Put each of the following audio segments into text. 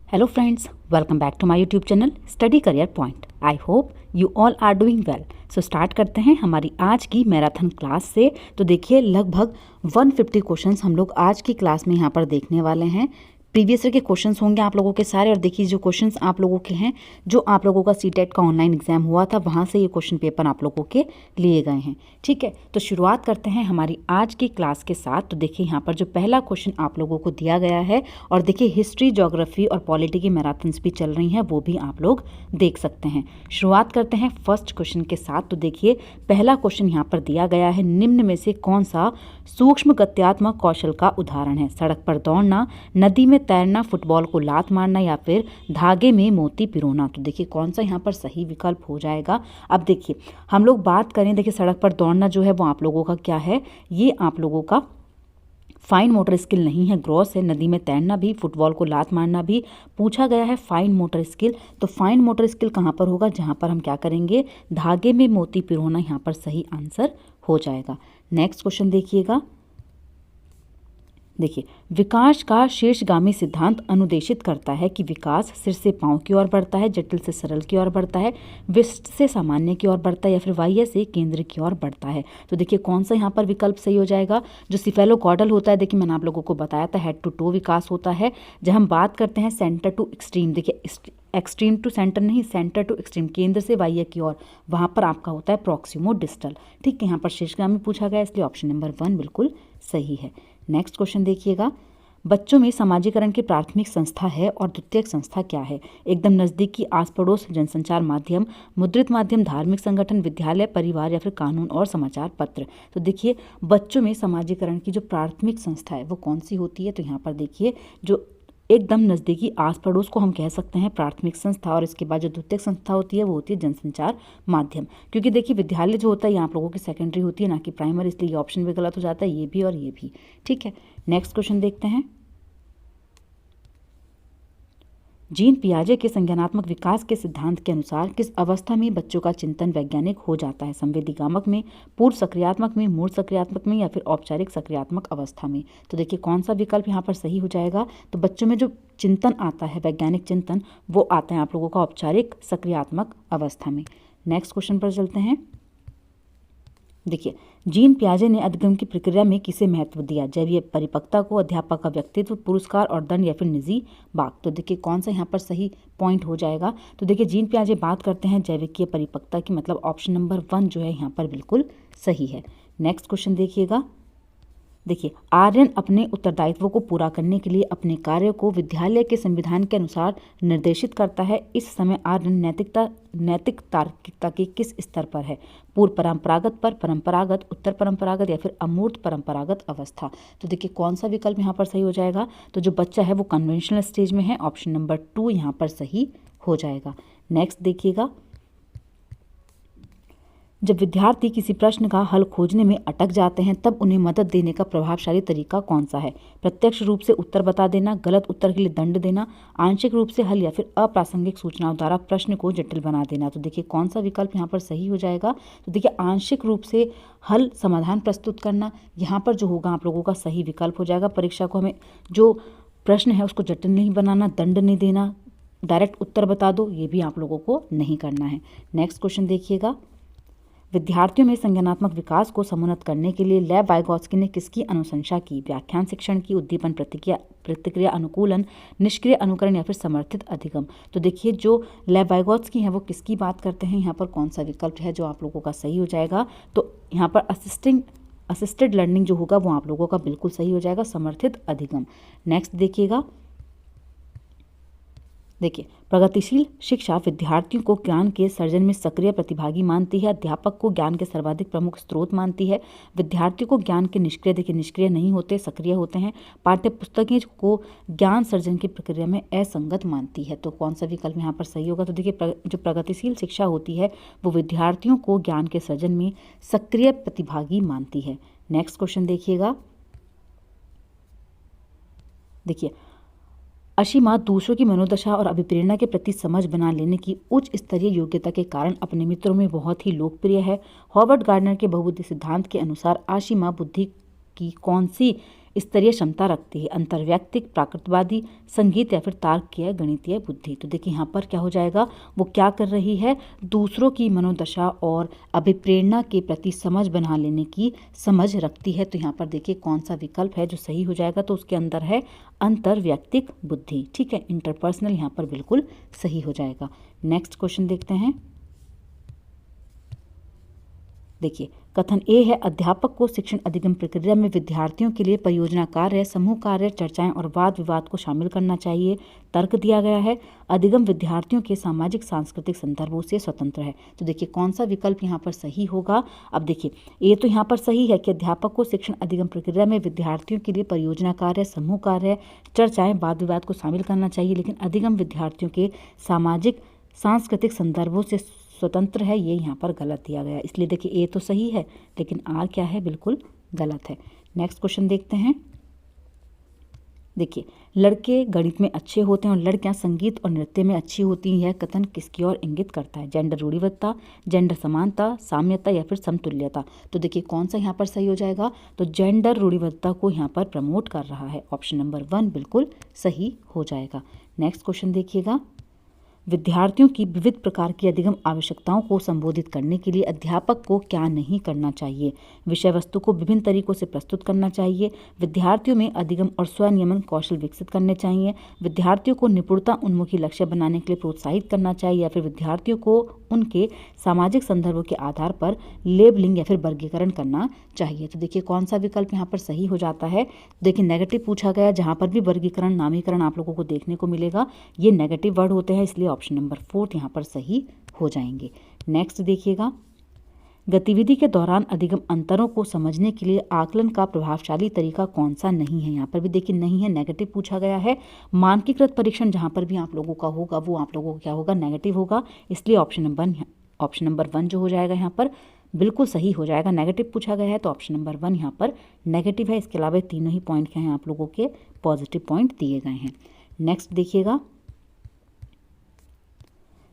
Hello friends, welcome back to my YouTube channel Study Career Point. I hope you all are doing well. So start करते हैं हमारी आज की marathon class से। तो देखिए लगभग 150 क्वेश्चंस हम लोग आज की क्लास में यहाँ पर देखने वाले हैं। प्रीवियस ईयर के क्वेश्चंस होंगे आप लोगों के सारे, और देखिए जो क्वेश्चंस आप लोगों के हैं, जो आप लोगों का सीटेट का ऑनलाइन एग्जाम हुआ था वहाँ से ये क्वेश्चन पेपर आप लोगों के लिए गए हैं। ठीक है, तो शुरुआत करते हैं हमारी आज की क्लास के साथ। तो देखिए यहाँ पर जो पहला क्वेश्चन आप लोगों को दिया गया है, और देखिए हिस्ट्री, ज्योग्राफी और पॉलिटी की मैराथन्स भी चल रही हैं, वो भी आप लोग देख सकते हैं। शुरुआत करते हैं फर्स्ट क्वेश्चन के साथ। तो देखिए पहला क्वेश्चन यहाँ पर दिया गया है, निम्न में से कौन सा सूक्ष्म गत्यात्मक कौशल का उदाहरण है? सड़क पर दौड़ना, नदी में तैरना, फुटबॉल को लात मारना या फिर धागे में मोती पिरोना। तो देखिए कौन सा यहाँ पर सही विकल्प हो जाएगा। अब देखिए हम लोग बात करें, देखिए सड़क पर दौड़ना जो है वो आप लोगों का क्या है, ये आप लोगों का फाइन मोटर स्किल नहीं है, ग्रॉस है। नदी में तैरना भी, फुटबॉल को लात मारना भी पूछा गया है फाइन मोटर स्किल। तो फाइन मोटर स्किल कहाँ पर होगा, जहाँ पर हम क्या करेंगे, धागे में मोती पिरोना यहाँ पर सही आंसर हो जाएगा। नेक्स्ट क्वेश्चन देखिएगा। देखिए विकास का शीर्षगामी सिद्धांत अनुदेशित करता है कि विकास सिर से पांव की ओर बढ़ता है, जटिल से सरल की ओर बढ़ता है, विशिष्ट से सामान्य की ओर बढ़ता है या फिर बाह्य से केंद्र की ओर बढ़ता है। तो देखिए कौन सा यहाँ पर विकल्प सही हो जाएगा। जो सिफेलोकॉर्डल होता है, देखिए मैंने आप लोगों को बताया था हेड टू टो विकास होता है। जब हम बात करते हैं सेंटर टू एक्सट्रीम, देखिए एक्सट्रीम टू सेंटर नहीं, सेंटर टू एक्सट्रीम, केंद्र से बाह्य की ओर, वहाँ पर आपका होता है प्रॉक्सिमो डिस्टल। ठीक है, यहाँ पर शीर्षगामी पूछा गया, इसलिए ऑप्शन नंबर 1 बिल्कुल सही है। नेक्स्ट क्वेश्चन देखिएगा। बच्चों में समाजीकरण की प्राथमिक संस्था है और द्वितीयक संस्था क्या है? एकदम नज़दीकी, आस पड़ोस, जनसंचार माध्यम, मुद्रित माध्यम, धार्मिक संगठन, विद्यालय, परिवार या फिर कानून और समाचार पत्र। तो देखिए बच्चों में समाजीकरण की जो प्राथमिक संस्था है वो कौन सी होती है? तो यहाँ पर देखिए जो एकदम नज़दीकी, आस पड़ोस को हम कह सकते हैं प्राथमिक संस्था, और इसके बाद जो द्वितीयक संस्था होती है वो होती है जनसंचार माध्यम। क्योंकि देखिए विद्यालय जो होता है ये आप लोगों की सेकेंडरी होती है, ना कि प्राइमरी, इसलिए ये ऑप्शन भी गलत हो जाता है, ये भी और ये भी। ठीक है, नेक्स्ट क्वेश्चन देखते हैं। जीन पियाजे के संज्ञानात्मक विकास के सिद्धांत के अनुसार किस अवस्था में बच्चों का चिंतन वैज्ञानिक हो जाता है? संवेदीगामक में, पूर्व सक्रियात्मक में, मूल सक्रियात्मक में या फिर औपचारिक सक्रियात्मक अवस्था में? तो देखिए कौन सा विकल्प यहाँ पर सही हो जाएगा। तो बच्चों में जो चिंतन आता है, वैज्ञानिक चिंतन, वो आता है आप लोगों का औपचारिक सक्रियात्मक अवस्था में। नेक्स्ट क्वेश्चन पर चलते हैं। देखिए जीन पियाजे ने अधिगम की प्रक्रिया में किसे महत्व दिया? जैविक परिपक्वता को, अध्यापक का व्यक्तित्व, पुरस्कार और दंड या फिर निजी बाग? तो देखिए कौन सा यहाँ पर सही पॉइंट हो जाएगा। तो देखिए जीन पियाजे बात करते हैं जैविकीय परिपक्वता की, मतलब ऑप्शन नंबर 1 जो है यहाँ पर बिल्कुल सही है। नेक्स्ट क्वेश्चन देखिएगा। देखिए आर्यन अपने उत्तरदायित्व को पूरा करने के लिए अपने कार्य को विद्यालय के संविधान के अनुसार निर्देशित करता है। इस समय आर्यन नैतिक तार्किकता के किस स्तर पर है? पूर्व परंपरागत पर, परंपरागत, उत्तर परंपरागत या फिर अमूर्त परंपरागत अवस्था? तो देखिए कौन सा विकल्प यहाँ पर सही हो जाएगा। तो जो बच्चा है वो कन्वेंशनल स्टेज में है, ऑप्शन नंबर 2 यहाँ पर सही हो जाएगा। नेक्स्ट देखिएगा। जब विद्यार्थी किसी प्रश्न का हल खोजने में अटक जाते हैं तब उन्हें मदद देने का प्रभावशाली तरीका कौन सा है? प्रत्यक्ष रूप से उत्तर बता देना, गलत उत्तर के लिए दंड देना, आंशिक रूप से हल या फिर अप्रासंगिक सूचनाओं द्वारा प्रश्न को जटिल बना देना? तो देखिए कौन सा विकल्प यहाँ पर सही हो जाएगा। तो देखिए आंशिक रूप से हल समाधान प्रस्तुत करना, यहाँ पर जो होगा आप लोगों का सही विकल्प हो जाएगा। परीक्षा को हमें जो प्रश्न है उसको जटिल नहीं बनाना, दंड नहीं देना, डायरेक्ट उत्तर बता दो, ये भी आप लोगों को नहीं करना है। नेक्स्ट क्वेश्चन देखिएगा। विद्यार्थियों में संज्ञानात्मक विकास को समुन्नत करने के लिए लेव वाइगोत्स्की ने किसकी अनुशंसा की? व्याख्यान शिक्षण की, उद्दीपन प्रतिक्रिया अनुकूलन, निष्क्रिय अनुकरण या फिर समर्थित अधिगम? तो देखिए जो लेव वाइगोत्स्की हैं वो किसकी बात करते हैं, यहाँ पर कौन सा विकल्प है जो आप लोगों का सही हो जाएगा। तो यहाँ पर असिस्टेड लर्निंग जो होगा वो आप लोगों का बिल्कुल सही हो जाएगा, समर्थित अधिगम। नेक्स्ट देखिएगा। देखिए प्रगतिशील शिक्षा विद्यार्थियों को ज्ञान के सर्जन में सक्रिय प्रतिभागी मानती है, अध्यापक को ज्ञान के सर्वाधिक प्रमुख स्रोत मानती है, विद्यार्थियों को ज्ञान के निष्क्रिय, देखिए निष्क्रिय नहीं होते, सक्रिय होते हैं, पाठ्य पुस्तकें को ज्ञान सर्जन की प्रक्रिया में असंगत मानती है। तो कौन सा विकल्प यहाँ पर सही होगा। तो देखिए जो प्रगतिशील शिक्षा होती है वो विद्यार्थियों को ज्ञान के सर्जन में सक्रिय प्रतिभागी मानती है। नेक्स्ट क्वेश्चन देखिएगा। देखिए अशीमा दूसरों की मनोदशा और अभिप्रेरणा के प्रति समझ बना लेने की उच्च स्तरीय योग्यता के कारण अपने मित्रों में बहुत ही लोकप्रिय है। हॉवर्ड गार्डनर के बहुबुद्धि सिद्धांत के अनुसार अशीमा बुद्धि की कौन सी स्तरीय क्षमता रखती है, अंतर्वैयक्तिक, प्राकृतवादी, संगीत या फिर तार्किक, गणितीय बुद्धि। तो देखिए यहाँ पर क्या हो जाएगा, वो क्या कर रही है, दूसरों की मनोदशा और अभिप्रेरणा के प्रति समझ बना लेने की समझ रखती है। तो यहाँ पर देखिए कौन सा विकल्प है जो सही हो जाएगा, तो उसके अंदर है अंतर्वैयक्तिक बुद्धि। ठीक है, इंटरपर्सनल यहाँ पर बिल्कुल सही हो जाएगा। नेक्स्ट क्वेश्चन देखते हैं। देखिए कथन ए है, अध्यापक को शिक्षण अधिगम प्रक्रिया में विद्यार्थियों के लिए परियोजना कार्य, समूह कार्य, चर्चाएं और वाद विवाद को शामिल करना चाहिए। तर्क दिया गया है, अधिगम विद्यार्थियों के सामाजिक सांस्कृतिक संदर्भों से स्वतंत्र है। तो देखिए कौन सा विकल्प यहाँ पर सही होगा। अब देखिए ये तो यहाँ पर सही है कि अध्यापक को शिक्षण अधिगम प्रक्रिया में विद्यार्थियों के लिए परियोजना कार्य, समूह कार्य, चर्चाएं, वाद विवाद को शामिल करना चाहिए, लेकिन अधिगम विद्यार्थियों के सामाजिक सांस्कृतिक संदर्भों से स्वतंत्र है, ये यहाँ पर गलत दिया गया। इसलिए देखिए ए तो सही है, लेकिन आर क्या है, बिल्कुल गलत है। नेक्स्ट क्वेश्चन देखते हैं। देखिए लड़के गणित में अच्छे होते हैं और लड़कियां संगीत और नृत्य में अच्छी होती हैं, यह कथन किसकी ओर इंगित करता है। जेंडर रूढ़िवादिता, जेंडर समानता, साम्यता या फिर समतुल्यता। तो देखिए कौन सा यहाँ पर सही हो जाएगा, तो जेंडर रूढ़िवादिता को यहाँ पर प्रमोट कर रहा है। ऑप्शन नंबर 1 बिल्कुल सही हो जाएगा। नेक्स्ट क्वेश्चन देखिएगा। विद्यार्थियों की विविध प्रकार की अधिगम आवश्यकताओं को संबोधित करने के लिए अध्यापक को क्या नहीं करना चाहिए। विषय वस्तु को विभिन्न तरीकों से प्रस्तुत करना चाहिए, विद्यार्थियों में अधिगम और स्वनियमन कौशल विकसित करने चाहिए, विद्यार्थियों को निपुणता उन्मुखी लक्ष्य बनाने के लिए प्रोत्साहित करना चाहिए, या फिर विद्यार्थियों को उनके सामाजिक संदर्भों के आधार पर लेबलिंग या फिर वर्गीकरण करना चाहिए। तो देखिए कौन सा विकल्प यहाँ पर सही हो जाता है। देखिए नेगेटिव पूछा गया, जहाँ पर भी वर्गीकरण, नामीकरण आप लोगों को देखने को मिलेगा, ये नेगेटिव वर्ड होते हैं, इसलिए ऑप्शन नंबर 4 यहाँ पर सही हो जाएंगे। नेक्स्ट देखिएगा। गतिविधि के दौरान अधिगम अंतरों को समझने के लिए आकलन का प्रभावशाली तरीका कौन सा नहीं है। यहाँ पर भी देखिए नहीं है, नेगेटिव पूछा गया है। मानकीकृत परीक्षण जहाँ पर भी आप लोगों का होगा वो आप लोगों को क्या होगा, नेगेटिव होगा, इसलिए ऑप्शन नंबर 1 जो हो जाएगा यहाँ पर बिल्कुल सही हो जाएगा। नेगेटिव पूछा गया है तो ऑप्शन नंबर 1 यहाँ पर नेगेटिव है। इसके अलावा तीनों ही पॉइंट क्या हैं आप लोगों के पॉजिटिव पॉइंट दिए गए हैं। नेक्स्ट देखिएगा।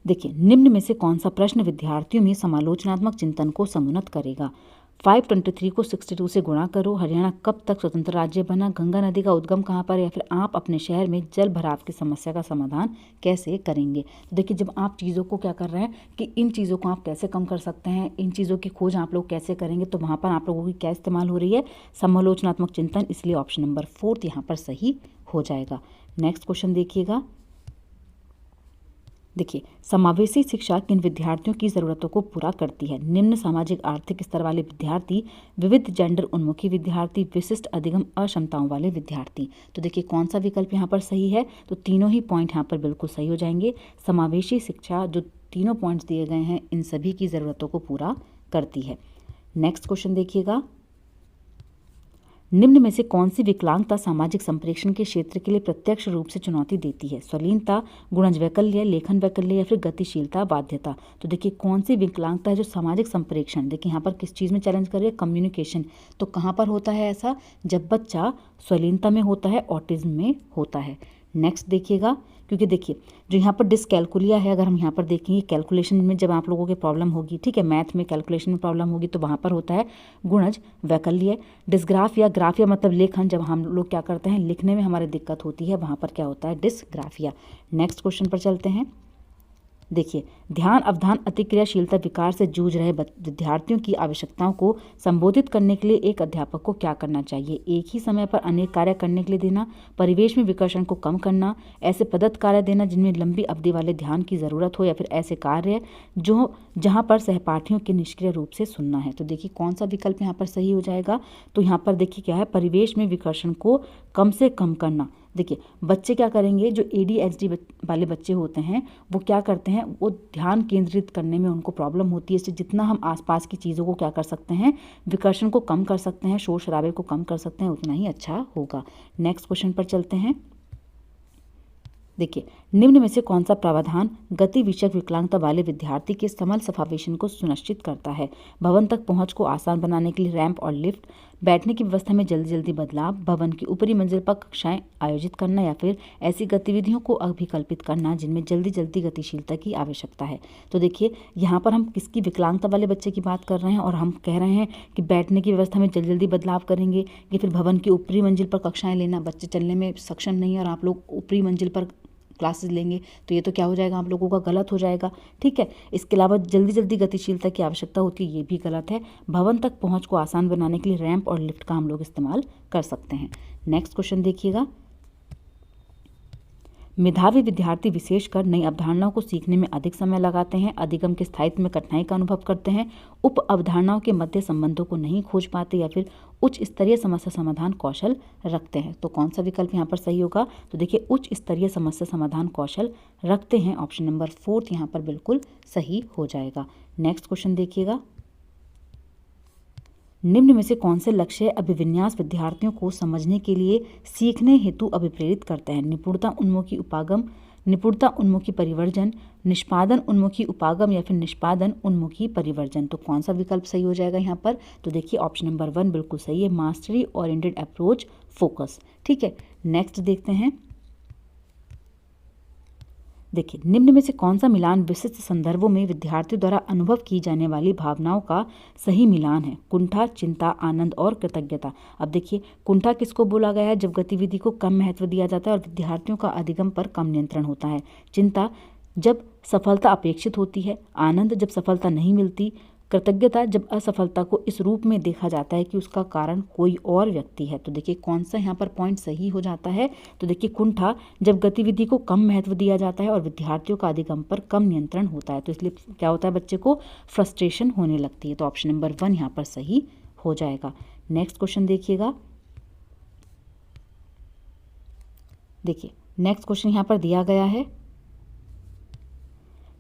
देखिए निम्न में से कौन सा प्रश्न विद्यार्थियों में समालोचनात्मक चिंतन को समुन्नत करेगा। 523 को 62 से गुणा करो, हरियाणा कब तक स्वतंत्र राज्य बना, गंगा नदी का उद्गम कहाँ पर है, या फिर आप अपने शहर में जल भराव की समस्या का समाधान कैसे करेंगे। तो देखिए जब आप चीज़ों को क्या कर रहे हैं कि इन चीज़ों को आप कैसे कम कर सकते हैं, इन चीज़ों की खोज आप लोग कैसे करेंगे, तो वहाँ पर आप लोगों की क्या इस्तेमाल हो रही है, समालोचनात्मक चिंतन, इसलिए ऑप्शन नंबर 4 यहाँ पर सही हो जाएगा। नेक्स्ट क्वेश्चन देखिएगा। देखिए समावेशी शिक्षा किन विद्यार्थियों की ज़रूरतों को पूरा करती है। निम्न सामाजिक आर्थिक स्तर वाले विद्यार्थी, विविध जेंडर उन्मुखी विद्यार्थी, विशिष्ट अधिगम अक्षमताओं वाले विद्यार्थी। तो देखिए कौन सा विकल्प यहाँ पर सही है, तो तीनों ही पॉइंट यहाँ पर बिल्कुल सही हो जाएंगे। समावेशी शिक्षा जो तीनों पॉइंट्स दिए गए हैं इन सभी की ज़रूरतों को पूरा करती है। नेक्स्ट क्वेश्चन देखिएगा। निम्न में से कौन सी विकलांगता सामाजिक संप्रेषण के क्षेत्र के लिए प्रत्यक्ष रूप से चुनौती देती है। स्वलीनता, गुणज वैकल्य, लेखन वैकल्य या फिर गतिशीलता, बाध्यता। तो देखिए कौन सी विकलांगता है जो सामाजिक संप्रेषण, देखिए यहाँ पर किस चीज़ में चैलेंज कर रही है, कम्युनिकेशन। तो कहाँ पर होता है ऐसा, जब बच्चा स्वलीनता में होता है, ऑटिज्म में होता है। नेक्स्ट देखिएगा, क्योंकि देखिए जो यहाँ पर डिसकैलकुलिया है, अगर हम यहाँ पर देखेंगे कैलकुलेशन में जब आप लोगों के प्रॉब्लम होगी, ठीक है, मैथ में कैलकुलेशन में प्रॉब्लम होगी, तो वहाँ पर होता है गुणज वैकल्य। डिस्ग्राफिया, ग्राफिया मतलब लेखन, जब हम लोग क्या करते हैं लिखने में हमारी दिक्कत होती है, वहाँ पर क्या होता है, डिसग्राफिया। नेक्स्ट क्वेश्चन पर चलते हैं। देखिए ध्यान अवधान अतिक्रियाशीलता विकार से जूझ रहे विद्यार्थियों की आवश्यकताओं को संबोधित करने के लिए एक अध्यापक को क्या करना चाहिए। एक ही समय पर अनेक कार्य करने के लिए देना, परिवेश में विकर्षण को कम करना, ऐसे प्रदत्त कार्य देना जिनमें लंबी अवधि वाले ध्यान की ज़रूरत हो, या फिर ऐसे कार्य जहाँ पर सहपाठियों के निष्क्रिय रूप से सुनना है। तो देखिए कौन सा विकल्प यहाँ पर सही हो जाएगा, तो यहाँ पर देखिए क्या है, परिवेश में विकर्षण को कम से कम करना। देखिए बच्चे क्या करेंगे, जो ADHD वाले बच्चे होते हैं वो क्या करते हैं, वो ध्यान केंद्रित करने में उनको प्रॉब्लम होती है। इससे जितना हम आसपास की चीज़ों को क्या कर सकते हैं, विकर्षण को कम कर सकते हैं, शोर शराबे को कम कर सकते हैं, उतना ही अच्छा होगा। नेक्स्ट क्वेश्चन पर चलते हैं। देखिए निम्न में से कौन सा प्रावधान गति विषयक विकलांगता वाले विद्यार्थी के समल समावेशन को सुनिश्चित करता है। भवन तक पहुंच को आसान बनाने के लिए रैंप और लिफ्ट, बैठने की व्यवस्था में जल्दी जल्दी बदलाव, भवन की ऊपरी मंजिल पर कक्षाएं आयोजित करना या फिर ऐसी गतिविधियों को अभिकल्पित करना जिनमें जल्दी जल्दी गतिशीलता की आवश्यकता है। तो देखिए यहाँ पर हम किसकी, विकलांगता वाले बच्चे की बात कर रहे हैं और हम कह रहे हैं कि बैठने की व्यवस्था में जल्दी जल्दी बदलाव करेंगे या फिर भवन की ऊपरी मंजिल पर कक्षाएं लेना। बच्चे चलने में सक्षम नहीं है और आप लोग ऊपरी मंजिल पर क्लासेस लेंगे तो ये तो क्या हो जाएगा, आप लोगों का गलत हो जाएगा। ठीक है, इसके अलावा जल्दी जल्दी गतिशीलता की आवश्यकता होती है, ये भी गलत है। भवन तक पहुंच को आसान बनाने के लिए रैंप और लिफ्ट का हम लोग इस्तेमाल कर सकते हैं। नेक्स्ट क्वेश्चन देखिएगा, मेधावी विद्यार्थी विशेषकर नई अवधारणाओं को सीखने में अधिक समय लगाते हैं, अधिगम के स्थायित्व में कठिनाई का अनुभव करते हैं, उप अवधारणाओं के मध्य संबंधों को नहीं खोज पाते या फिर उच्च स्तरीय समस्या समाधान कौशल रखते हैं। तो कौन सा विकल्प यहाँ पर सही होगा? तो देखिए उच्च स्तरीय समस्या समाधान कौशल रखते हैं, ऑप्शन नंबर 4 यहाँ पर बिल्कुल सही हो जाएगा। नेक्स्ट क्वेश्चन देखिएगा, निम्न में से कौन से लक्ष्य अभिविन्यास विद्यार्थियों को समझने के लिए सीखने हेतु अभिप्रेरित करते हैं? निपुणता उन्मुखी उपागम, निपुणता उन्मुखी परिवर्जन, निष्पादन उन्मुखी उपागम या फिर निष्पादन उन्मुखी परिवर्जन। तो कौन सा विकल्प सही हो जाएगा यहाँ पर? तो देखिए ऑप्शन नंबर 1 बिल्कुल सही है, मास्टरी ओरिएंटेड अप्रोच फोकस। ठीक है, नेक्स्ट देखते हैं, देखिए निम्न में से कौन सा मिलान विशिष्ट संदर्भों में विद्यार्थियों द्वारा अनुभव की जाने वाली भावनाओं का सही मिलान है? कुंठा, चिंता, आनंद और कृतज्ञता। अब देखिए कुंठा किसको बोला गया है? जब गतिविधि को कम महत्व दिया जाता है और विद्यार्थियों का अधिगम पर कम नियंत्रण होता है। चिंता जब सफलता अपेक्षित होती है, आनंद जब सफलता नहीं मिलती, कृतज्ञता जब असफलता को इस रूप में देखा जाता है कि उसका कारण कोई और व्यक्ति है। तो देखिए कौन सा यहाँ पर पॉइंट सही हो जाता है? तो देखिए कुंठा जब गतिविधि को कम महत्व दिया जाता है और विद्यार्थियों का अधिगम पर कम नियंत्रण होता है, तो इसलिए क्या होता है, बच्चे को फ्रस्ट्रेशन होने लगती है। तो ऑप्शन नंबर 1 यहाँ पर सही हो जाएगा। नेक्स्ट क्वेश्चन देखिएगा, देखिए नेक्स्ट क्वेश्चन यहाँ पर दिया गया है,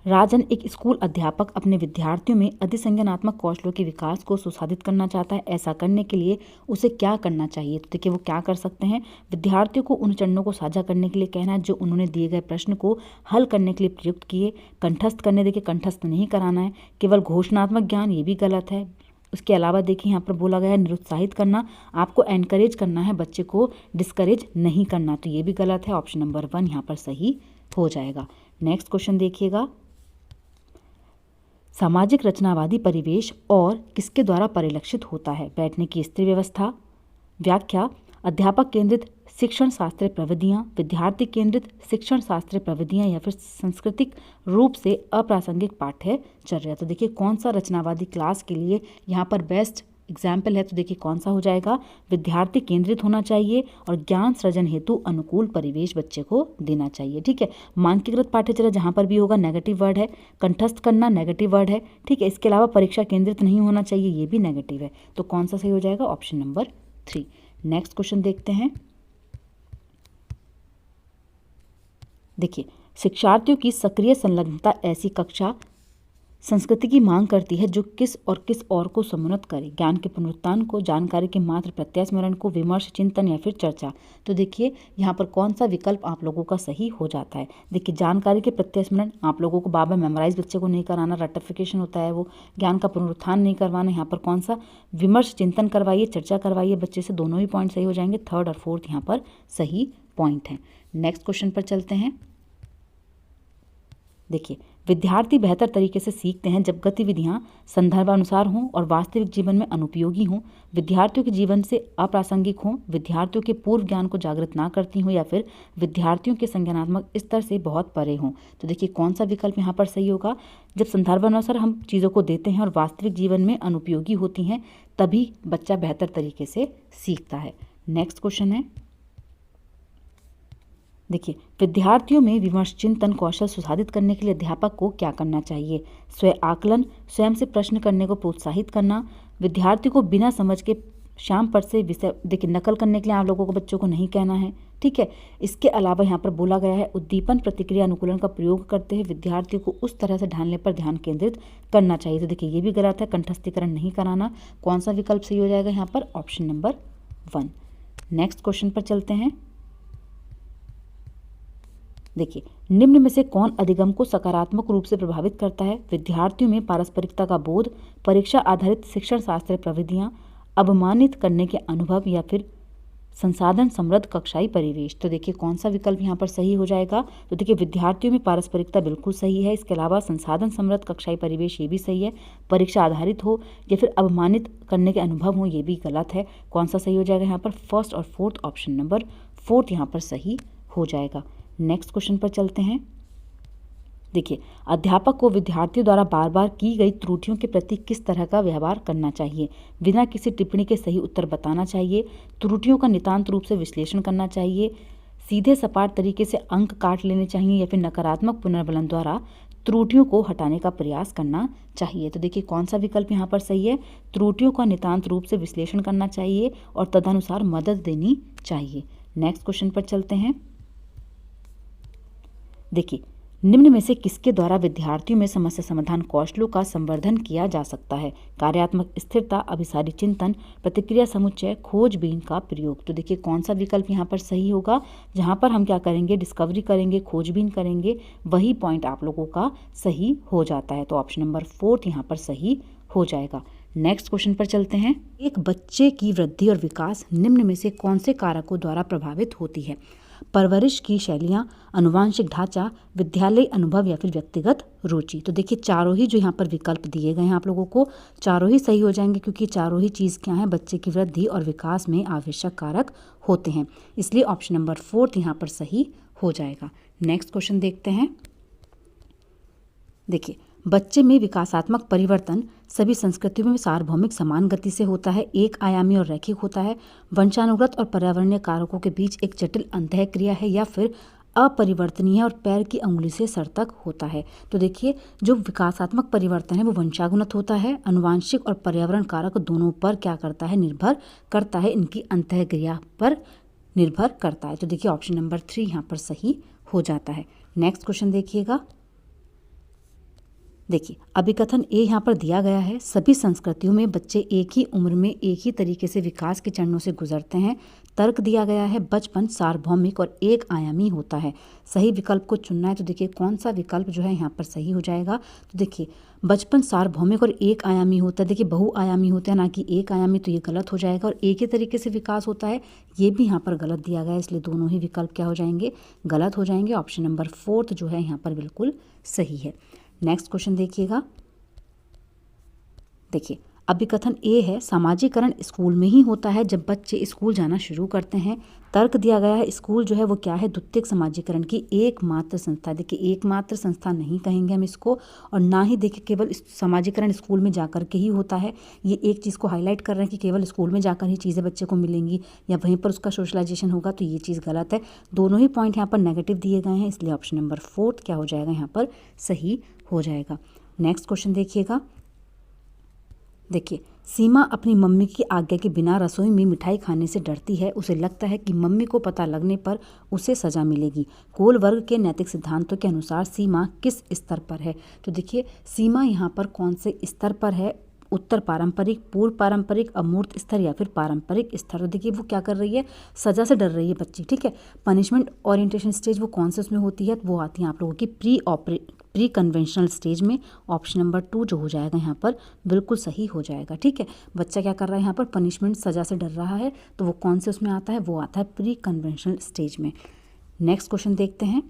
राजन एक स्कूल अध्यापक अपने विद्यार्थियों में अधिसंज्ञानात्मक कौशलों के विकास को सुसाधित करना चाहता है। ऐसा करने के लिए उसे क्या करना चाहिए? तो देखिए वो क्या कर सकते हैं, विद्यार्थियों को उन चरणों को साझा करने के लिए कहना है जो उन्होंने दिए गए प्रश्न को हल करने के लिए प्रयुक्त किए। कंठस्थ करने, देखिए कंठस्थ नहीं कराना है, केवल घोषणात्मक ज्ञान, ये भी गलत है। उसके अलावा देखिए यहाँ पर बोला गया है निरुत्साहित करना, आपको एनकरेज करना है, बच्चे को डिस्करेज नहीं करना, तो ये भी गलत है। ऑप्शन नंबर 1 यहाँ पर सही हो जाएगा। नेक्स्ट क्वेश्चन देखिएगा, सामाजिक रचनावादी परिवेश और किसके द्वारा परिलक्षित होता है? बैठने की स्थिर व्यवस्था, व्याख्या, अध्यापक केंद्रित शिक्षण शास्त्रीय प्रविधियाँ, विद्यार्थी केंद्रित शिक्षण शास्त्रीय प्रविधियाँ या फिर सांस्कृतिक रूप से अप्रासंगिक पाठ्यचर्या। तो देखिए कौन सा रचनावादी क्लास के लिए यहाँ पर बेस्ट एग्जाम्पल है? तो देखिए कौन सा हो जाएगा, विद्यार्थी केंद्रित होना चाहिए और ज्ञान सृजन हेतु अनुकूल परिवेश बच्चे को देना चाहिए। ठीक है, मानकीकृत पाठ्यचर्या जहाँ पर भी होगा नेगेटिव वर्ड है, कंठस्थ करना नेगेटिव वर्ड है। ठीक है, इसके अलावा परीक्षा केंद्रित नहीं होना चाहिए, ये भी नेगेटिव है। तो कौन सा सही हो जाएगा? Option number 3। नेक्स्ट क्वेश्चन देखते हैं, देखिए शिक्षार्थियों की सक्रिय संलग्नता ऐसी कक्षा संस्कृति की मांग करती है जो किस और को समुन्नत करे? ज्ञान के पुनरुत्थान को, जानकारी के मात्र प्रत्यास्मरण को, विमर्श, चिंतन या फिर चर्चा। तो देखिए यहाँ पर कौन सा विकल्प आप लोगों का सही हो जाता है? देखिए जानकारी के प्रत्यास्मरण, आप लोगों को बार बार मेमोराइज बच्चे को नहीं कराना, रटिफिकेशन होता है वो। ज्ञान का पुनरुत्थान नहीं करवाना, यहाँ पर कौन सा, विमर्श, चिंतन करवाइए, चर्चा करवाइए बच्चे से, दोनों ही पॉइंट सही हो जाएंगे। 3rd और 4th यहाँ पर सही पॉइंट है। नेक्स्ट क्वेश्चन पर चलते हैं, देखिए विद्यार्थी बेहतर तरीके से सीखते हैं जब गतिविधियां संदर्भानुसार हों और वास्तविक जीवन में अनुपयोगी हों, विद्यार्थियों के जीवन से अप्रासंगिक हों, विद्यार्थियों के पूर्व ज्ञान को जागृत ना करती हों या फिर विद्यार्थियों के संज्ञानात्मक स्तर से बहुत परे हों। तो देखिए कौन सा विकल्प यहाँ पर सही होगा? जब संदर्भानुसार हम चीज़ों को देते हैं और वास्तविक जीवन में अनुपयोगी होती हैं तभी बच्चा बेहतर तरीके से सीखता है। नेक्स्ट क्वेश्चन है, देखिए विद्यार्थियों में विमर्श चिंतन कौशल सुसाधित करने के लिए अध्यापक को क्या करना चाहिए? स्वयं आकलन, स्वयं से प्रश्न करने को प्रोत्साहित करना, विद्यार्थी को बिना समझ के श्याम पर से विषय देखिए नकल करने के लिए आप लोगों को बच्चों को नहीं कहना है। ठीक है, इसके अलावा यहाँ पर बोला गया है उद्दीपन प्रतिक्रिया अनुकूलन का प्रयोग करते हुए विद्यार्थियों को उस तरह से ढालने पर ध्यान केंद्रित करना चाहिए। तो देखिए ये भी गलत है, कंठस्थीकरण नहीं कराना। कौन सा विकल्प सही हो जाएगा यहाँ पर? Option number 1। नेक्स्ट क्वेश्चन पर चलते हैं, देखिए निम्न में से कौन अधिगम को सकारात्मक रूप से प्रभावित करता है? विद्यार्थियों में पारस्परिकता का बोध, परीक्षा आधारित शिक्षण शास्त्रीय प्रविधियाँ, अवमानित करने के अनुभव या फिर संसाधन समृद्ध कक्षाई परिवेश। तो देखिए कौन सा विकल्प यहाँ पर सही हो जाएगा। तो देखिए विद्यार्थियों में पारस्परिकता बिल्कुल सही है। इसके अलावा संसाधन समृद्ध कक्षाई परिवेश ये भी सही है। परीक्षा आधारित हो या फिर अवमानित करने के अनुभव हो, ये भी गलत है। कौन सा सही हो जाएगा यहाँ पर, फर्स्ट और फोर्थ, ऑप्शन नंबर फोर्थ यहाँ पर सही हो जाएगा। नेक्स्ट क्वेश्चन पर चलते हैं। देखिए अध्यापक को विद्यार्थियों द्वारा बार बार की गई त्रुटियों के प्रति किस तरह का व्यवहार करना चाहिए। बिना किसी टिप्पणी के सही उत्तर बताना चाहिए, त्रुटियों का नितांत रूप से विश्लेषण करना चाहिए, सीधे सपाट तरीके से अंक काट लेने चाहिए या फिर नकारात्मक पुनर्बलन द्वारा त्रुटियों को हटाने का प्रयास करना चाहिए। तो देखिए कौन सा विकल्प यहाँ पर सही है, त्रुटियों का नितांत रूप से विश्लेषण करना चाहिए और तदनुसार मदद देनी चाहिए। नेक्स्ट क्वेश्चन पर चलते हैं। देखिए निम्न में से किसके द्वारा विद्यार्थियों में समस्या समाधान कौशलों का संवर्धन किया जा सकता है। कार्यात्मक स्थिरता, अभिसारी चिंतन, प्रतिक्रिया समुच्चय, खोजबीन का प्रयोग। तो देखिए कौन सा विकल्प यहाँ पर सही होगा। जहाँ पर हम क्या करेंगे, डिस्कवरी करेंगे, खोजबीन करेंगे, वही पॉइंट आप लोगों का सही हो जाता है। तो ऑप्शन नंबर फोर्थ यहाँ पर सही हो जाएगा। नेक्स्ट क्वेश्चन पर चलते हैं। एक बच्चे की वृद्धि और विकास निम्न में से कौन से कारकों द्वारा प्रभावित होती है। परवरिश की शैलियाँ, आनुवांशिक ढांचा, विद्यालय अनुभव या फिर व्यक्तिगत रुचि। तो देखिए चारों ही जो यहाँ पर विकल्प दिए गए हैं आप लोगों को, चारों ही सही हो जाएंगे क्योंकि चारों ही चीज़ क्या है, बच्चे की वृद्धि और विकास में आवश्यक कारक होते हैं। इसलिए ऑप्शन नंबर फोर्थ यहाँ पर सही हो जाएगा। नेक्स्ट क्वेश्चन देखते हैं। देखिए बच्चे में विकासात्मक परिवर्तन सभी संस्कृतियों में सार्वभौमिक समान गति से होता है, एक आयामी और रैखिक होता है, वंशानुगत और पर्यावरणीय कारकों के बीच एक जटिल अंतःक्रिया है या फिर अपरिवर्तनीय और पैर की अंगुली से सर तक होता है। तो देखिए जो विकासात्मक परिवर्तन है वो वंशानुगत होता है, अनुवांशिक और पर्यावरण कारक दोनों पर क्या करता है, निर्भर करता है, इनकी अंतःक्रिया पर निर्भर करता है। तो देखिए ऑप्शन नंबर 3 यहाँ पर सही हो जाता है। नेक्स्ट क्वेश्चन देखिएगा। देखिए अभिकथन ए यहाँ पर दिया गया है, सभी संस्कृतियों में बच्चे एक ही उम्र में एक ही तरीके से विकास के चरणों से गुजरते हैं। तर्क दिया गया है, बचपन सार्वभौमिक और एक आयामी होता है। सही विकल्प को चुनना है। तो देखिए कौन सा विकल्प जो है यहाँ पर सही हो जाएगा। तो देखिए बचपन सार्वभौमिक और एक आयामी होता है, देखिए बहुआयामी होता है ना कि एक आयामी, तो ये गलत हो जाएगा। और एक ही तरीके से विकास होता है, ये भी यहाँ पर गलत दिया गया है, इसलिए दोनों ही विकल्प क्या हो जाएंगे, गलत हो जाएंगे। ऑप्शन नंबर फोर्थ जो है यहाँ पर बिल्कुल सही है। नेक्स्ट क्वेश्चन देखिएगा। देखिए अभिकथन ए है, सामाजिकरण स्कूल में ही होता है जब बच्चे स्कूल जाना शुरू करते हैं। तर्क दिया गया है, स्कूल जो है वो क्या है, द्वितीयक समाजीकरण की एकमात्र संस्था। देखिए एकमात्र संस्था नहीं कहेंगे हम इसको, और ना ही देखिए केवल समाजीकरण स्कूल में जाकर के ही होता है। ये एक चीज़ को हाईलाइट कर रहे हैं कि केवल स्कूल में जाकर ही चीज़ें बच्चे को मिलेंगी या वहीं पर उसका सोशलाइजेशन होगा, तो ये चीज़ गलत है। दोनों ही पॉइंट यहाँ पर नेगेटिव दिए गए हैं, इसलिए ऑप्शन नंबर फोर्थ क्या हो जाएगा, यहाँ पर सही हो जाएगा। नेक्स्ट क्वेश्चन देखिएगा। देखिए सीमा अपनी मम्मी की आज्ञा के बिना रसोई में मिठाई खाने से डरती है। उसे लगता है कि मम्मी को पता लगने पर उसे सजा मिलेगी। कोल वर्ग के नैतिक सिद्धांतों के अनुसार सीमा किस स्तर पर है। तो देखिए सीमा यहाँ पर कौन से स्तर पर है, उत्तर पारंपरिक, पूर्व पारंपरिक, अमूर्त स्तर या फिर पारंपरिक स्तर। तो देखिए वो क्या कर रही है, सजा से डर रही है बच्ची, ठीक है। पनिशमेंट ओरिएंटेशन स्टेज वो कौन से उसमें होती है, वो आती है आप लोगों की प्री कन्वेंशनल स्टेज में। ऑप्शन नंबर 2 जो हो जाएगा यहाँ पर बिल्कुल सही हो जाएगा, ठीक है। बच्चा क्या कर रहा है यहाँ पर, पनिशमेंट, सजा से डर रहा है, तो वो कौन से उसमें आता है, वो आता है प्री कन्वेंशनल स्टेज में। नेक्स्ट क्वेश्चन देखते हैं।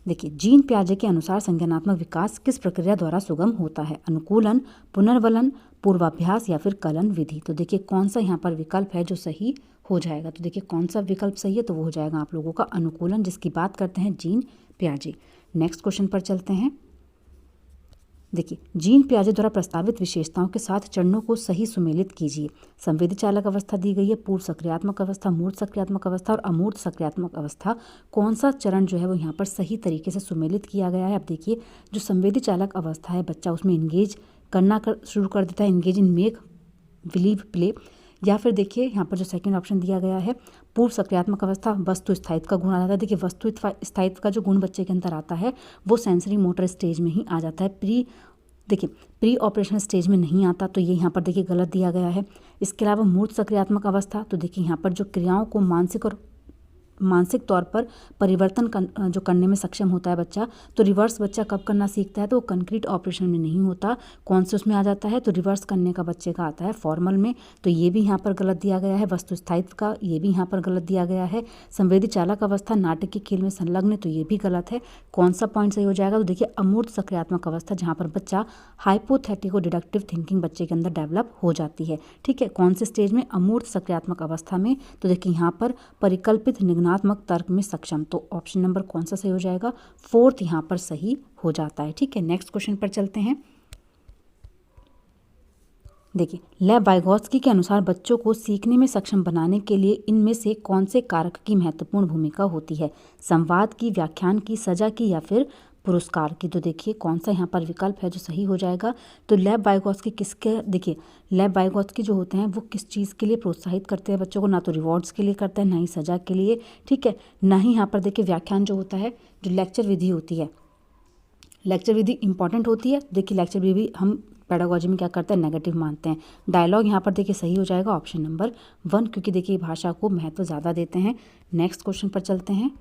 देखिए जीन पियाजे के अनुसार संज्ञानात्मक विकास किस प्रक्रिया द्वारा सुगम होता है, अनुकूलन, पुनर्वलन, पूर्वाभ्यास या फिर कलन विधि। तो देखिए कौन सा यहाँ पर विकल्प है जो सही हो जाएगा। तो देखिए कौन सा विकल्प सही है, तो वो हो जाएगा आप लोगों का अनुकूलन, जिसकी बात करते हैं जीन पियाजे। नेक्स्ट क्वेश्चन पर चलते हैं। देखिए जीन पियाजे द्वारा प्रस्तावित विशेषताओं के साथ चरणों को सही सुमेलित कीजिए। संवेदी चालक अवस्था दी गई है, पूर्व सक्रियात्मक अवस्था, मूर्त सक्रियात्मक अवस्था और अमूर्त सक्रियात्मक अवस्था। कौन सा चरण जो है वो यहाँ पर सही तरीके से सुमेलित किया गया है। अब देखिए जो संवेदी चालक अवस्था है, बच्चा उसमें इंगेज करना शुरू कर देता है, engage in make believe play. या फिर देखिए यहाँ पर जो सेकंड ऑप्शन दिया गया है, पूर्व सक्रियात्मक अवस्था, वस्तु स्थायित्व का गुण आ जाता है। देखिए वस्तु स्थायित्व का जो गुण बच्चे के अंदर आता है वो सेंसरी मोटर स्टेज में ही आ जाता है, प्री ऑपरेशनल स्टेज में नहीं आता, तो ये यहाँ पर देखिए गलत दिया गया है। इसके अलावा मूर्त सक्रियात्मक अवस्था, तो देखिए यहाँ पर जो क्रियाओं को मानसिक और मानसिक तौर पर परिवर्तन जो करने में सक्षम होता है बच्चा, तो रिवर्स बच्चा कब करना सीखता है, तो वो कंक्रीट ऑपरेशन में नहीं होता, कौन से उसमें आ जाता है, तो रिवर्स करने का बच्चे का आता है फॉर्मल में। तो ये भी यहाँ पर गलत दिया गया है। वस्तु स्थायित्व का ये भी यहाँ पर गलत दिया गया है। संवेदी चालक अवस्था नाटक के खेल में संलग्न, तो ये भी गलत है। कौन सा पॉइंट सही हो जाएगा, तो देखिए अमूर्त सक्रियात्मक अवस्था, जहाँ पर बच्चा हाइपोथेटिको डिडक्टिव थिंकिंग बच्चे के अंदर डेवलप हो जाती है। ठीक है, कौन से स्टेज में, अमूर्त सक्रियात्मक अवस्था में। तो देखिए यहाँ पर परिकल्पित निगनात्मक तर्क में सक्षम, तो ऑप्शन नंबर कौन सा सही हो जाएगा, 4th यहाँ पर सही हो जाता है। ठीक है, नेक्स्ट क्वेश्चन पर चलते हैं। देखिए लेव वाइगोत्स्की के अनुसार बच्चों को सीखने में सक्षम बनाने के लिए इनमें से कौन से कारक की महत्वपूर्ण भूमिका होती है, संवाद की, व्याख्यान की, सजा की या फिर पुरस्कार की। तो देखिए कौन सा यहाँ पर विकल्प है जो सही हो जाएगा, तो लेव वाइगोत्स्की किसके, देखिए लेव वाइगोत्स्की जो होते हैं वो किस चीज़ के लिए प्रोत्साहित करते हैं बच्चों को, ना तो रिवॉर्ड्स के लिए करते हैं, ना ही सजा के लिए। ठीक है, ना ही यहाँ पर देखिए व्याख्यान जो होता है, जो लेक्चर विधि होती है, लेक्चर विधि इंपॉर्टेंट होती है। देखिए लेक्चर विधि भी हम पेडागोजी में क्या करते हैं, नेगेटिव मानते हैं। डायलॉग यहाँ पर देखिए सही हो जाएगा ऑप्शन नंबर 1, क्योंकि देखिए भाषा को महत्व ज़्यादा देते हैं। नेक्स्ट क्वेश्चन पर चलते हैं।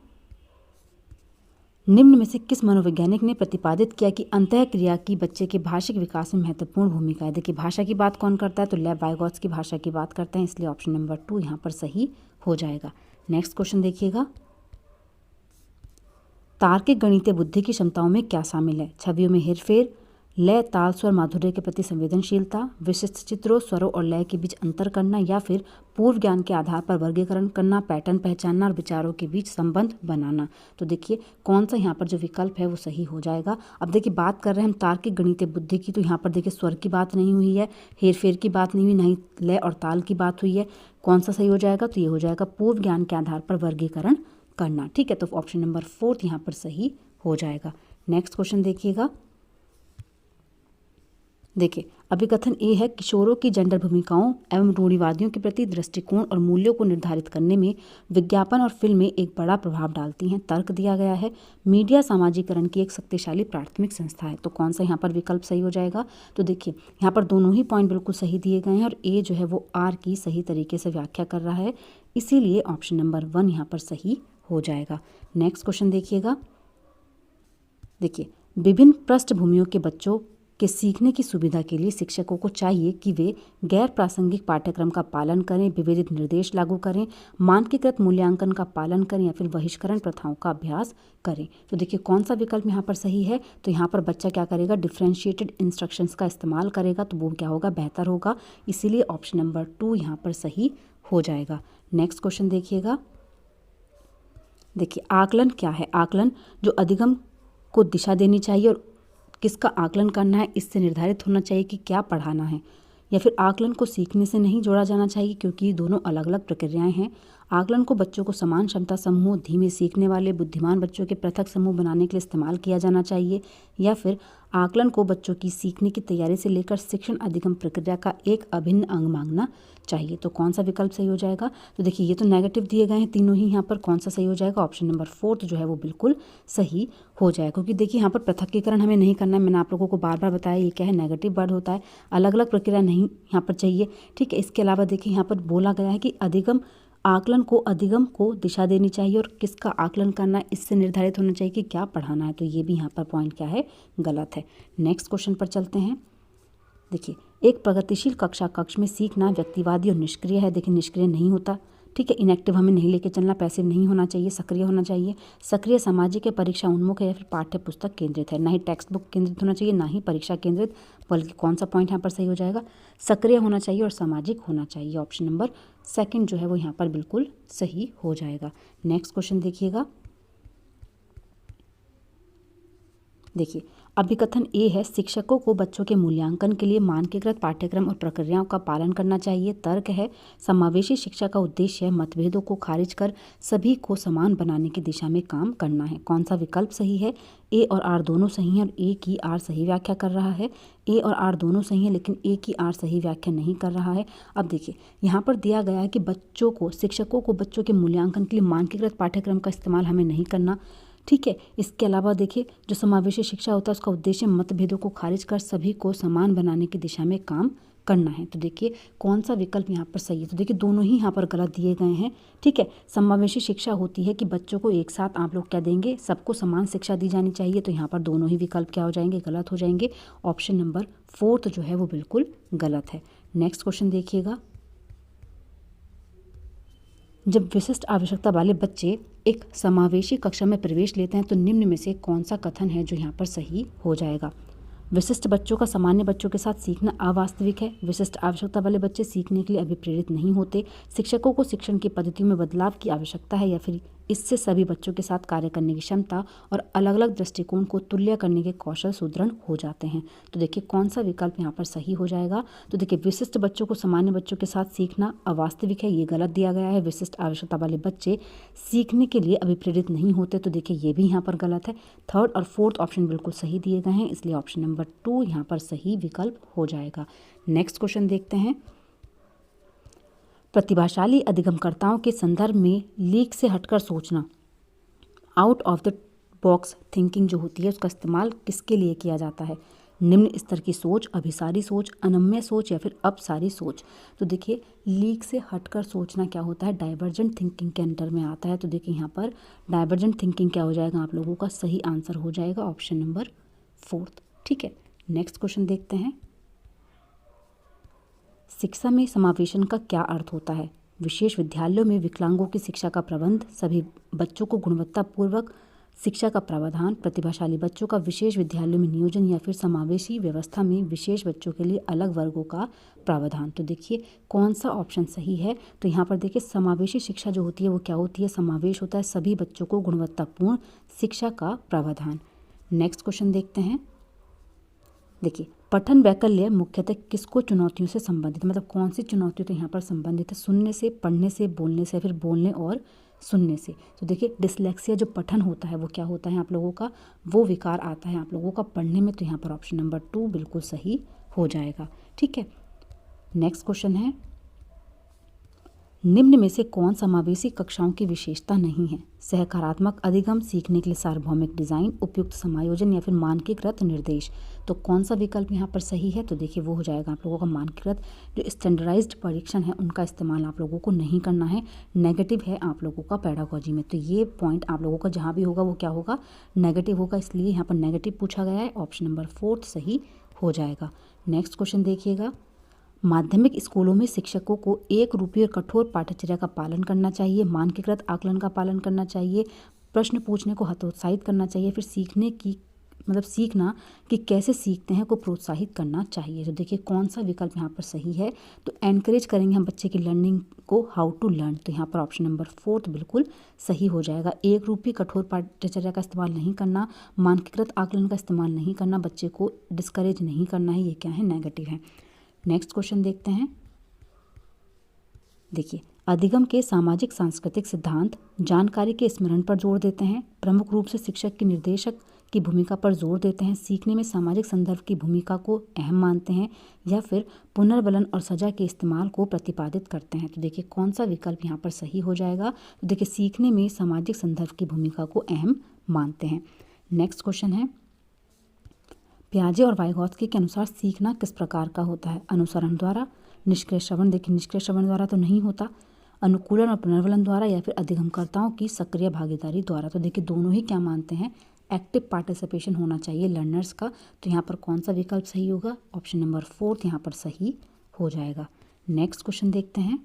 निम्न में से किस मनोवैज्ञानिक ने प्रतिपादित किया कि अंतःक्रिया की बच्चे के भाषिक विकास में महत्वपूर्ण भूमिका है। देखिए भाषा की बात कौन करता है, तो लेव वाइगोत्स्की की भाषा की बात करते हैं, इसलिए ऑप्शन नंबर 2 यहाँ पर सही हो जाएगा। नेक्स्ट क्वेश्चन देखिएगा, तार्किक गणितीय बुद्धि की क्षमताओं में क्या शामिल है, छवियों में हेरफेर, लय, ताल, स्वर, माधुर्य के प्रति संवेदनशीलता, विशिष्ट चित्रों, स्वरों और लय के बीच अंतर करना या फिर पूर्व ज्ञान के आधार पर वर्गीकरण करना, पैटर्न पहचानना और विचारों के बीच संबंध बनाना। तो देखिए कौन सा यहाँ पर जो विकल्प है वो सही हो जाएगा। अब देखिए बात कर रहे हैं हम तार्किक गणितीय बुद्धि की, तो यहाँ पर देखिए स्वर की बात नहीं हुई है, हेरफेर की बात नहीं हुई, नहीं लय और ताल की बात हुई है। कौन सा सही हो जाएगा, तो ये हो जाएगा पूर्व ज्ञान के आधार पर वर्गीकरण करना। ठीक है, तो ऑप्शन नंबर 4 यहाँ पर सही हो जाएगा। नेक्स्ट क्वेश्चन देखिएगा, देखिए अभिकथन ए है, किशोरों की जेंडर भूमिकाओं एवं रूढ़िवादियों के प्रति दृष्टिकोण और मूल्यों को निर्धारित करने में विज्ञापन और फिल्में एक बड़ा प्रभाव डालती हैं। तर्क दिया गया है, मीडिया सामाजिकरण की एक शक्तिशाली प्राथमिक संस्था है। तो कौन सा यहाँ पर विकल्प सही हो जाएगा, तो देखिए यहाँ पर दोनों ही पॉइंट बिल्कुल सही दिए गए हैं और ए जो है वो आर की सही तरीके से व्याख्या कर रहा है, इसीलिए ऑप्शन नंबर 1 यहाँ पर सही हो जाएगा। नेक्स्ट क्वेश्चन देखिएगा, देखिए विभिन्न पृष्ठभूमियों के बच्चों के सीखने की सुविधा के लिए शिक्षकों को चाहिए कि वे गैर प्रासंगिक पाठ्यक्रम का पालन करें, विविध निर्देश लागू करें, मानकीकृत मूल्यांकन का पालन करें या फिर बहिष्करण प्रथाओं का अभ्यास करें। तो देखिए कौन सा विकल्प यहाँ पर सही है, तो यहाँ पर बच्चा क्या करेगा, डिफ्रेंशिएटेड इंस्ट्रक्शंस का इस्तेमाल करेगा, तो वो क्या होगा, बेहतर होगा, इसीलिए ऑप्शन नंबर 2 यहाँ पर सही हो जाएगा। नेक्स्ट क्वेश्चन देखिएगा, देखिए आकलन क्या है, आकलन जो अधिगम को दिशा देनी चाहिए और किसका आकलन करना है इससे निर्धारित होना चाहिए कि क्या पढ़ाना है, या फिर आकलन को सीखने से नहीं जोड़ा जाना चाहिए क्योंकि ये दोनों अलग अलग प्रक्रियाएं हैं। आकलन को बच्चों को समान क्षमता समूह, धीमे सीखने वाले, बुद्धिमान बच्चों के पृथक समूह बनाने के लिए इस्तेमाल किया जाना चाहिए, या फिर आकलन को बच्चों की सीखने की तैयारी से लेकर शिक्षण अधिगम प्रक्रिया का एक अभिन्न अंग मांगना चाहिए। तो कौन सा विकल्प सही हो जाएगा, तो देखिए ये तो नेगेटिव दिए गए हैं तीनों ही, यहाँ पर कौन सा सही हो जाएगा, ऑप्शन नंबर 4 जो है वो बिल्कुल सही हो जाएगा, क्योंकि देखिए यहाँ पर पृथकीकरण हमें नहीं करना है। मैंने आप लोगों को बार बार बताया ये क्या है, नेगेटिव वर्ड होता है, अलग अलग प्रक्रिया नहीं यहाँ पर चाहिए। ठीक है, इसके अलावा देखिए यहाँ पर बोला गया है कि अधिगम आकलन को अधिगम को दिशा देनी चाहिए और किसका आकलन करना है इससे निर्धारित होना चाहिए कि क्या पढ़ाना है, तो ये भी यहाँ पर पॉइंट क्या है, गलत है। नेक्स्ट क्वेश्चन पर चलते हैं, देखिए एक प्रगतिशील कक्षा कक्ष में सीखना व्यक्तिवादी और निष्क्रिय है। देखिए निष्क्रिय नहीं होता, ठीक है, इनएक्टिव हमें नहीं लेके चलना, पैसिव नहीं होना चाहिए, सक्रिय होना चाहिए। सक्रिय सामाजिक है, परीक्षा उन्मुख है या फिर पाठ्य पुस्तक केंद्रित है, ना ही टेक्स्ट बुक केंद्रित होना चाहिए, ना ही परीक्षा केंद्रित, बल्कि कौन सा पॉइंट यहाँ पर सही हो जाएगा, सक्रिय होना चाहिए और सामाजिक होना चाहिए। ऑप्शन नंबर 2 जो है वो यहाँ पर बिल्कुल सही हो जाएगा। नेक्स्ट क्वेश्चन देखिएगा, देखिए अभिकथन ए है, शिक्षकों को बच्चों के मूल्यांकन के लिए मानकीकृत पाठ्यक्रम और प्रक्रियाओं का पालन करना चाहिए। तर्क है, समावेशी शिक्षा का उद्देश्य है मतभेदों को खारिज कर सभी को समान बनाने की दिशा में काम करना है। कौन सा विकल्प सही है, ए और आर दोनों सही हैं और ए की आर सही व्याख्या कर रहा है, ए और आर दोनों सही हैं लेकिन ए की आर सही व्याख्या नहीं कर रहा है। अब देखिए यहाँ पर दिया गया है कि बच्चों को, शिक्षकों को बच्चों के मूल्यांकन के लिए मानकीकृत पाठ्यक्रम का इस्तेमाल हमें नहीं करना, ठीक है। इसके अलावा देखिए जो समावेशी शिक्षा होता है उसका उद्देश्य मतभेदों को खारिज कर सभी को समान बनाने की दिशा में काम करना है। तो देखिए कौन सा विकल्प यहाँ पर सही है। तो देखिए दोनों ही यहाँ पर गलत दिए गए हैं। ठीक है, समावेशी शिक्षा होती है कि बच्चों को एक साथ आप लोग क्या देंगे, सबको समान शिक्षा दी जानी चाहिए। तो यहाँ पर दोनों ही विकल्प क्या हो जाएंगे, गलत हो जाएंगे। ऑप्शन नंबर 4 जो है वो बिल्कुल गलत है। नेक्स्ट क्वेश्चन देखिएगा, जब विशिष्ट आवश्यकता वाले बच्चे एक समावेशी कक्षा में प्रवेश लेते हैं तो निम्न में से कौन सा कथन है जो यहाँ पर सही हो जाएगा। विशिष्ट बच्चों का सामान्य बच्चों के साथ सीखना अवास्तविक है। विशिष्ट आवश्यकता वाले बच्चे सीखने के लिए अभिप्रेरित नहीं होते। शिक्षकों को शिक्षण की पद्धतियों में बदलाव की आवश्यकता है, या फिर इससे सभी बच्चों के साथ कार्य करने की क्षमता और अलग अलग दृष्टिकोण को तुल्य करने के कौशल सुदृढ़ हो जाते हैं। तो देखिए कौन सा विकल्प यहाँ पर सही हो जाएगा। तो देखिए विशिष्ट बच्चों को सामान्य बच्चों के साथ सीखना अवास्तविक है, ये गलत दिया गया है। विशिष्ट आवश्यकता वाले बच्चे सीखने के लिए अभिप्रेरित नहीं होते, तो देखिए ये भी यहाँ पर गलत है। थर्ड और फोर्थ ऑप्शन बिल्कुल सही दिए गए हैं, इसलिए ऑप्शन नंबर 2 यहाँ पर सही विकल्प हो जाएगा। नेक्स्ट क्वेश्चन देखते हैं, प्रतिभाशाली अधिगमकर्ताओं के संदर्भ में लीक से हटकर सोचना, out of the box thinking जो होती है उसका इस्तेमाल किसके लिए किया जाता है। निम्न स्तर की सोच, अभिसारी सोच, अनम्य सोच या फिर अपसारी सोच। तो देखिए लीक से हटकर सोचना क्या होता है, डाइवर्जेंट थिंकिंग के अंडर में आता है। तो देखिए यहाँ पर डाइवर्जेंट थिंकिंग क्या हो जाएगा, आप लोगों का सही आंसर हो जाएगा ऑप्शन नंबर 4। ठीक है, नेक्स्ट क्वेश्चन देखते हैं, शिक्षा में समावेशन का क्या अर्थ होता है। विशेष विद्यालयों में विकलांगों की शिक्षा का प्रबंध, सभी बच्चों को गुणवत्तापूर्वक शिक्षा का प्रावधान, प्रतिभाशाली बच्चों का विशेष विद्यालयों में नियोजन, या फिर समावेशी व्यवस्था में विशेष बच्चों के लिए अलग वर्गों का प्रावधान। तो देखिए कौन सा ऑप्शन सही है। तो यहाँ पर देखिए समावेशी शिक्षा जो होती है वो क्या होती है, समावेश होता है सभी बच्चों को गुणवत्तापूर्ण शिक्षा का प्रावधान। नेक्स्ट क्वेश्चन देखते हैं, देखिए पठन वैकल्य मुख्यतः किसको चुनौतियों से संबंधित, मतलब कौन सी चुनौतियों तो यहाँ पर संबंधित है, सुनने से, पढ़ने से, बोलने से, फिर बोलने और सुनने से। तो देखिए डिसलेक्सिया जो पठन होता है वो क्या होता है आप लोगों का, वो विकार आता है आप लोगों का पढ़ने में। तो यहाँ पर ऑप्शन नंबर 2 बिल्कुल सही हो जाएगा। ठीक है, नेक्स्ट क्वेश्चन है, निम्न में से कौन समावेशी कक्षाओं की विशेषता नहीं है। सहकारात्मक अधिगम, सीखने के लिए सार्वभौमिक डिज़ाइन, उपयुक्त समायोजन या फिर मानकीकृत निर्देश। तो कौन सा विकल्प यहाँ पर सही है। तो देखिए वो हो जाएगा आप लोगों का मानकीकृत। जो स्टैंडर्डाइज्ड परीक्षण है उनका इस्तेमाल आप लोगों को नहीं करना है, नेगेटिव है आप लोगों का पेडागोजी में। तो ये पॉइंट आप लोगों का जहाँ भी होगा वो क्या होगा, नेगेटिव होगा, इसलिए यहाँ पर नेगेटिव पूछा गया है। ऑप्शन नंबर 4 सही हो जाएगा। नेक्स्ट क्वेश्चन देखिएगा, माध्यमिक स्कूलों में शिक्षकों को एक रूपी और कठोर पाठ्यचर्या का पालन करना चाहिए, मानकीकृत आकलन का पालन करना चाहिए, प्रश्न पूछने को हतोत्साहित करना चाहिए, फिर सीखने की मतलब सीखना कि कैसे सीखते हैं को प्रोत्साहित करना चाहिए। तो देखिए कौन सा विकल्प यहाँ पर सही है। तो एनकरेज करेंगे हम बच्चे की लर्निंग को, हाउ टू लर्न। तो यहाँ पर ऑप्शन नंबर 4 बिल्कुल सही हो जाएगा। एक रूपी कठोर पाठ्यचर्या का इस्तेमाल नहीं करना, मानकीकृत आकलन का इस्तेमाल नहीं करना, बच्चे को डिस्करेज नहीं करना है, ये क्या है, नेगेटिव है। नेक्स्ट क्वेश्चन देखते हैं, देखिए अधिगम के सामाजिक सांस्कृतिक सिद्धांत जानकारी के स्मरण पर जोर देते हैं, प्रमुख रूप से शिक्षक की निर्देशक की भूमिका पर जोर देते हैं, सीखने में सामाजिक संदर्भ की भूमिका को अहम मानते हैं, या फिर पुनर्बलन और सजा के इस्तेमाल को प्रतिपादित करते हैं। तो देखिए कौन सा विकल्प यहाँ पर सही हो जाएगा। तो देखिए सीखने में सामाजिक संदर्भ की भूमिका को अहम मानते हैं। नेक्स्ट क्वेश्चन है, पियाजे और वाइगोत्स्की के अनुसार सीखना किस प्रकार का होता है। अनुसरण द्वारा, निष्क्रिय श्रवण, देखिए निष्क्रिय श्रवण द्वारा तो नहीं होता, अनुकूलन और पुनर्बलन द्वारा, या फिर अधिगमकर्ताओं की सक्रिय भागीदारी द्वारा। तो देखिए दोनों ही क्या मानते हैं, एक्टिव पार्टिसिपेशन होना चाहिए लर्नर्स का। तो यहाँ पर कौन सा विकल्प सही होगा, ऑप्शन नंबर 4 यहाँ पर सही हो जाएगा। नेक्स्ट क्वेश्चन देखते हैं,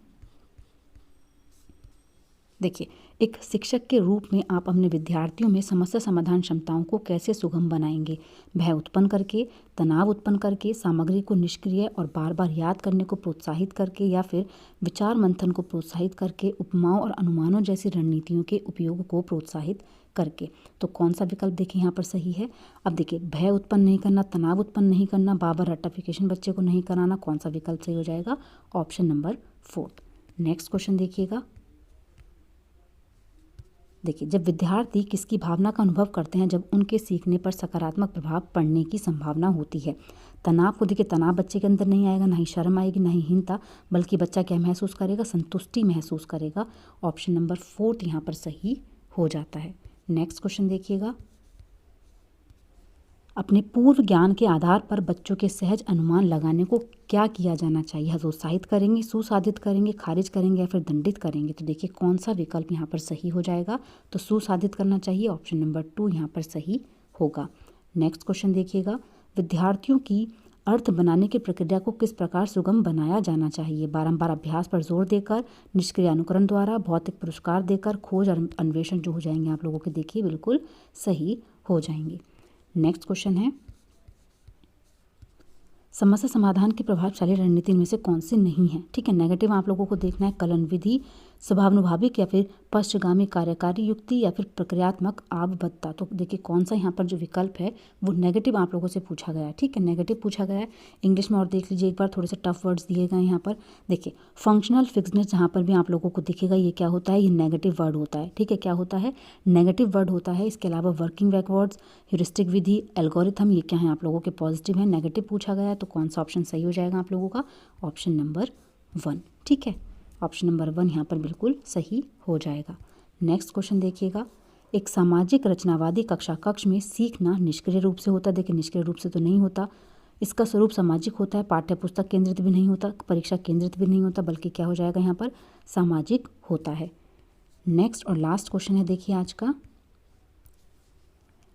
देखिए एक शिक्षक के रूप में आप अपने विद्यार्थियों में समस्या समाधान क्षमताओं को कैसे सुगम बनाएंगे। भय उत्पन्न करके, तनाव उत्पन्न करके, सामग्री को निष्क्रिय और बार बार याद करने को प्रोत्साहित करके, या फिर विचार मंथन को प्रोत्साहित करके, उपमाओं और अनुमानों जैसी रणनीतियों के उपयोग को प्रोत्साहित करके। तो कौन सा विकल्प देखिए यहाँ पर सही है। अब देखिए भय उत्पन्न नहीं करना, तनाव उत्पन्न नहीं करना, बार बार रट्टाफिकेशन बच्चे को नहीं कराना, कौन सा विकल्प सही हो जाएगा, ऑप्शन नंबर 4। नेक्स्ट क्वेश्चन देखिएगा, देखिए जब विद्यार्थी किसकी भावना का अनुभव करते हैं, जब उनके सीखने पर सकारात्मक प्रभाव पड़ने की संभावना होती है। तनाव को देखिए, तनाव बच्चे के अंदर नहीं आएगा, ना ही शर्म आएगी, ना ही हीनता, बल्कि बच्चा क्या महसूस करेगा, संतुष्टि महसूस करेगा। ऑप्शन नंबर 4 यहाँ पर सही हो जाता है। नेक्स्ट क्वेश्चन देखिएगा, अपने पूर्व ज्ञान के आधार पर बच्चों के सहज अनुमान लगाने को क्या किया जाना चाहिए? हतोत्साहित करेंगे, सुसाधित करेंगे, खारिज करेंगे या फिर दंडित करेंगे? तो देखिए कौन सा विकल्प यहाँ पर सही हो जाएगा? तो सुसाधित करना चाहिए, ऑप्शन नंबर 2 यहाँ पर सही होगा। नेक्स्ट क्वेश्चन देखिएगा, विद्यार्थियों की अर्थ बनाने की प्रक्रिया को किस प्रकार सुगम बनाया जाना चाहिए? बारंबार अभ्यास पर जोर देकर, निष्क्रिय अनुकरण द्वारा, भौतिक पुरस्कार देकर, खोज और अन्वेषण जो हो जाएंगे आप लोगों के देखिए बिल्कुल सही हो जाएंगे। नेक्स्ट क्वेश्चन है, समस्या समाधान की प्रभावशाली रणनीति इनमें से कौन सी नहीं है? ठीक है, नेगेटिव आप लोगों को देखना है, कलन विधि, स्वभावानुभाविक या फिर पश्चगामी कार्यकारी युक्ति या फिर प्रक्रियात्मक आवबद्धता। तो देखिए कौन सा यहाँ पर जो विकल्प है वो नेगेटिव आप लोगों से पूछा गया है। ठीक है, नेगेटिव पूछा गया है। इंग्लिश में और देख लीजिए एक बार, थोड़े से टफ वर्ड्स दिए गए यहाँ पर। देखिए फंक्शनल फिक्सनेस जहाँ पर भी आप लोगों को दिखेगा ये क्या होता है? ये नेगेटिव वर्ड होता है। ठीक है, क्या होता है? नेगेटिव वर्ड होता है। इसके अलावा वर्किंग बैकवर्ड्स, ह्यूरिस्टिक विधि, एल्गोरिथम, ये क्या है आप लोगों के? पॉजिटिव है। नेगेटिव पूछा गया है तो कौन सा ऑप्शन सही हो जाएगा आप लोगों का? Option number 1। ठीक है, ऑप्शन नंबर 1 यहाँ पर बिल्कुल सही हो जाएगा। नेक्स्ट क्वेश्चन देखिएगा, एक सामाजिक रचनावादी कक्षा कक्ष में सीखना निष्क्रिय रूप से होता है। देखिए निष्क्रिय रूप से तो नहीं होता, इसका स्वरूप सामाजिक होता है, पाठ्य पुस्तक केंद्रित भी नहीं होता, परीक्षा केंद्रित भी नहीं होता, बल्कि क्या हो जाएगा यहाँ पर? सामाजिक होता है। नेक्स्ट और लास्ट क्वेश्चन है देखिए आज का,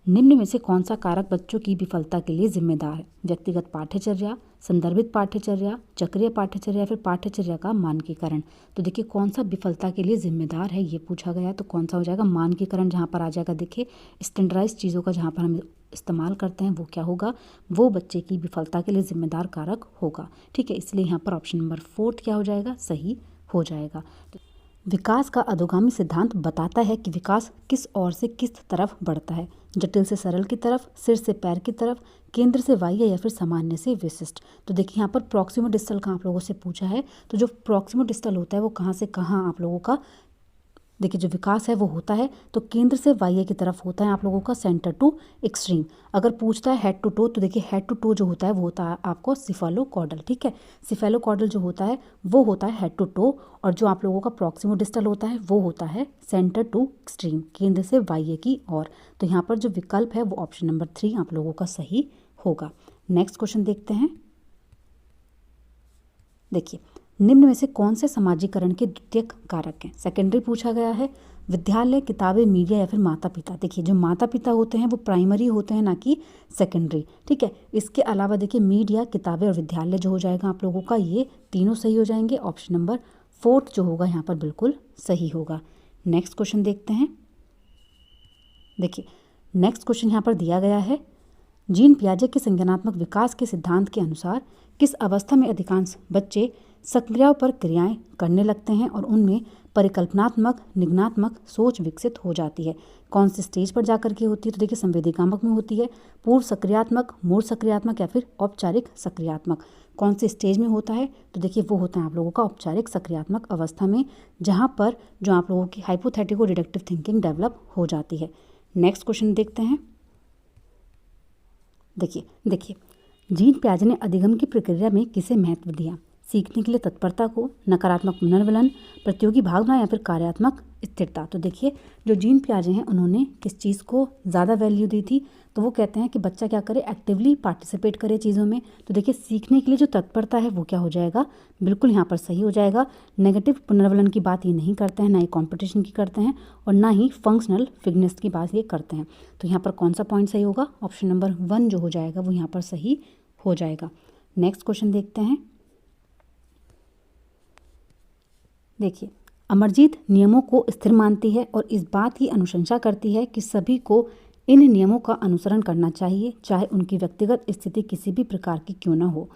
निम्न में से कौन सा कारक बच्चों की विफलता के लिए जिम्मेदार है? व्यक्तिगत पाठ्यचर्या, संदर्भित पाठ्यचर्या, चक्रीय पाठ्यचर्या या फिर पाठ्यचर्या का मानकीकरण? तो देखिए कौन सा विफलता के लिए जिम्मेदार है ये पूछा गया है, तो कौन सा हो जाएगा? मानकीकरण जहाँ पर आ जाएगा। देखिए स्टैंडर्डाइज चीज़ों का जहाँ पर हम इस्तेमाल करते हैं वो क्या होगा? वो बच्चे की विफलता के लिए जिम्मेदार कारक होगा। ठीक है, इसलिए यहाँ पर ऑप्शन नंबर 4 क्या हो जाएगा? सही हो जाएगा। विकास का अधोगामी सिद्धांत बताता है कि विकास किस ओर से किस तरफ बढ़ता है? जटिल से सरल की तरफ, सिर से पैर की तरफ, केंद्र से बाह्य या फिर सामान्य से विशिष्ट? तो देखिए यहाँ पर प्रॉक्सिमो डिस्टल का आप लोगों से पूछा है, तो जो प्रॉक्सिमो डिस्टल होता है वो कहाँ से कहाँ आप लोगों का देखिए जो विकास है वो होता है तो केंद्र से बाह्य की तरफ होता है आप लोगों का, सेंटर टू एक्सट्रीम। अगर पूछता है हेड टू टो, तो देखिए हेड टू टो जो होता है वो होता है आपको सिफेलोकॉर्डल। ठीक है, सिफेलोकॉर्डल जो होता है वो होता है हेड टू टो, और जो आप लोगों का प्रॉक्सिमो डिस्टल होता है वो होता है सेंटर टू एक्सट्रीम, केंद्र से बाह्य की ओर। तो यहाँ पर जो विकल्प है वो ऑप्शन नंबर 3 आप लोगों का सही होगा। नेक्स्ट क्वेश्चन देखते हैं। देखिए निम्न में से कौन से समाजीकरण के द्वितीयक कारक हैं? सेकेंडरी पूछा गया है, विद्यालय, किताबें, मीडिया या फिर माता पिता? देखिए जो माता पिता होते हैं वो प्राइमरी होते हैं ना कि सेकेंडरी। ठीक है, इसके अलावा देखिए मीडिया, किताबें और विद्यालय जो हो जाएगा आप लोगों का, ये तीनों सही हो जाएंगे। ऑप्शन नंबर 4 जो होगा यहाँ पर बिल्कुल सही होगा। नेक्स्ट क्वेश्चन देखते हैं। देखिए नेक्स्ट क्वेश्चन यहाँ पर दिया गया है, जीन पियाजे के संज्ञानात्मक विकास के सिद्धांत के अनुसार किस अवस्था में अधिकांश बच्चे सक्रियाओं पर क्रियाएं करने लगते हैं और उनमें परिकल्पनात्मक निगनात्मक सोच विकसित हो जाती है? कौन सी स्टेज पर जाकर के होती है? तो देखिए संवेदीगामक में होती है, पूर्व सक्रियात्मक, मूल सक्रियात्मक या फिर औपचारिक सक्रियात्मक? कौन सी स्टेज में होता है? तो देखिए वो होता है आप लोगों का औपचारिक सक्रियात्मक अवस्था में, जहाँ पर जो आप लोगों की हाइपोथेटिको डिडक्टिव थिंकिंग डेवलप हो जाती है। नेक्स्ट क्वेश्चन देखते हैं। देखिए जीन पियाजे ने अधिगम की प्रक्रिया में किसे महत्व दिया? सीखने के लिए तत्परता को, नकारात्मक पुनर्वलन, प्रतियोगी भावना या फिर कार्यात्मक स्थिरता? तो देखिए जो जीन पियाजे हैं उन्होंने किस चीज़ को ज़्यादा वैल्यू दी थी? तो वो कहते हैं कि बच्चा क्या करे? एक्टिवली पार्टिसिपेट करे चीज़ों में। तो देखिए सीखने के लिए जो तत्परता है वो क्या हो जाएगा? बिल्कुल यहाँ पर सही हो जाएगा। नेगेटिव पुनर्वलन की बात ये नहीं करते हैं, ना ही कॉम्पिटिशन की करते हैं और ना ही फंक्शनल फिटनेस की बात ये करते हैं। तो यहाँ पर कौन सा पॉइंट सही होगा? ऑप्शन नंबर 1 जो हो जाएगा वो यहाँ पर सही हो जाएगा। नेक्स्ट क्वेश्चन देखते हैं। देखिए अमरजीत नियमों को स्थिर मानती है और इस बात की अनुशंसा करती है कि सभी को इन नियमों का अनुसरण करना चाहिए, चाहे उनकी व्यक्तिगत स्थिति किसी भी प्रकार की क्यों न हो।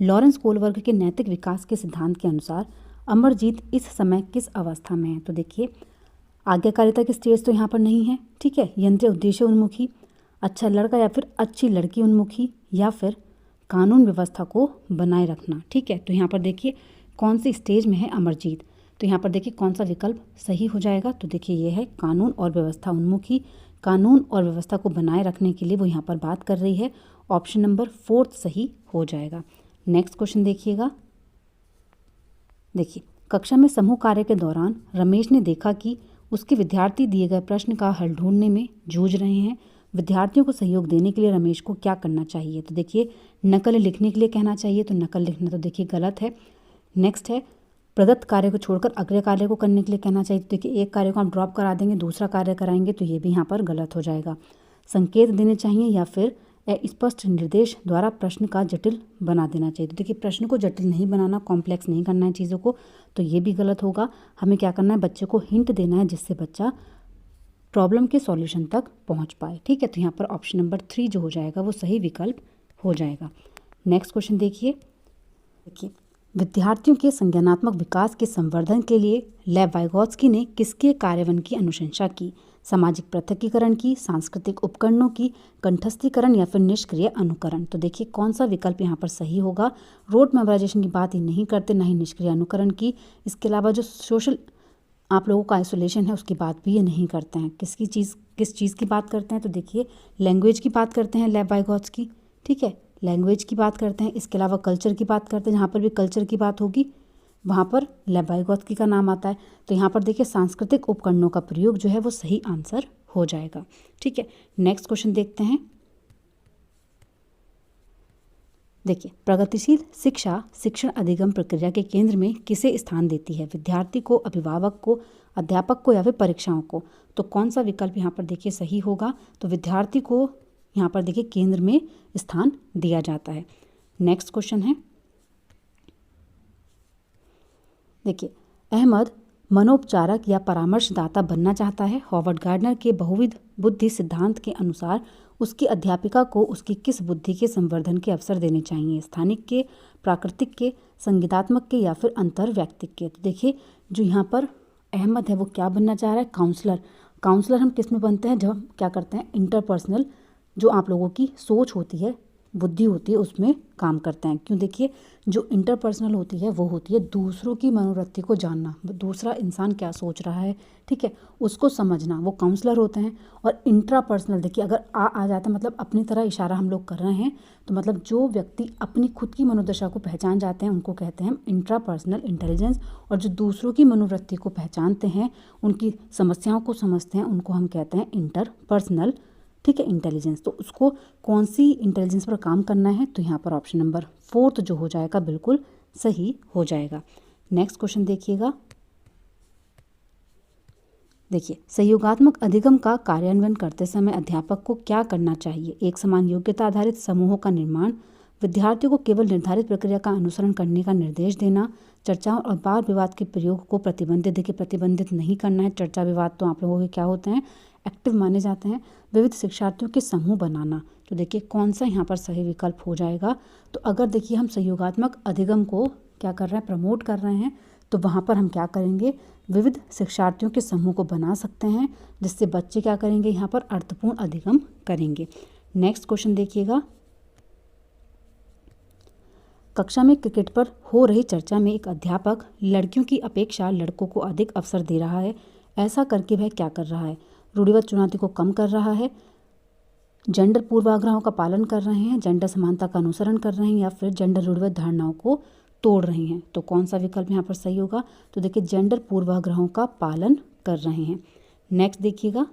लॉरेंस कोलबर्ग के नैतिक विकास के सिद्धांत के अनुसार अमरजीत इस समय किस अवस्था में है? तो देखिए आज्ञाकारिता की स्टेज तो यहाँ पर नहीं है। ठीक है, यंत्र उद्देश्य उन्मुखी, अच्छा लड़का या फिर अच्छी लड़की उन्मुखी, या फिर कानून व्यवस्था को बनाए रखना। ठीक है, तो यहाँ पर देखिए कौन सी स्टेज में है अमरजीत? तो यहाँ पर देखिए कौन सा विकल्प सही हो जाएगा? तो देखिए ये है कानून और व्यवस्था उन्मुखी, कानून और व्यवस्था को बनाए रखने के लिए वो यहाँ पर बात कर रही है। ऑप्शन नंबर 4 सही हो जाएगा। नेक्स्ट क्वेश्चन देखिएगा। देखिए कक्षा में समूह कार्य के दौरान रमेश ने देखा कि उसके विद्यार्थी दिए गए प्रश्न का हल ढूंढने में जूझ रहे हैं। विद्यार्थियों को सहयोग देने के लिए रमेश को क्या करना चाहिए? तो देखिए नकल लिखने के लिए कहना चाहिए, तो नकल लिखना तो देखिए गलत है। नेक्स्ट है प्रदत्त कार्य को छोड़कर अगले कार्य को करने के लिए कहना चाहिए। तो देखिए एक कार्य को हम ड्रॉप करा देंगे, दूसरा कार्य कराएंगे, तो ये भी यहाँ पर गलत हो जाएगा। संकेत देने चाहिए या फिर स्पष्ट निर्देश द्वारा प्रश्न का जटिल बना देना चाहिए। तो देखिए प्रश्न को जटिल नहीं बनाना, कॉम्प्लेक्स नहीं करना है चीज़ों को, तो ये भी गलत होगा। हमें क्या करना है, बच्चे को हिंट देना है जिससे बच्चा प्रॉब्लम के सॉल्यूशन तक पहुंच पाए। ठीक है, तो यहाँ पर ऑप्शन नंबर 3 जो हो जाएगा वो सही विकल्प हो जाएगा। नेक्स्ट क्वेश्चन देखिए विद्यार्थियों के संज्ञानात्मक विकास के संवर्धन के लिए लेव वाइगोत्स्की ने किसके कार्यान्वयन की अनुशंसा की? सामाजिक पृथकीकरण की, सांस्कृतिक उपकरणों की, कंठस्थीकरण या फिर निष्क्रिय अनुकरण? तो देखिए कौन सा विकल्प यहाँ पर सही होगा। रोट मेमोराइजेशन की बात ही नहीं करते, ना ही निष्क्रिय अनुकरण की। इसके अलावा जो सोशल आप लोगों का आइसोलेशन है उसकी बात भी ये नहीं करते हैं। किस चीज़ की बात करते हैं? तो देखिए लैंग्वेज की बात करते हैं लेव वाइगोत्स्की। ठीक है, लैंग्वेज की बात करते हैं। इसके अलावा कल्चर की बात करते हैं, जहाँ पर भी कल्चर की बात होगी वहाँ पर लेव वाइगोत्स्की का नाम आता है। तो यहाँ पर देखिए सांस्कृतिक उपकरणों का प्रयोग जो है वो सही आंसर हो जाएगा। ठीक है, नेक्स्ट क्वेश्चन देखते हैं। देखिए प्रगतिशील शिक्षा शिक्षण अधिगम प्रक्रिया के केंद्र में किसे स्थान देती है? विद्यार्थी को, अभिभावक को, अध्यापक को या फिर परीक्षाओं को? तो कौन सा विकल्प यहाँ पर देखिए सही होगा? तो विद्यार्थी को यहाँ पर देखिए केंद्र में स्थान दिया जाता है। नेक्स्ट क्वेश्चन है, देखिए अहमद मनोपचारक या परामर्शदाता बनना चाहता है। हॉवर्ड गार्डनर के बहुविध बुद्धि सिद्धांत के अनुसार उसकी अध्यापिका को उसकी किस बुद्धि के संवर्धन के अवसर देने चाहिए? स्थानिक के, प्राकृतिक के, संगीतात्मक के या फिर अंतर्वैयक्तिक के? तो देखिए जो यहाँ पर अहमद है वो क्या बनना चाह रहा है? काउंसलर। काउंसलर हम किस में बनते हैं? जब हम क्या करते हैं, इंटरपर्सनल जो आप लोगों की सोच होती है, बुद्धि होती है, उसमें काम करते हैं। क्यों? देखिए जो इंटरपर्सनल होती है वो होती है दूसरों की मनोवृत्ति को जानना, दूसरा इंसान क्या सोच रहा है, ठीक है, उसको समझना, वो काउंसलर होते हैं। और इंट्रापर्सनल देखिए अगर आ जाता मतलब अपनी तरह इशारा हम लोग कर रहे हैं, तो मतलब जो व्यक्ति अपनी खुद की मनोदशा को पहचान जाते हैं उनको कहते हैं हम इंट्रापर्सनल इंटेलिजेंस। और जो दूसरों की मनोवृत्ति को पहचानते हैं, उनकी समस्याओं को समझते हैं, उनको हम कहते हैं इंटरपर्सनल, ठीक है, इंटेलिजेंस। तो उसको कौन सी इंटेलिजेंस पर काम करना है? तो यहाँ पर ऑप्शन नंबर 4 जो हो जाएगा बिल्कुल सही हो जाएगा। नेक्स्ट क्वेश्चन देखिएगा। देखिए सहयोगात्मक अधिगम का कार्यान्वयन करते समय अध्यापक को क्या करना चाहिए? एक समान योग्यता आधारित समूहों का निर्माण, विद्यार्थियों को केवल निर्धारित प्रक्रिया का अनुसरण करने का निर्देश देना, चर्चाओं और वाद विवाद के प्रयोग को प्रतिबंधित, देखिए प्रतिबंधित नहीं करना है। चर्चा विवाद तो आप लोगों के क्या होते हैं, एक्टिव माने जाते हैं। विविध शिक्षार्थियों के समूह बनाना, तो देखिए कौन सा यहाँ पर सही विकल्प हो जाएगा? तो अगर देखिए हम सहयोगात्मक अधिगम को क्या कर रहे हैं, प्रमोट कर रहे हैं, तो वहाँ पर हम क्या करेंगे, विविध शिक्षार्थियों के समूह को बना सकते हैं, जिससे बच्चे क्या करेंगे, यहाँ पर अर्थपूर्ण अधिगम करेंगे। नेक्स्ट क्वेश्चन देखिएगा। कक्षा में क्रिकेट पर हो रही चर्चा में एक अध्यापक लड़कियों की अपेक्षा लड़कों को अधिक अवसर दे रहा है। ऐसा करके वह क्या कर रहा है? रूढ़िवाद चुनौती को कम कर रहा है, जेंडर पूर्वाग्रहों का पालन कर रहे हैं, जेंडर समानता का अनुसरण कर रहे हैं, या फिर जेंडर रूढ़िवाद धारणाओं को तोड़ रहे हैं? तो कौन सा विकल्प यहाँ पर सही होगा? तो देखिए जेंडर पूर्वाग्रहों का पालन कर रहे हैं। नेक्स्ट देखिएगा।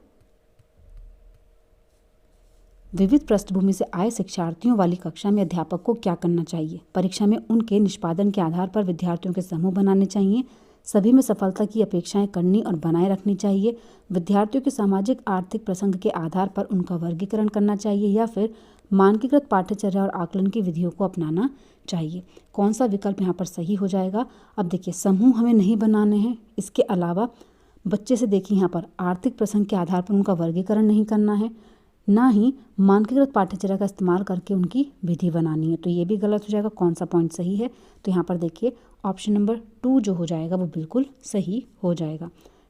विविध पृष्ठभूमि से आए शिक्षार्थियों वाली कक्षा में अध्यापक को क्या करना चाहिए? परीक्षा में उनके निष्पादन के आधार पर विद्यार्थियों के समूह बनाने चाहिए, सभी में सफलता की अपेक्षाएं करनी और बनाए रखनी चाहिए, विद्यार्थियों के सामाजिक आर्थिक प्रसंग के आधार पर उनका वर्गीकरण करना चाहिए, या फिर मानकीकृत पाठ्यचर्या और आकलन की विधियों को अपनाना चाहिए? कौन सा विकल्प यहाँ पर सही हो जाएगा? अब देखिए समूह हमें नहीं बनाने हैं, इसके अलावा बच्चे से देखिए यहाँ पर आर्थिक प्रसंग के आधार पर उनका वर्गीकरण नहीं करना है, ना ही मानकीकृत पाठ्यचर्या का इस्तेमाल करके उनकी विधि बनानी है। तो ये भी गलत हो जाएगा। कौन सा पॉइंट सही है? तो यहाँ पर देखिए ऑप्शन नंबर 2 जो हो जाएगा वो बिल्कुल सही हो जाएगा।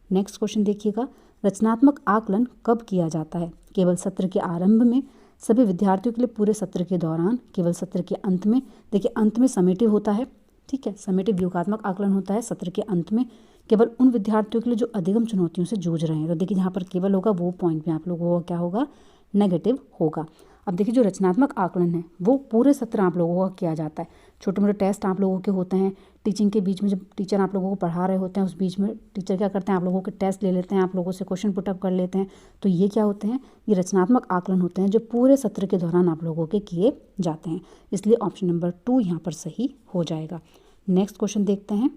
नेक्स्ट क्वेश्चन देखिएगा। रचनात्मक आकलन कब किया जाता है? केवल सत्र के आरंभ में, सभी विद्यार्थियों के लिए पूरे सत्र के दौरान, केवल सत्र के अंत में? देखिए अंत में समेटिव होता है, ठीक है, समेटिव योगात्मक आकलन होता है सत्र के अंत में, केवल उन विद्यार्थियों के लिए जो अधिगम चुनौतियों से जूझ रहे हैं। तो देखिए जहाँ पर केवल होगा वो पॉइंट में आप लोगों को क्या होगा, नेगेटिव होगा। अब देखिए जो रचनात्मक आकलन है वो पूरे सत्र आप लोगों का किया जाता है। छोटे मोटे टेस्ट आप लोगों के होते हैं टीचिंग के बीच में, जब टीचर आप लोगों को पढ़ा रहे होते हैं उस बीच में टीचर क्या करते हैं, आप लोगों के टेस्ट ले लेते हैं, आप लोगों से क्वेश्चन पुटअप कर लेते हैं। तो ये क्या होते हैं, ये रचनात्मक आकलन होते हैं जो पूरे सत्र के दौरान आप लोगों के किए जाते हैं। इसलिए ऑप्शन नंबर 2 यहाँ पर सही हो जाएगा। नेक्स्ट क्वेश्चन देखते हैं।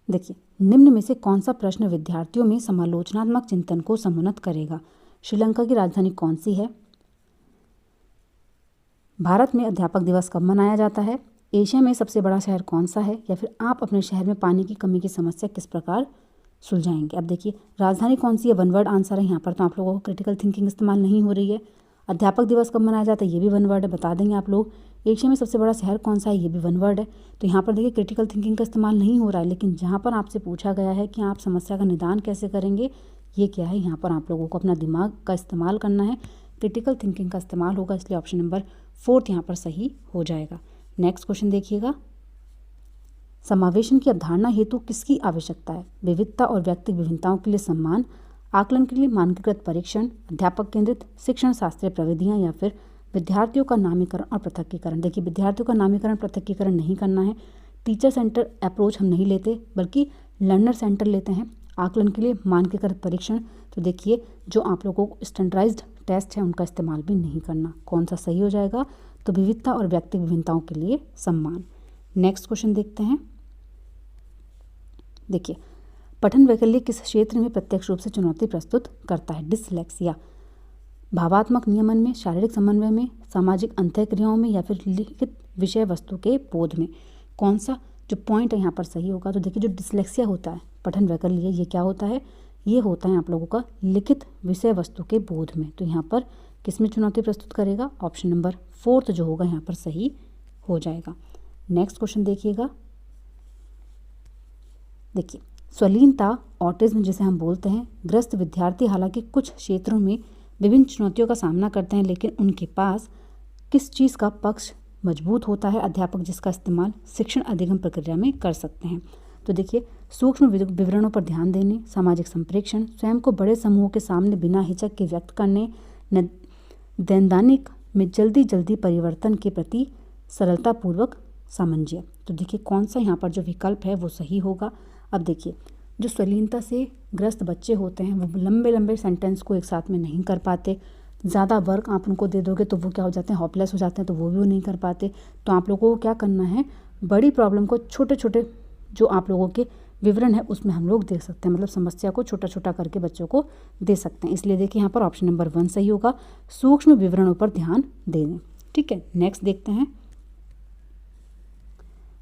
देखिए निम्न में से कौन सा प्रश्न विद्यार्थियों में समालोचनात्मक चिंतन को समुन्नत करेगा। श्रीलंका की राजधानी कौन सी है। भारत में अध्यापक दिवस कब मनाया जाता है। एशिया में सबसे बड़ा शहर कौन सा है। या फिर आप अपने शहर में पानी की कमी की समस्या किस प्रकार सुलझाएंगे। अब देखिए राजधानी कौन सी है, वन वर्ड आंसर है यहाँ पर, तो आप लोगों को क्रिटिकल थिंकिंग इस्तेमाल नहीं हो रही है। अध्यापक दिवस कब मनाया जाता है, ये भी वन वर्ड है, बता देंगे आप लोग। एशिया में सबसे बड़ा शहर कौन सा है, ये भी वन वर्ड है। तो यहाँ पर देखिए क्रिटिकल थिंकिंग का इस्तेमाल नहीं हो रहा है, लेकिन जहाँ पर आपसे पूछा गया है कि आप समस्या का निदान कैसे करेंगे, ये क्या है, यहाँ पर आप लोगों को अपना दिमाग का इस्तेमाल करना है, क्रिटिकल थिंकिंग का इस्तेमाल होगा। इसलिए ऑप्शन नंबर 4 यहाँ पर सही हो जाएगा। नेक्स्ट क्वेश्चन देखिएगा। समावेशन की अवधारणा हेतु किसकी आवश्यकता है। विविधता और व्यक्तिगत विभिन्नताओं के लिए सम्मान, आकलन के लिए मानकीकृत परीक्षण, अध्यापक केंद्रित शिक्षण शास्त्रीय प्रविधियाँ, या फिर विद्यार्थियों का नामीकरण और पृथकीकरण। देखिए विद्यार्थियों का नामीकरण पृथकीकरण नहीं करना है, टीचर सेंटर अप्रोच हम नहीं लेते बल्कि लर्नर सेंटर लेते हैं। आकलन के लिए मानकीकृत परीक्षण, तो देखिए जो आप लोगों को स्टैंडर्डाइज्ड टेस्ट है उनका इस्तेमाल भी नहीं करना। कौन सा सही हो जाएगा, तो विविधता और व्यक्तिगत विभिन्नताओं के लिए सम्मान। नेक्स्ट क्वेश्चन देखते हैं। देखिए पठन वैकल्य किस क्षेत्र में प्रत्यक्ष रूप से चुनौती प्रस्तुत करता है। डिसलेक्सिया, भावात्मक नियमन में, शारीरिक समन्वय में, सामाजिक अंतःक्रियाओं में, या फिर लिखित विषय वस्तु के बोध में। कौन सा जो पॉइंट है यहाँ पर सही होगा, तो देखिए जो डिसलेक्सिया होता है पठन वैकल्य, ये क्या होता है, ये होता है आप लोगों का लिखित विषय वस्तु के बोध में। तो यहाँ पर किसमें चुनौती प्रस्तुत करेगा, ऑप्शन नंबर 4 जो होगा यहाँ पर सही हो जाएगा। नेक्स्ट क्वेश्चन देखिएगा। देखिए स्वलीनता ऑटिज्म जिसे हम बोलते हैं, ग्रस्त विद्यार्थी हालांकि कुछ क्षेत्रों में विभिन्न चुनौतियों का सामना करते हैं, लेकिन उनके पास किस चीज़ का पक्ष मजबूत होता है, अध्यापक जिसका इस्तेमाल शिक्षण अधिगम प्रक्रिया में कर सकते हैं। तो देखिए सूक्ष्म विवरणों पर ध्यान देने, सामाजिक संप्रेक्षण, स्वयं को बड़े समूहों के सामने बिना हिचक के व्यक्त करने, दैनिक में जल्दी परिवर्तन के प्रति सरलतापूर्वक सामंजस्य। तो देखिए कौन सा यहाँ पर जो विकल्प है वो सही होगा। अब देखिए जो स्वलीनता से ग्रस्त बच्चे होते हैं वो लंबे सेंटेंस को एक साथ में नहीं कर पाते, ज़्यादा वर्क आप उनको दे दोगे तो वो क्या हो जाते हैं, होपलेस हो जाते हैं, तो वो भी वो नहीं कर पाते। तो आप लोगों को क्या करना है, बड़ी प्रॉब्लम को छोटे छोटे जो आप लोगों के विवरण है उसमें हम लोग दे सकते हैं, मतलब समस्या को छोटा छोटा करके बच्चों को दे सकते हैं। इसलिए देखिए यहाँ पर ऑप्शन नंबर 1 सही होगा, सूक्ष्म विवरणों पर ध्यान देने। ठीक है, नेक्स्ट देखते हैं।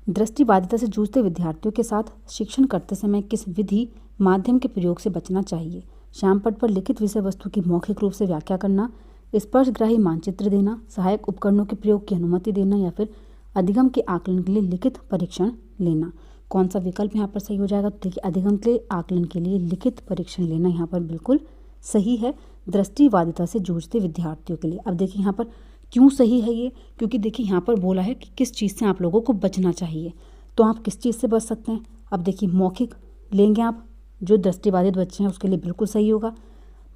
दृष्टिबाधिता से जूझते विद्यार्थियों के साथ शिक्षण करते समय किस विधि माध्यम के प्रयोग से बचना चाहिए। श्यामपट्ट पर लिखित विषय वस्तु की मौखिक रूप से व्याख्या करना, स्पर्शग्राही मानचित्र देना, सहायक उपकरणों के प्रयोग की अनुमति देना, या फिर अधिगम के आकलन के लिए लिखित परीक्षण लेना। कौन सा विकल्प यहाँ पर सही हो जाएगा, तो देखिए अधिगम के आकलन के लिए लिखित परीक्षण लेना यहाँ पर बिल्कुल सही है दृष्टिबाधिता से जूझते विद्यार्थियों के लिए। अब देखिए यहाँ पर क्यों सही है ये, क्योंकि देखिए यहाँ पर बोला है कि किस चीज़ से आप लोगों को बचना चाहिए, तो आप किस चीज़ से बच सकते हैं। अब देखिए मौखिक लेंगे आप, जो दृष्टिबाधित बच्चे हैं उसके लिए बिल्कुल सही होगा।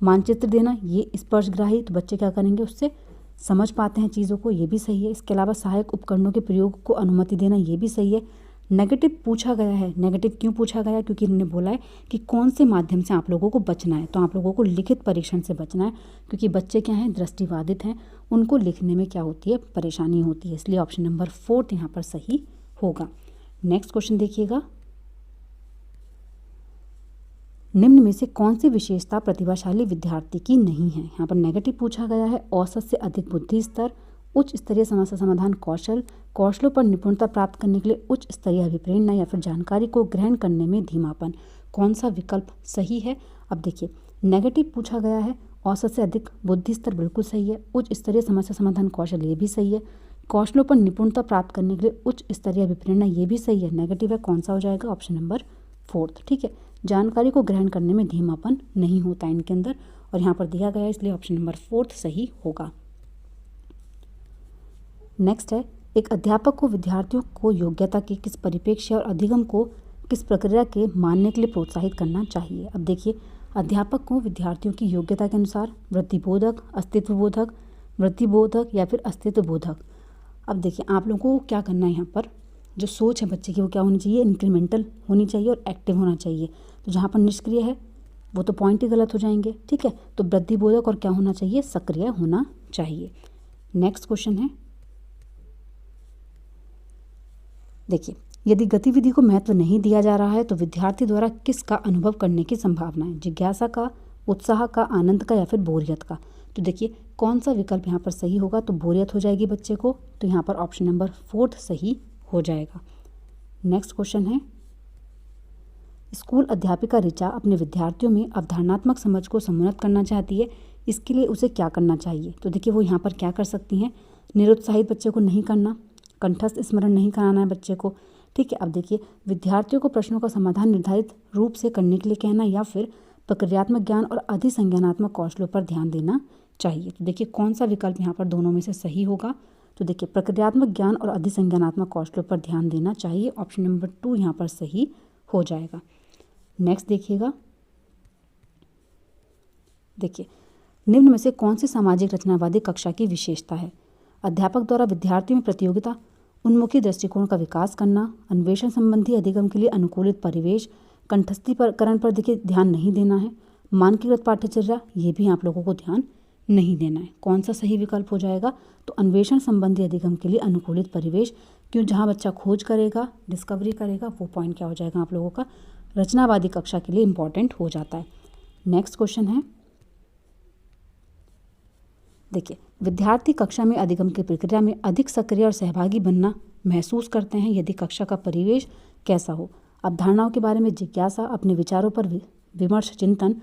मानचित्र देना, ये स्पर्शग्राही, तो बच्चे क्या करेंगे, उससे समझ पाते हैं चीज़ों को, ये भी सही है। इसके अलावा सहायक उपकरणों के प्रयोग को अनुमति देना, ये भी सही है। नेगेटिव पूछा गया है, नेगेटिव क्यों पूछा गया है, क्योंकि इन्होंने बोला है कि कौन से माध्यम से आप लोगों को बचना है, तो आप लोगों को लिखित परीक्षण से बचना है, क्योंकि बच्चे क्या हैं, दृष्टिबाधित हैं, उनको लिखने में क्या होती है, परेशानी होती है। इसलिए ऑप्शन नंबर 4 यहाँ पर सही होगा। नेक्स्ट क्वेश्चन देखिएगा। निम्न में से कौन सी विशेषता प्रतिभाशाली विद्यार्थी की नहीं है। यहाँ पर नेगेटिव पूछा गया है, औसत से अधिक बुद्धि स्तर, उच्च स्तरीय समस्या समाधान कौशल, कौशलों पर निपुणता प्राप्त करने के लिए उच्च स्तरीय अभिप्रेरणा, या फिर जानकारी को ग्रहण करने में धीमापन। कौन सा विकल्प सही है। अब देखिए नेगेटिव पूछा गया है, औसत से अधिक बुद्धि स्तर बिल्कुल सही है, उच्च स्तरीय समस्या समाधान कौशल ये भी सही है, कौशलों पर निपुणता प्राप्त करने के लिए उच्च स्तरीय अभिप्रेरणा ये भी सही है। नेगेटिव है, कौन सा हो जाएगा, ऑप्शन नंबर 4। ठीक है, जानकारी को ग्रहण करने में धीमापन नहीं होता इनके अंदर, और यहाँ पर दिया गया है, इसलिए ऑप्शन नंबर 4 सही होगा। नेक्स्ट है, एक अध्यापक को विद्यार्थियों को योग्यता के किस परिप्रेक्ष्य और अधिगम को किस प्रक्रिया के मानने के लिए प्रोत्साहित करना चाहिए। अब देखिए अध्यापक को विद्यार्थियों की योग्यता के अनुसार वृत्तिबोधक, अस्तित्वबोधक, वृत्तिबोधक या फिर अस्तित्वबोधक। अब देखिए आप लोगों को क्या करना है, यहाँ पर जो सोच है बच्चे की वो क्या होनी चाहिए, इंक्रीमेंटल होनी चाहिए और एक्टिव होना चाहिए। तो जहाँ पर निष्क्रिय है वो तो पॉइंट ही गलत हो जाएंगे, ठीक है। तो वृत्तिबोधक और क्या होना चाहिए, सक्रिय होना चाहिए। नेक्स्ट क्वेश्चन है, देखिए यदि गतिविधि को महत्व नहीं दिया जा रहा है तो विद्यार्थी द्वारा किसका अनुभव करने की संभावना है, जिज्ञासा का, उत्साह का, आनंद का या फिर बोरियत का। तो देखिए कौन सा विकल्प यहाँ पर सही होगा, तो बोरियत हो जाएगी बच्चे को, तो यहाँ पर ऑप्शन नंबर 4 सही हो जाएगा। नेक्स्ट क्वेश्चन है, स्कूल अध्यापिका ऋचा अपने विद्यार्थियों में अवधारणात्मक समझ को समुन्नत करना चाहती है, इसके लिए उसे क्या करना चाहिए। तो देखिए वो यहाँ पर क्या कर सकती हैं, निरुत्साहित बच्चे को नहीं करना, कंठस्थ स्मरण नहीं कराना है बच्चे को, ठीक है। अब देखिए विद्यार्थियों को प्रश्नों का समाधान निर्धारित रूप से करने के लिए कहना या फिर प्रक्रियात्मक ज्ञान और अधिसंज्ञानात्मक कौशलों पर ध्यान देना चाहिए। तो देखिए कौन सा विकल्प यहाँ पर दोनों में से सही होगा, तो देखिए प्रक्रियात्मक ज्ञान और अधिसंज्ञानात्मक कौशलों पर ध्यान देना चाहिए, ऑप्शन नंबर 2 यहाँ पर सही हो जाएगा। नेक्स्ट देखिएगा, देखिए निम्न में से कौन सी सामाजिक रचनावादी कक्षा की विशेषता है, अध्यापक द्वारा विद्यार्थियों में प्रतियोगिता उन्मुखी दृष्टिकोण का विकास करना, अन्वेषण संबंधी अधिगम के लिए अनुकूलित परिवेश, कंठस्थीकरण पर देखिए ध्यान नहीं देना है, मानकीकृत पाठ्यचर्या, ये भी आप लोगों को ध्यान नहीं देना है। कौन सा सही विकल्प हो जाएगा, तो अन्वेषण संबंधी अधिगम के लिए अनुकूलित परिवेश, क्यों जहाँ बच्चा खोज करेगा, डिस्कवरी करेगा, वो पॉइंट क्या हो जाएगा आप लोगों का, रचनावादी कक्षा के लिए इंपॉर्टेंट हो जाता है। नेक्स्ट क्वेश्चन है, देखिए विद्यार्थी कक्षा में अधिगम की प्रक्रिया में अधिक सक्रिय और सहभागी बनना महसूस करते हैं यदि कक्षा का परिवेश कैसा हो, अवधारणाओं के बारे में जिज्ञासा, अपने विचारों पर विमर्श चिंतन,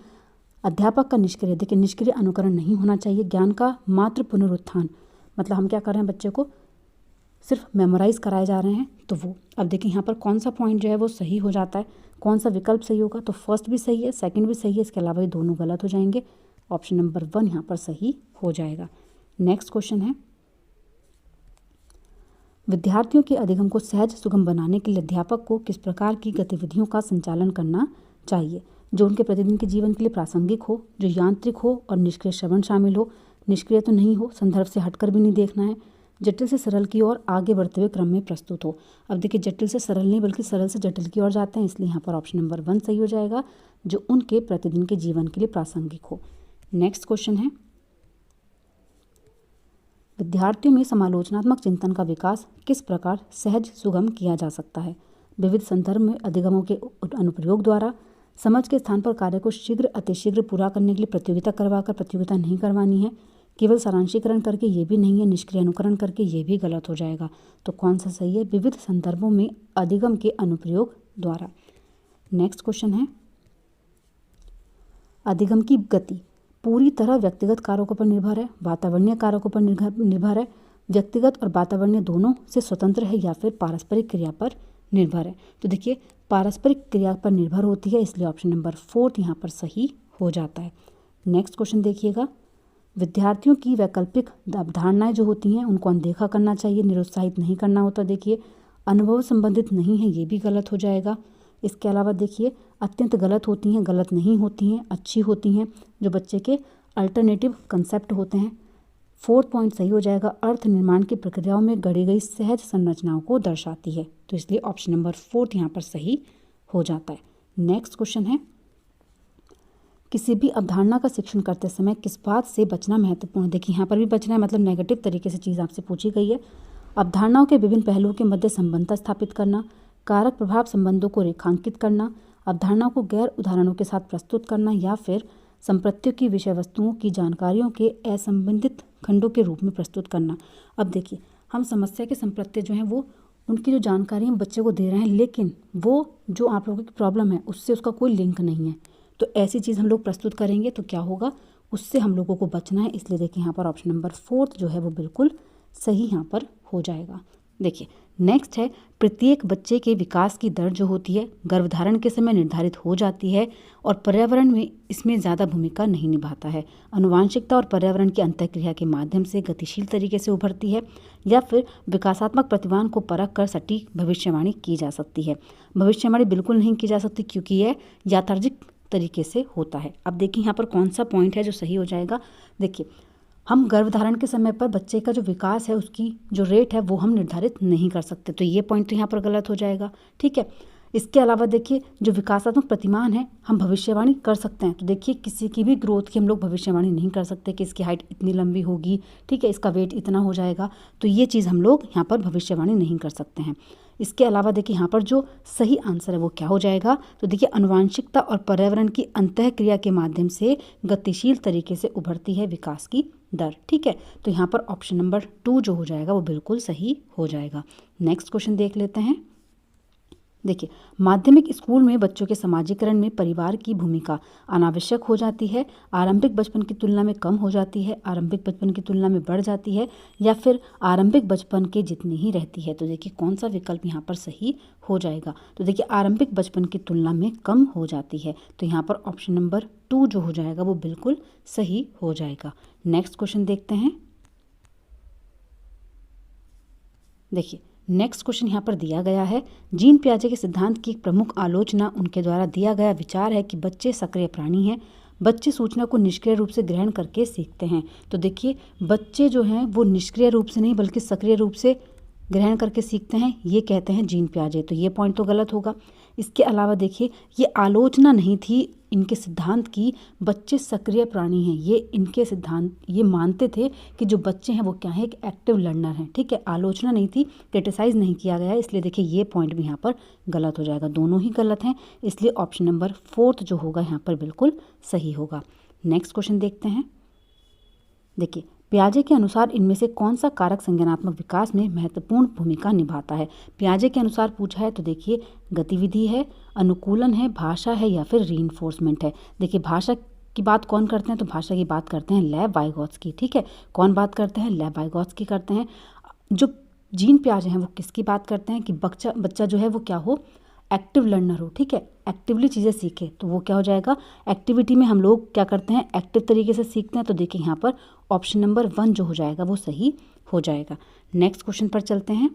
अध्यापक का निष्क्रिय, देखिए निष्क्रिय अनुकरण नहीं होना चाहिए, ज्ञान का मात्र पुनरुत्थान, मतलब हम क्या कर रहे हैं, बच्चे को सिर्फ मेमोराइज कराए जा रहे हैं, तो वो अब देखिए यहाँ पर कौन सा पॉइंट जो है वो सही हो जाता है, कौन सा विकल्प सही होगा, तो फर्स्ट भी सही है, सेकंड भी सही है, इसके अलावा ये दोनों गलत हो जाएंगे, ऑप्शन नंबर 1 यहाँ पर सही हो जाएगा। नेक्स्ट क्वेश्चन है, विद्यार्थियों के अधिगम को सहज सुगम बनाने के लिए अध्यापक को किस प्रकार की गतिविधियों का संचालन करना चाहिए, जो उनके प्रतिदिन के जीवन के लिए प्रासंगिक हो, जो यांत्रिक हो और निष्क्रिय श्रवण शामिल हो, निष्क्रिय तो नहीं हो, संदर्भ से हटकर भी नहीं देखना है, जटिल से सरल की ओर आगे बढ़ते हुए क्रम में प्रस्तुत हो। अब देखिए जटिल से सरल नहीं बल्कि सरल से जटिल की ओर जाते हैं, इसलिए यहाँ पर ऑप्शन नंबर 1 सही हो जाएगा, जो उनके प्रतिदिन के जीवन के लिए प्रासंगिक हो। नेक्स्ट क्वेश्चन है, विद्यार्थियों में समालोचनात्मक चिंतन का विकास किस प्रकार सहज सुगम किया जा सकता है, विविध संदर्भ में अधिगमों के अनुप्रयोग द्वारा, समझ के स्थान पर कार्य को शीघ्र अतिशीघ्र पूरा करने के लिए प्रतियोगिता करवाकर प्रतियोगिता नहीं करवानी है, केवल सारांशीकरण करके ये भी नहीं है, निष्क्रिय अनुकरण करके ये भी गलत हो जाएगा। तो कौन सा सही है, विविध संदर्भों में अधिगम के अनुप्रयोग द्वारा। नेक्स्ट क्वेश्चन है, अधिगम की गति पूरी तरह व्यक्तिगत कारकों पर निर्भर है, वातावरणीय कारकों पर निर्भर है, व्यक्तिगत और वातावरणीय दोनों से स्वतंत्र है या फिर पारस्परिक क्रिया पर निर्भर है। तो देखिए पारस्परिक क्रिया पर निर्भर होती है, इसलिए ऑप्शन नंबर 4 यहाँ पर सही हो जाता है। नेक्स्ट क्वेश्चन देखिएगा, विद्यार्थियों की वैकल्पिक अवधारणाएं जो होती हैं उनको अनदेखा करना चाहिए, निरुत्साहित नहीं करना होता। देखिए अनुभव संबंधित नहीं है, ये भी गलत हो जाएगा। इसके अलावा देखिए अत्यंत गलत होती हैं, गलत नहीं होती हैं, अच्छी होती हैं, जो बच्चे के अल्टरनेटिव कंसेप्ट होते हैं। 4th पॉइंट सही हो जाएगा, अर्थ निर्माण की प्रक्रियाओं में गढ़ी गई सहज संरचनाओं को दर्शाती है, तो इसलिए ऑप्शन नंबर 4 यहाँ पर सही हो जाता है। नेक्स्ट क्वेश्चन है, किसी भी अवधारणा का शिक्षण करते समय किस बात से बचना महत्वपूर्ण। देखिए यहाँ पर भी बचना है, मतलब नेगेटिव तरीके से चीज़ आपसे पूछी गई है। अवधारणाओं के विभिन्न पहलुओं के मध्य संबंधता स्थापित करना, कारक प्रभाव संबंधों को रेखांकित करना, अवधारणाओं को गैर उदाहरणों के साथ प्रस्तुत करना, या फिर संप्रत्यों की विषय वस्तुओं की जानकारियों के असंबंधित खंडों के रूप में प्रस्तुत करना। अब देखिए हम समस्या के संप्रत्य जो हैं वो उनकी जो जानकारी हम बच्चे को दे रहे हैं, लेकिन वो जो आप लोगों की प्रॉब्लम है उससे उसका कोई लिंक नहीं है, तो ऐसी चीज़ हम लोग प्रस्तुत करेंगे तो क्या होगा, उससे हम लोगों को बचना है। इसलिए देखिए यहाँ पर ऑप्शन नंबर 4 जो है वो बिल्कुल सही यहाँ पर हो जाएगा। देखिए नेक्स्ट है, प्रत्येक बच्चे के विकास की दर जो होती है गर्भधारण के समय निर्धारित हो जाती है और पर्यावरण में इसमें ज़्यादा भूमिका नहीं निभाता है। अनुवांशिकता और पर्यावरण की अंतःक्रिया के माध्यम से गतिशील तरीके से उभरती है, या फिर विकासात्मक प्रतिमान को परख कर सटीक भविष्यवाणी की जा सकती है। भविष्यवाणी बिल्कुल नहीं की जा सकती क्योंकि यह याथार्थिक तरीके से होता है। अब देखिए यहाँ पर कौन सा पॉइंट है जो सही हो जाएगा। देखिए, हम गर्भधारण के समय पर बच्चे का जो विकास है उसकी जो रेट है वो हम निर्धारित नहीं कर सकते, तो ये पॉइंट तो यहाँ पर गलत हो जाएगा। ठीक है, इसके अलावा देखिए जो विकासात्मक प्रतिमान है हम भविष्यवाणी कर सकते हैं, तो देखिए किसी की भी ग्रोथ की हम लोग भविष्यवाणी नहीं कर सकते कि इसकी हाइट इतनी लंबी होगी, ठीक है, इसका वेट इतना हो जाएगा, तो ये चीज़ हम लोग यहाँ पर भविष्यवाणी नहीं कर सकते हैं। इसके अलावा देखिए यहाँ पर जो सही आंसर है वो क्या हो जाएगा, तो देखिए आनुवांशिकता और पर्यावरण की अंतःक्रिया के माध्यम से गतिशील तरीके से उभरती है विकास की दर। ठीक है, तो यहाँ पर ऑप्शन नंबर 2 जो हो जाएगा वो बिल्कुल सही हो जाएगा। नेक्स्ट क्वेश्चन देख लेते हैं। देखिए, माध्यमिक स्कूल में बच्चों के समाजीकरण में परिवार की भूमिका अनावश्यक हो जाती है, आरंभिक बचपन की तुलना में कम हो जाती है, आरंभिक बचपन की तुलना में बढ़ जाती है, या फिर आरंभिक बचपन के जितनी ही रहती है। तो देखिए कौन सा विकल्प यहाँ पर सही हो जाएगा, तो देखिए आरंभिक बचपन की तुलना में कम हो जाती है, तो यहाँ पर ऑप्शन नंबर 2 जो हो जाएगा वो बिल्कुल सही हो जाएगा। नेक्स्ट क्वेश्चन देखते हैं। देखिए नेक्स्ट क्वेश्चन यहाँ पर दिया गया है, जीन पियाजे के सिद्धांत की एक प्रमुख आलोचना उनके द्वारा दिया गया विचार है कि बच्चे सक्रिय प्राणी हैं, बच्चे सूचना को निष्क्रिय रूप से ग्रहण करके सीखते हैं। तो देखिए बच्चे जो हैं वो निष्क्रिय रूप से नहीं बल्कि सक्रिय रूप से ग्रहण करके सीखते हैं, ये कहते हैं जीन पियाजे, तो ये पॉइंट तो गलत होगा। इसके अलावा देखिए ये आलोचना नहीं थी इनके सिद्धांत की, बच्चे सक्रिय प्राणी हैं, ये इनके सिद्धांत ये मानते थे कि जो बच्चे हैं वो क्या है, एक एक्टिव लर्नर हैं। ठीक है, आलोचना नहीं थी, क्रिटिसाइज नहीं किया गया है, इसलिए देखिए ये पॉइंट भी यहाँ पर गलत हो जाएगा, दोनों ही गलत हैं, इसलिए ऑप्शन नंबर 4 जो होगा यहाँ पर बिल्कुल सही होगा। नेक्स्ट क्वेश्चन देखते हैं। देखिए पियाजे के अनुसार इनमें से कौन सा कारक संज्ञानात्मक विकास में महत्वपूर्ण भूमिका निभाता है। पियाजे के अनुसार पूछा है, तो देखिए गतिविधि है, अनुकूलन है, भाषा है, या फिर रीइंफोर्समेंट है। देखिए भाषा की बात कौन करते हैं, तो भाषा की बात करते हैं लेव वाइगोत्स्की। ठीक है, कौन बात करते हैं, लेव वाइगोत्स्की करते हैं। जो जीन पियाजे हैं वो किसकी बात करते हैं कि बच्चा जो है वो क्या हो, एक्टिव लर्नर हो। ठीक है, एक्टिवली चीज़ें सीखे, तो वो क्या हो जाएगा, एक्टिविटी में हम लोग क्या करते हैं, एक्टिव तरीके से सीखते हैं, तो देखिए यहाँ पर ऑप्शन नंबर 1 जो हो जाएगा वो सही हो जाएगा। नेक्स्ट क्वेश्चन पर चलते हैं।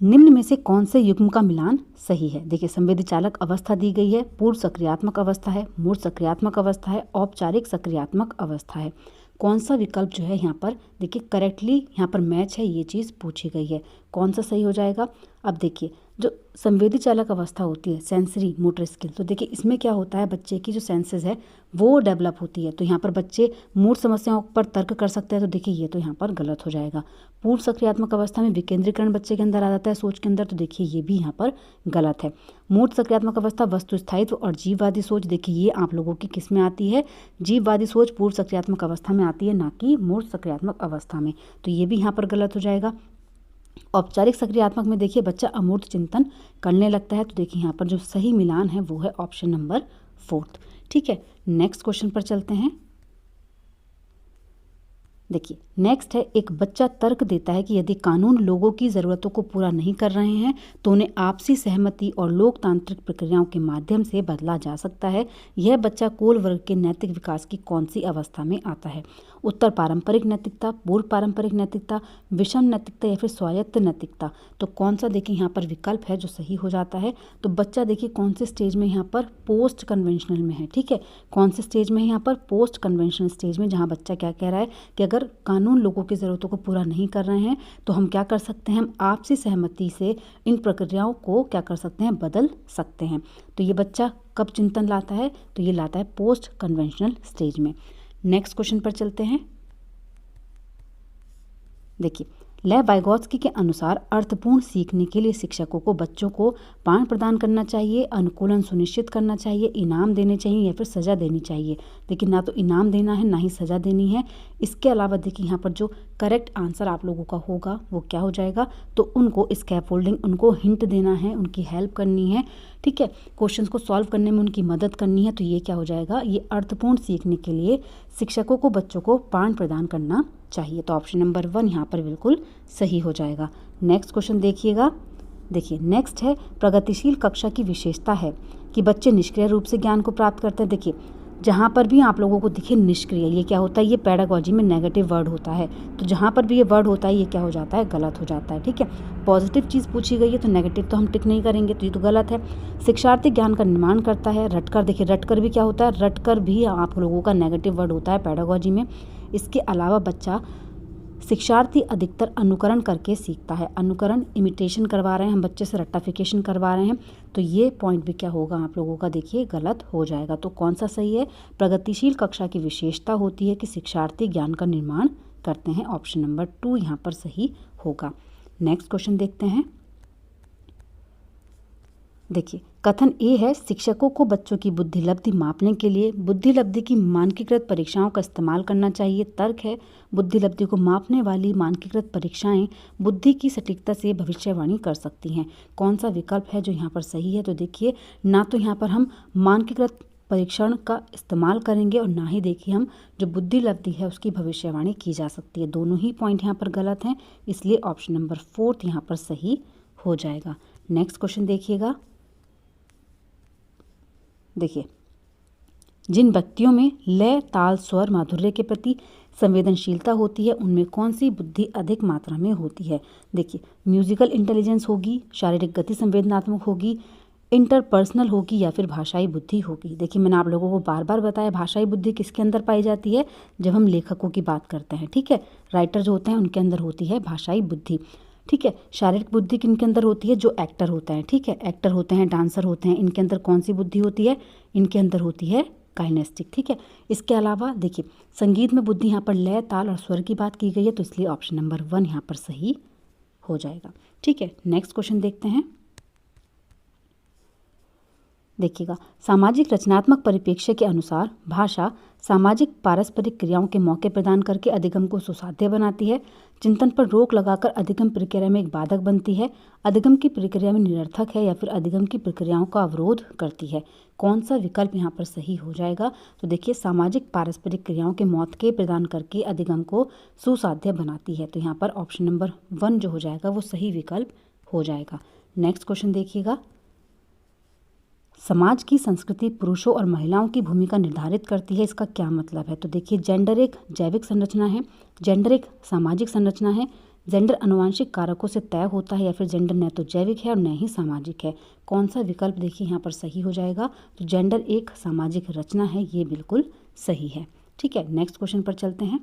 निम्न में से कौन से युग्म का मिलान सही है। देखिए संवेदी चालक अवस्था दी गई है, पूर्व सक्रियात्मक अवस्था है, मूर्त सक्रियात्मक अवस्था है, औपचारिक सक्रियात्मक अवस्था है। कौन सा विकल्प जो है यहाँ पर देखिए करेक्टली यहाँ पर मैच है, ये चीज़ पूछी गई है, कौन सा सही हो जाएगा। अब देखिए जो संवेदी चालक अवस्था होती है, सेंसरी मोटर स्किल, तो देखिए इसमें क्या होता है, बच्चे की जो सेंसेस है वो डेवलप होती है, तो यहाँ पर बच्चे मूल समस्याओं पर तर्क कर सकते हैं, तो देखिए ये तो यहाँ पर गलत हो जाएगा। पूर्व सक्रियात्मक अवस्था में विकेंद्रीकरण बच्चे के अंदर आ जाता है सोच के अंदर, तो देखिए ये भी यहाँ पर गलत है। मूर्त सक्रियात्मक अवस्था वस्तु स्थायित्व और जीववादी सोच, देखिए ये आप लोगों की किस में आती है, जीववादी सोच पूर्व सक्रियात्मक अवस्था में आती है, ना कि मूर्त सक्रियात्मक अवस्था में, तो ये भी यहाँ पर गलत हो जाएगा। औपचारिक सक्रियात्मक में देखिए बच्चा अमूर्त चिंतन करने लगता है, तो देखिए यहाँ पर जो सही मिलान है वो है ऑप्शन नंबर 4। ठीक है, नेक्स्ट क्वेश्चन पर चलते हैं। देखिए नेक्स्ट है, एक बच्चा तर्क देता है कि यदि कानून लोगों की ज़रूरतों को पूरा नहीं कर रहे हैं तो उन्हें आपसी सहमति और लोकतांत्रिक प्रक्रियाओं के माध्यम से बदला जा सकता है। यह बच्चा कोल वर्ग के नैतिक विकास की कौन सी अवस्था में आता है। उत्तर पारंपरिक नैतिकता, पूर्व पारंपरिक नैतिकता, विषम नैतिकता, या फिर स्वायत्त नैतिकता। तो कौन सा देखिए यहाँ पर विकल्प है जो सही हो जाता है, तो बच्चा देखिए कौन से स्टेज में यहाँ पर पोस्ट कन्वेंशनल में है। ठीक है, कौन से स्टेज में है यहाँ पर, पोस्ट कन्वेंशनल स्टेज में, जहाँ बच्चा क्या कह रहा है कि अगर कानून लोगों की ज़रूरतों को पूरा नहीं कर रहे हैं तो हम क्या कर सकते हैं, हम आपसी सहमति से इन प्रक्रियाओं को क्या कर सकते हैं, बदल सकते हैं। तो ये बच्चा कब चिंतन लाता है, तो ये लाता है पोस्ट कन्वेंशनल स्टेज में। नेक्स्ट क्वेश्चन पर चलते हैं। देखिए लेव वाइगोत्स्की के अनुसार अर्थपूर्ण सीखने के लिए शिक्षकों को बच्चों को पाठ प्रदान करना चाहिए, अनुकूलन सुनिश्चित करना चाहिए, इनाम देने चाहिए, या फिर सज़ा देनी चाहिए। देखिए ना तो इनाम देना है ना ही सज़ा देनी है। इसके अलावा देखिए यहाँ पर जो करेक्ट आंसर आप लोगों का होगा वो क्या हो जाएगा, तो उनको स्कैफोल्डिंग, उनको हिंट देना है, उनकी हेल्प करनी है। ठीक है, क्वेश्चंस को सॉल्व करने में उनकी मदद करनी है, तो ये क्या हो जाएगा, ये अर्थपूर्ण सीखने के लिए शिक्षकों को बच्चों को पाठ प्रदान करना चाहिए, तो ऑप्शन नंबर 1 यहाँ पर बिल्कुल सही हो जाएगा। नेक्स्ट क्वेश्चन देखिएगा। देखिए नेक्स्ट है, प्रगतिशील कक्षा की विशेषता है कि बच्चे निष्क्रिय रूप से ज्ञान को प्राप्त करते हैं। देखिए जहाँ पर भी आप लोगों को दिखे निष्क्रिय, ये क्या होता है, ये पेडागोजी में नेगेटिव वर्ड होता है। तो जहाँ पर भी ये वर्ड होता है ये क्या हो जाता है, गलत हो जाता है। ठीक है, पॉजिटिव चीज़ पूछी गई है तो नेगेटिव तो हम टिक नहीं करेंगे, तो ये तो गलत है। शिक्षार्थी ज्ञान का निर्माण करता है, रटकर, देखिए रटकर भी क्या होता है, रटकर भी आप लोगों का नेगेटिव वर्ड होता है पेडागोजी में। इसके अलावा बच्चा शिक्षार्थी अधिकतर अनुकरण करके सीखता है, अनुकरण इमिटेशन करवा रहे हैं हम बच्चे से, रट्टाफिकेशन करवा रहे हैं, तो ये पॉइंट भी क्या होगा आप लोगों का, देखिए गलत हो जाएगा। तो कौन सा सही है, प्रगतिशील कक्षा की विशेषता होती है कि शिक्षार्थी ज्ञान का निर्माण करते हैं, ऑप्शन नंबर 2 यहाँ पर सही होगा। नेक्स्ट क्वेश्चन देखते हैं। देखिए कथन ए है, शिक्षकों को बच्चों की बुद्धिलब्धि मापने के लिए बुद्धिलब्धि की मानकीकृत परीक्षाओं का इस्तेमाल करना चाहिए। तर्क है, बुद्धिलब्धि को मापने वाली मानकीकृत परीक्षाएं बुद्धि की सटीकता से भविष्यवाणी कर सकती हैं। कौन सा विकल्प है जो यहाँ पर सही है, तो देखिए ना तो यहाँ पर हम मानकीकृत परीक्षण का इस्तेमाल करेंगे और ना ही देखिए हम जो बुद्धिलब्धि है उसकी भविष्यवाणी की जा सकती है। दोनों ही पॉइंट यहाँ पर गलत हैं, इसलिए ऑप्शन नंबर 4 यहाँ पर सही हो जाएगा। नेक्स्ट क्वेश्चन देखिएगा। देखिए, जिन व्यक्तियों में लय, ताल, स्वर, माधुर्य के प्रति संवेदनशीलता होती है उनमें कौन सी बुद्धि अधिक मात्रा में होती है। देखिए, म्यूजिकल इंटेलिजेंस होगी, शारीरिक गति संवेदनात्मक होगी, इंटरपर्सनल होगी या फिर भाषाई बुद्धि होगी। देखिए मैंने आप लोगों को बार बार बताया भाषाई बुद्धि किसके अंदर पाई जाती है, जब हम लेखकों की बात करते हैं। ठीक है, राइटर जो होते हैं उनके अंदर होती है भाषाई बुद्धि। ठीक है, शारीरिक बुद्धि किनके अंदर होती है, जो एक्टर होते हैं। ठीक है, एक्टर होते हैं, डांसर होते हैं, इनके अंदर कौन सी बुद्धि होती है, इनके अंदर होती है काइनेस्टिक। ठीक है, इसके अलावा देखिए संगीत में बुद्धि यहाँ पर लय, ताल और स्वर की बात की गई है, तो इसलिए ऑप्शन नंबर 1 यहाँ पर सही हो जाएगा। ठीक है, नेक्स्ट क्वेश्चन देखते हैं। देखिएगा, सामाजिक रचनात्मक परिप्रेक्ष्य के अनुसार भाषा सामाजिक पारस्परिक क्रियाओं के मौके प्रदान करके अधिगम को सुसाध्य बनाती है, चिंतन पर रोक लगाकर अधिगम प्रक्रिया में एक बाधक बनती है, अधिगम की प्रक्रिया में निरर्थक है या फिर अधिगम की प्रक्रियाओं का अवरोध करती है। कौन सा विकल्प यहाँ पर सही हो जाएगा, तो देखिए सामाजिक पारस्परिक क्रियाओं के मौके प्रदान करके अधिगम को सुसाध्य बनाती है, तो यहाँ पर ऑप्शन नंबर 1 जो हो जाएगा वो सही विकल्प हो जाएगा। नेक्स्ट क्वेश्चन देखिएगा, समाज की संस्कृति पुरुषों और महिलाओं की भूमिका निर्धारित करती है, इसका क्या मतलब है, तो देखिए जेंडर एक जैविक संरचना है, जेंडर एक सामाजिक संरचना है, जेंडर अनुवांशिक कारकों से तय होता है या फिर जेंडर न तो जैविक है और न ही सामाजिक है। कौन सा विकल्प देखिए यहाँ पर सही हो जाएगा, तो जेंडर एक सामाजिक रचना है, ये बिल्कुल सही है। ठीक है, नेक्स्ट क्वेश्चन पर चलते हैं।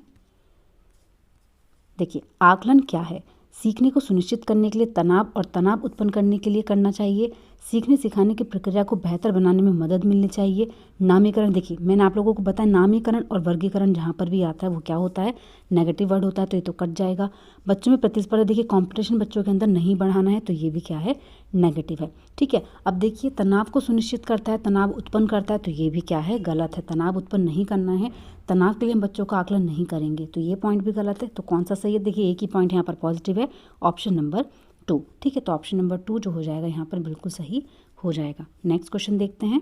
देखिए आकलन क्या है, सीखने को सुनिश्चित करने के लिए तनाव और तनाव उत्पन्न करने के लिए करना चाहिए, सीखने सिखाने की प्रक्रिया को बेहतर बनाने में मदद मिलनी चाहिए। नामीकरण, देखिए मैंने आप लोगों को बताया नामीकरण और वर्गीकरण जहाँ पर भी आता है वो क्या होता है, नेगेटिव वर्ड होता है, तो ये तो कट जाएगा। बच्चों में प्रतिस्पर्धा, देखिए कंपटीशन बच्चों के अंदर नहीं बढ़ाना है, तो ये भी क्या है, नेगेटिव है। ठीक है, अब देखिए तनाव को सुनिश्चित करता है, तनाव उत्पन्न करता है, तो ये भी क्या है, गलत है, तनाव उत्पन्न नहीं करना है, तनाव के लिए हम बच्चों का आकलन नहीं करेंगे, तो ये पॉइंट भी गलत है। तो कौन सा सही है, देखिए एक ही पॉइंट यहाँ पर पॉजिटिव है, ऑप्शन नंबर 2। ठीक है, तो ऑप्शन नंबर 2 जो हो जाएगा यहाँ पर बिल्कुल सही हो जाएगा। नेक्स्ट क्वेश्चन देखते हैं।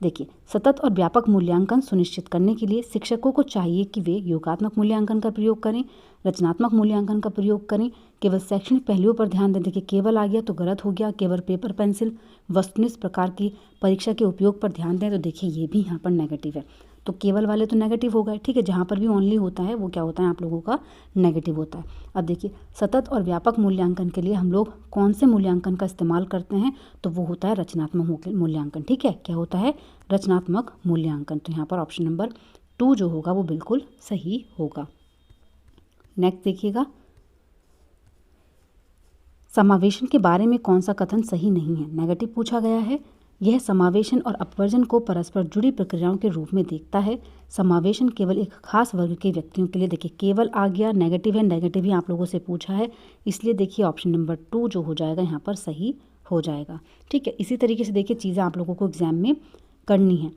देखिए सतत और व्यापक मूल्यांकन सुनिश्चित करने के लिए शिक्षकों को चाहिए कि वे योगात्मक मूल्यांकन का प्रयोग करें, रचनात्मक मूल्यांकन का प्रयोग करें, केवल शैक्षणिक पहलुओं पर ध्यान दें। देखिए केवल आ गया तो गलत हो गया, केवल पेपर पेंसिल वस्तुनिष्ठ प्रकार की परीक्षा के उपयोग पर ध्यान दें, तो देखिए ये भी यहाँ पर नेगेटिव है, तो केवल वाले तो नेगेटिव हो गए। ठीक है, जहाँ पर भी ओनली होता है वो क्या होता है आप लोगों का, नेगेटिव होता है। अब देखिए सतत और व्यापक मूल्यांकन के लिए हम लोग कौन से मूल्यांकन का इस्तेमाल करते हैं, तो वो होता है रचनात्मक मूल्यांकन। ठीक है, क्या होता है, रचनात्मक मूल्यांकन, तो यहाँ पर ऑप्शन नंबर 2 जो होगा वो बिल्कुल सही होगा। नेक्स्ट देखिएगा, समावेशन के बारे में कौन सा कथन सही नहीं है, नेगेटिव पूछा गया है। यह समावेशन और अपवर्जन को परस्पर जुड़ी प्रक्रियाओं के रूप में देखता है। समावेशन केवल एक खास वर्ग के व्यक्तियों के लिए, देखिए केवल आ गया, नेगेटिव है, नेगेटिव ही आप लोगों से पूछा है, इसलिए देखिए ऑप्शन नंबर 2 जो हो जाएगा यहाँ पर सही हो जाएगा। ठीक है, इसी तरीके से देखिए चीज़ें आप लोगों को एग्जाम में करनी है।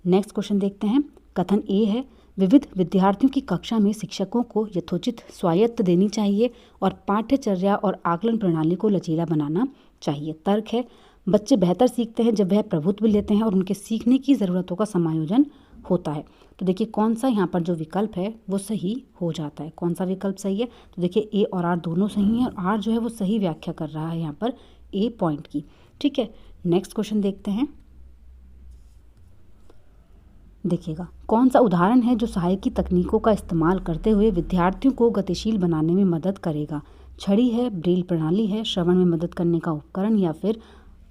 नेक्स्ट क्वेश्चन देखते हैं। कथन ए है, विविध विद्यार्थियों की कक्षा में शिक्षकों को यथोचित स्वायत्त देनी चाहिए और पाठ्यचर्या और आकलन प्रणाली को लचीला बनाना चाहिए। तर्क है, बच्चे बेहतर सीखते हैं जब वह प्रभुत्व लेते हैं और उनके सीखने की ज़रूरतों का समायोजन होता है। तो देखिए कौन सा यहाँ पर जो विकल्प है वो सही हो जाता है, कौन सा विकल्प सही है, तो देखिए ए और आर दोनों सही हैं और आर जो है वो सही व्याख्या कर रहा है यहाँ पर ए पॉइंट की। ठीक है, नेक्स्ट क्वेश्चन देखते हैं। देखिएगा कौन सा उदाहरण है जो सहायकी तकनीकों का इस्तेमाल करते हुए विद्यार्थियों को गतिशील बनाने में मदद करेगा। छड़ी है, ब्रेल प्रणाली है, श्रवण में मदद करने का उपकरण या फिर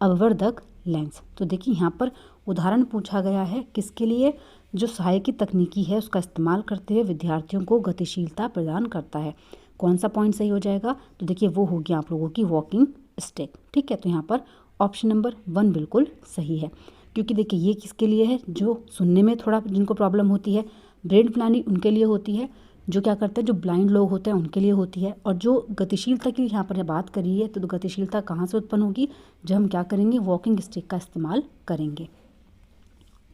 अववर्धक लेंस। तो देखिए यहाँ पर उदाहरण पूछा गया है किसके लिए, जो सहायकी तकनीकी है उसका इस्तेमाल करते हुए विद्यार्थियों को गतिशीलता प्रदान करता है। कौन सा पॉइंट सही हो जाएगा, तो देखिए वो हो गया आप लोगों की वॉकिंग स्टिक। ठीक है, तो यहाँ पर ऑप्शन नंबर 1 बिल्कुल सही है, क्योंकि देखिए ये किसके लिए है, जो सुनने में थोड़ा जिनको प्रॉब्लम होती है। ब्रेल प्रणाली उनके लिए होती है जो क्या करते हैं, जो ब्लाइंड लोग होते हैं उनके लिए होती है। और जो गतिशीलता की यहाँ पर बात करी है, तो गतिशीलता कहाँ से उत्पन्न होगी, जब हम क्या करेंगे, वॉकिंग स्टिक का इस्तेमाल करेंगे।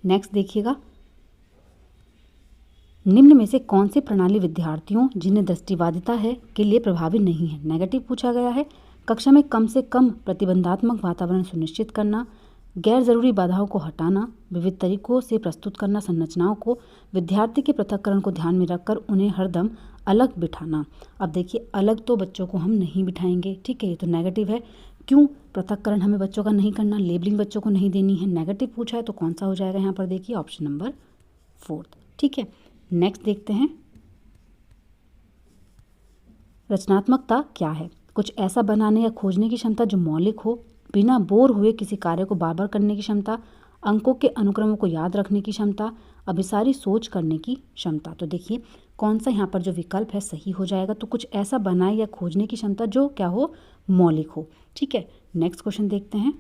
नेक्स्ट देखिएगा, निम्न में से कौन सी प्रणाली विद्यार्थियों जिन्हें दृष्टिबाधिता है के लिए प्रभावी नहीं है। नेगेटिव पूछा गया है। कक्षा में कम से कम प्रतिबंधात्मक वातावरण सुनिश्चित करना, गैर जरूरी बाधाओं को हटाना, विविध तरीकों से प्रस्तुत करना संरचनाओं को, विद्यार्थी के पृथक्करण को ध्यान में रखकर उन्हें हरदम अलग बिठाना। अब देखिए अलग तो बच्चों को हम नहीं बिठाएंगे, ठीक है, ये तो नेगेटिव है। क्यों, पृथक्करण हमें बच्चों का नहीं करना, लेबलिंग बच्चों को नहीं देनी है, नेगेटिव पूछा है तो कौन सा हो जाएगा यहाँ पर, देखिए ऑप्शन नंबर 4। ठीक है, नेक्स्ट देखते हैं, रचनात्मकता क्या है। कुछ ऐसा बनाने या खोजने की क्षमता जो मौलिक हो, बिना बोर हुए किसी कार्य को बार बार करने की क्षमता, अंकों के अनुक्रमों को याद रखने की क्षमता, अभिसारी सोच करने की क्षमता। तो देखिए कौन सा यहाँ पर जो विकल्प है सही हो जाएगा, तो कुछ ऐसा बनाए या खोजने की क्षमता जो क्या हो, मौलिक हो। ठीक है, नेक्स्ट क्वेश्चन देखते हैं।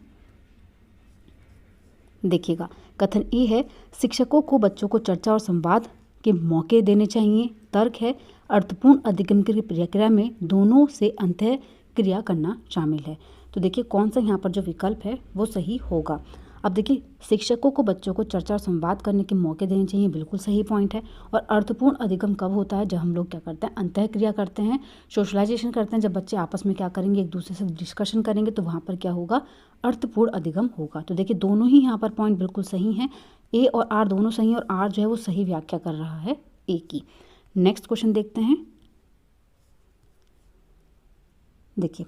देखिएगा कथन ए है, शिक्षकों को बच्चों को चर्चा और संवाद के मौके देने चाहिए। तर्क है, अर्थपूर्ण अधिगम की प्रक्रिया में दोनों से अंतः क्रिया करना शामिल है। तो देखिए कौन सा यहाँ पर जो विकल्प है वो सही होगा। अब देखिए शिक्षकों को बच्चों को चर्चा और संवाद करने के मौके देने चाहिए, बिल्कुल सही पॉइंट है। और अर्थपूर्ण अधिगम कब होता है, जब हम लोग क्या करते हैं, अंतः क्रिया करते हैं, सोशलाइजेशन करते हैं, जब बच्चे आपस में क्या करेंगे, एक दूसरे से डिस्कशन करेंगे, तो वहाँ पर क्या होगा, अर्थपूर्ण अधिगम होगा। तो देखिए दोनों ही यहाँ पर पॉइंट बिल्कुल सही हैं, ए और आर दोनों सही हैं, और आर जो है वो सही व्याख्या कर रहा है ए की। नेक्स्ट क्वेश्चन देखते हैं। देखिए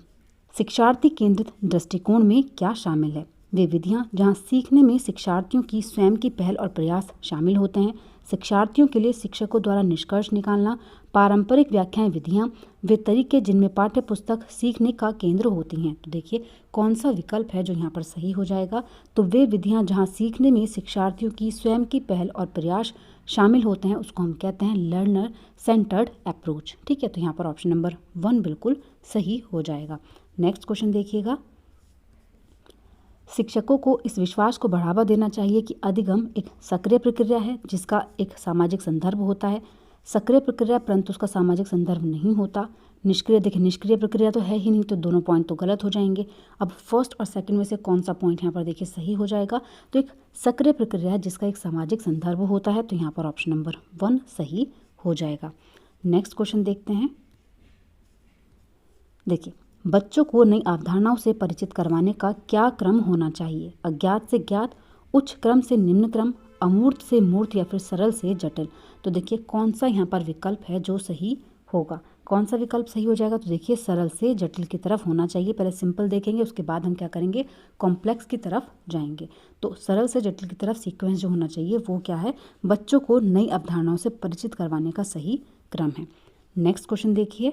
शिक्षार्थी केंद्रित दृष्टिकोण में क्या शामिल है। वे विधियां जहां सीखने में शिक्षार्थियों की स्वयं की पहल और प्रयास शामिल होते हैं। शिक्षार्थियों के लिए शिक्षकों द्वारा निष्कर्ष निकालना, पारंपरिक व्याख्याएं विधियां, वे तरीके जिनमें पाठ्य पुस्तक सीखने का केंद्र होती हैं। तो देखिए कौन सा विकल्प है जो यहाँ पर सही हो जाएगा, तो वे विधियां जहां सीखने में शिक्षार्थियों की स्वयं की पहल और प्रयास शामिल होते हैं उसको हम कहते हैं लर्नर सेंटर्ड अप्रोच। ठीक है, तो यहाँ पर ऑप्शन नंबर 1 बिल्कुल सही हो जाएगा। नेक्स्ट क्वेश्चन देखिएगा, शिक्षकों को इस विश्वास को बढ़ावा देना चाहिए कि अधिगम एक सक्रिय प्रक्रिया है जिसका एक सामाजिक संदर्भ होता है। सक्रिय प्रक्रिया परंतु उसका सामाजिक संदर्भ नहीं होता। निष्क्रिय, देखिए निष्क्रिय प्रक्रिया तो है ही नहीं, तो दोनों पॉइंट तो गलत हो जाएंगे। अब फर्स्ट और सेकंड में से कौन सा पॉइंट यहाँ पर देखिए सही हो जाएगा, तो एक सक्रिय प्रक्रिया है जिसका एक सामाजिक संदर्भ होता है, तो यहाँ पर ऑप्शन नंबर 1 सही हो जाएगा। नेक्स्ट क्वेश्चन देखते हैं। देखिए बच्चों को नई अवधारणाओं से परिचित करवाने का क्या क्रम होना चाहिए। अज्ञात से ज्ञात, उच्च क्रम से निम्न क्रम, अमूर्त से मूर्त या फिर सरल से जटिल। तो देखिए कौन सा यहाँ पर विकल्प है जो सही होगा, कौन सा विकल्प सही हो जाएगा, तो देखिए सरल से जटिल की तरफ होना चाहिए। पहले सिंपल देखेंगे, उसके बाद हम क्या करेंगे, कॉम्प्लेक्स की तरफ जाएंगे। तो सरल से जटिल की तरफ सीक्वेंस जो होना चाहिए वो क्या है, बच्चों को नई अवधारणाओं से परिचित करवाने का सही क्रम है। नेक्स्ट क्वेश्चन देखिए,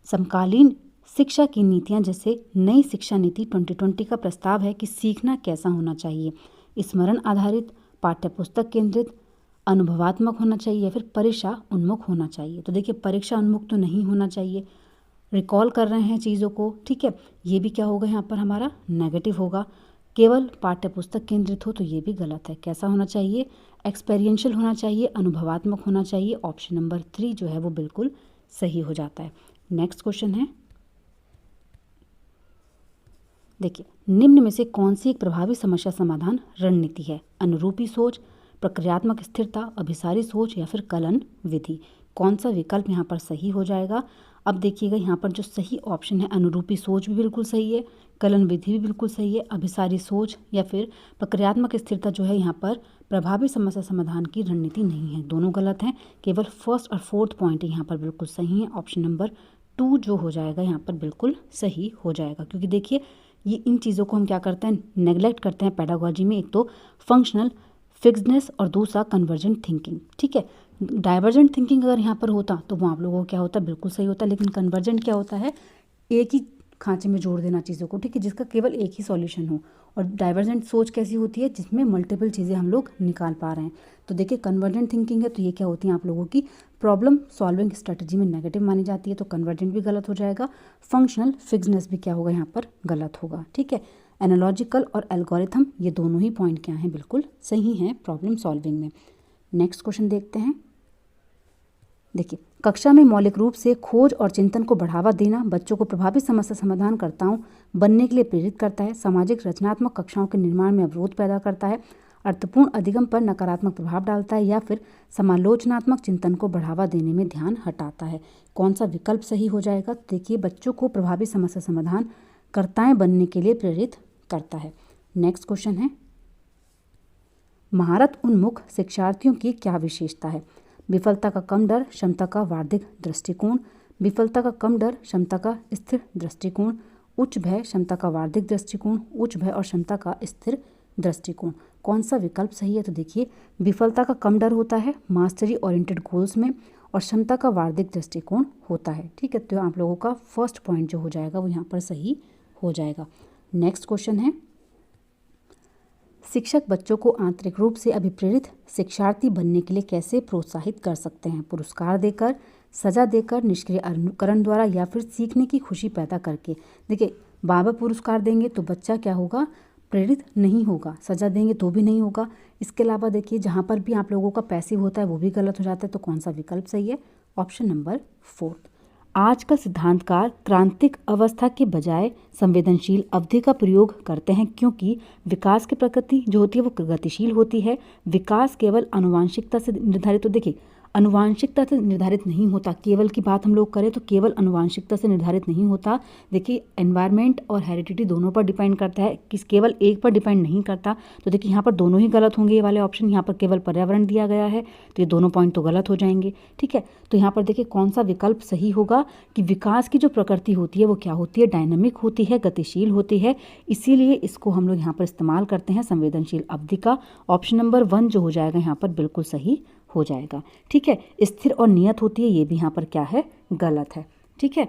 समकालीन शिक्षा की नीतियां जैसे नई शिक्षा नीति 2020 का प्रस्ताव है कि सीखना कैसा होना चाहिए, स्मरण आधारित, पाठ्यपुस्तक केंद्रित, अनुभवात्मक होना चाहिए या फिर परीक्षा उन्मुख होना चाहिए। तो देखिए परीक्षा उन्मुख तो नहीं होना चाहिए, रिकॉल कर रहे हैं चीज़ों को, ठीक है, ये भी क्या होगा यहाँ पर हमारा नेगेटिव होगा। केवल पाठ्यपुस्तक केंद्रित हो तो ये भी गलत है। कैसा होना चाहिए, एक्सपेरियंशियल होना चाहिए, अनुभवात्मक होना चाहिए। ऑप्शन नंबर 3 जो है वो बिल्कुल सही हो जाता है। नेक्स्ट क्वेश्चन है, देखिए निम्न में से कौन सी एक प्रभावी समस्या समाधान रणनीति है। अनुरूपी सोच, प्रक्रियात्मक स्थिरता, अभिसारी सोच या फिर कलन विधि। कौन सा विकल्प यहाँ पर सही हो जाएगा। अब देखिएगा यहाँ पर जो सही ऑप्शन है, अनुरूपी सोच भी बिल्कुल सही है, कलन विधि भी बिल्कुल सही है, अभिसारी सोच या फिर प्रक्रियात्मक स्थिरता जो है यहाँ पर प्रभावी समस्या समाधान की रणनीति नहीं है, दोनों गलत हैं। केवल फर्स्ट और फोर्थ पॉइंट यहाँ पर बिल्कुल सही है। ऑप्शन नंबर 2 जो हो जाएगा यहाँ पर बिल्कुल सही हो जाएगा, क्योंकि देखिए ये इन चीज़ों को हम क्या करते हैं, नेगलेक्ट करते हैं पेडागोजी में। एक तो फंक्शनल फिक्सनेस और दूसरा कन्वर्जेंट थिंकिंग। ठीक है, डाइवर्जेंट थिंकिंग अगर यहाँ पर होता तो वो आप लोगों को क्या होता, बिल्कुल सही होता, लेकिन कन्वर्जेंट क्या होता है, एक ही खांचे में जोड़ देना चीज़ों को, ठीक है, जिसका केवल एक ही सॉल्यूशन हो। और डाइवर्जेंट सोच कैसी होती है, जिसमें मल्टीपल चीज़ें हम लोग निकाल पा रहे हैं। तो देखिए कन्वर्जेंट थिंकिंग है तो ये क्या होती है आप लोगों की प्रॉब्लम सॉल्विंग स्ट्रेटजी में नेगेटिव मानी जाती है, तो कन्वर्जेंट भी गलत हो जाएगा। फंक्शनल फिक्सनेस भी क्या होगा यहाँ पर गलत होगा। ठीक है, एनालॉजिकल और एल्गोरिथम ये दोनों ही पॉइंट क्या हैं, बिल्कुल सही हैं प्रॉब्लम सॉल्विंग में। नेक्स्ट क्वेश्चन देखते हैं। देखिए, कक्षा में मौलिक रूप से खोज और चिंतन को बढ़ावा देना बच्चों को प्रभावी समस्या समाधानकर्ताओं बनने के लिए प्रेरित करता है, सामाजिक रचनात्मक कक्षाओं के निर्माण में अवरोध पैदा करता है, अर्थपूर्ण अधिगम पर नकारात्मक प्रभाव डालता है, या फिर समालोचनात्मक चिंतन को बढ़ावा देने में ध्यान हटाता है। कौन सा विकल्प सही हो जाएगा? देखिए, बच्चों को प्रभावी समस्या समाधानकर्ताएं बनने के लिए प्रेरित करता है। नेक्स्ट क्वेश्चन है, महारत उन्मुख शिक्षार्थियों की क्या विशेषता है? विफलता का कम डर, क्षमता का वार्षिक दृष्टिकोण, विफलता का कम डर, क्षमता का स्थिर दृष्टिकोण, उच्च भय, क्षमता का वार्षिक दृष्टिकोण, उच्च भय और क्षमता का स्थिर दृष्टिकोण। कौन सा विकल्प सही है? तो देखिए, विफलता का कम डर होता है मास्टरी ओरिएंटेड गोल्स में, और क्षमता का वार्षिक दृष्टिकोण होता है। ठीक है, तो आप लोगों का फर्स्ट पॉइंट जो हो जाएगा वो यहाँ पर सही हो जाएगा। नेक्स्ट क्वेश्चन है, शिक्षक बच्चों को आंतरिक रूप से अभिप्रेरित शिक्षार्थी बनने के लिए कैसे प्रोत्साहित कर सकते हैं? पुरस्कार देकर, सजा देकर, निष्क्रिय अनुकरण द्वारा, या फिर सीखने की खुशी पैदा करके। देखिए, बार पुरस्कार देंगे तो बच्चा क्या होगा, प्रेरित नहीं होगा, सजा देंगे तो भी नहीं होगा। इसके अलावा देखिए, जहाँ पर भी आप लोगों का पैसिव होता है वो भी गलत हो जाता है। तो कौन सा विकल्प सही है? Option number 4। आज का सिद्धांतकार क्रांतिक अवस्था के बजाय संवेदनशील अवधि का प्रयोग करते हैं, क्योंकि विकास की प्रकृति जो होती है वो गतिशील होती है। विकास केवल आनुवांशिकता से निर्धारित, तो देखिए आनुवांशिकता से निर्धारित नहीं होता, केवल की बात हम लोग करें तो केवल आनुवांशिकता से निर्धारित नहीं होता। देखिए, एनवायरनमेंट और हेरिडिटी दोनों पर डिपेंड करता है, किस केवल एक पर डिपेंड नहीं करता। तो देखिए, यहाँ पर दोनों ही गलत होंगे ये वाले ऑप्शन। यहाँ पर केवल पर्यावरण दिया गया है तो ये दोनों पॉइंट तो गलत हो जाएंगे। ठीक है, तो यहाँ पर देखिए कौन सा विकल्प सही होगा कि विकास की जो प्रकृति होती है वो क्या होती है, डायनामिक होती है, गतिशील होती है, इसीलिए इसको हम लोग यहाँ पर इस्तेमाल करते हैं संवेदनशील अवधि का। ऑप्शन नंबर 1 जो हो जाएगा यहाँ पर बिल्कुल सही हो जाएगा। ठीक है, स्थिर और नियत होती है, ये भी यहाँ पर क्या है, गलत है। ठीक है,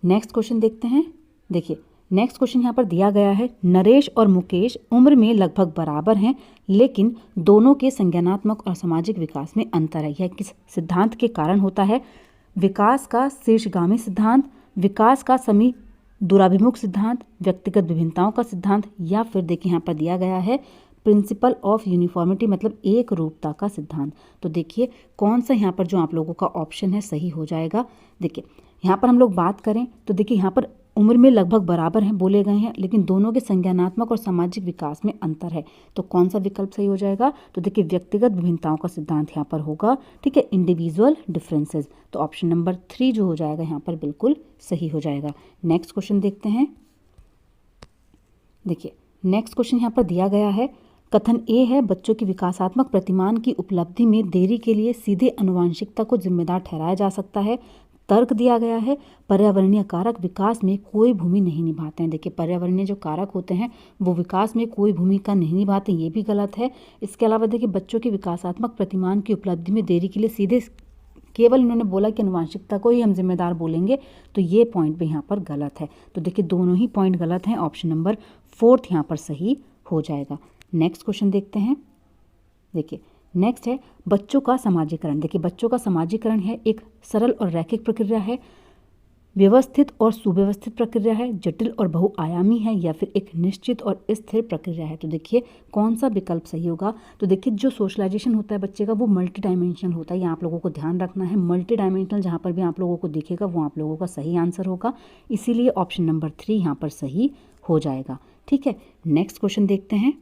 नेक्स्ट क्वेश्चन देखते हैं। देखिए, नेक्स्ट क्वेश्चन यहाँ पर दिया गया है, नरेश और मुकेश उम्र में लगभग बराबर हैं, लेकिन दोनों के संज्ञानात्मक और सामाजिक विकास में अंतर है। यह किस सिद्धांत के कारण होता है? विकास का शीर्षगामी सिद्धांत, विकास का समी दूराभिमुख सिद्धांत, व्यक्तिगत विभिन्नताओं का सिद्धांत, या फिर देखिए यहाँ पर दिया गया है प्रिंसिपल ऑफ यूनिफॉर्मिटी मतलब एक रूपता का सिद्धांत। तो देखिए कौन सा यहाँ पर जो आप लोगों का ऑप्शन है सही हो जाएगा। देखिए, यहाँ पर हम लोग बात करें तो देखिए यहाँ पर उम्र में लगभग बराबर हैं बोले गए हैं, लेकिन दोनों के संज्ञानात्मक और सामाजिक विकास में अंतर है। तो कौन सा विकल्प सही हो जाएगा? तो देखिए, व्यक्तिगत विभिन्नताओं का सिद्धांत यहाँ पर होगा। ठीक है, इंडिविजुअल डिफरेंसेस। तो ऑप्शन नंबर 3 जो हो जाएगा यहाँ पर बिल्कुल सही हो जाएगा। नेक्स्ट क्वेश्चन देखते हैं। देखिए, नेक्स्ट क्वेश्चन यहाँ पर दिया गया है, कथन ए है, बच्चों की विकासात्मक प्रतिमान की उपलब्धि में देरी के लिए सीधे आनुवांशिकता को जिम्मेदार ठहराया जा सकता है। तर्क दिया गया है, पर्यावरणीय कारक विकास में कोई भूमि नहीं निभाते हैं। देखिए, पर्यावरणीय जो कारक होते हैं वो विकास में कोई भूमिका नहीं निभाते, ये भी गलत है। इसके अलावा देखिए, बच्चों की विकासात्मक प्रतिमान की उपलब्धि में देरी के लिए सीधे केवल इन्होंने बोला कि आनुवांशिकता को ही हम जिम्मेदार बोलेंगे, तो ये पॉइंट भी यहाँ पर गलत है। तो देखिए, दोनों ही पॉइंट गलत हैं। ऑप्शन नंबर 4 यहाँ पर सही हो जाएगा। नेक्स्ट क्वेश्चन देखते हैं। देखिए, नेक्स्ट है बच्चों का समाजीकरण। देखिए, बच्चों का समाजीकरण है एक सरल और रैखिक प्रक्रिया है, व्यवस्थित और सुव्यवस्थित प्रक्रिया है, जटिल और बहुआयामी है, या फिर एक निश्चित और स्थिर प्रक्रिया है। तो देखिए कौन सा विकल्प सही होगा? तो देखिए, जो सोशलाइजेशन होता है बच्चे का वो मल्टी डायमेंशनल होता है, ये आप लोगों को ध्यान रखना है। मल्टी डायमेंशनल जहाँ पर भी आप लोगों को दिखेगा वो आप लोगों का सही आंसर होगा, इसीलिए ऑप्शन नंबर 3 यहाँ पर सही हो जाएगा। ठीक है, नेक्स्ट क्वेश्चन देखते हैं।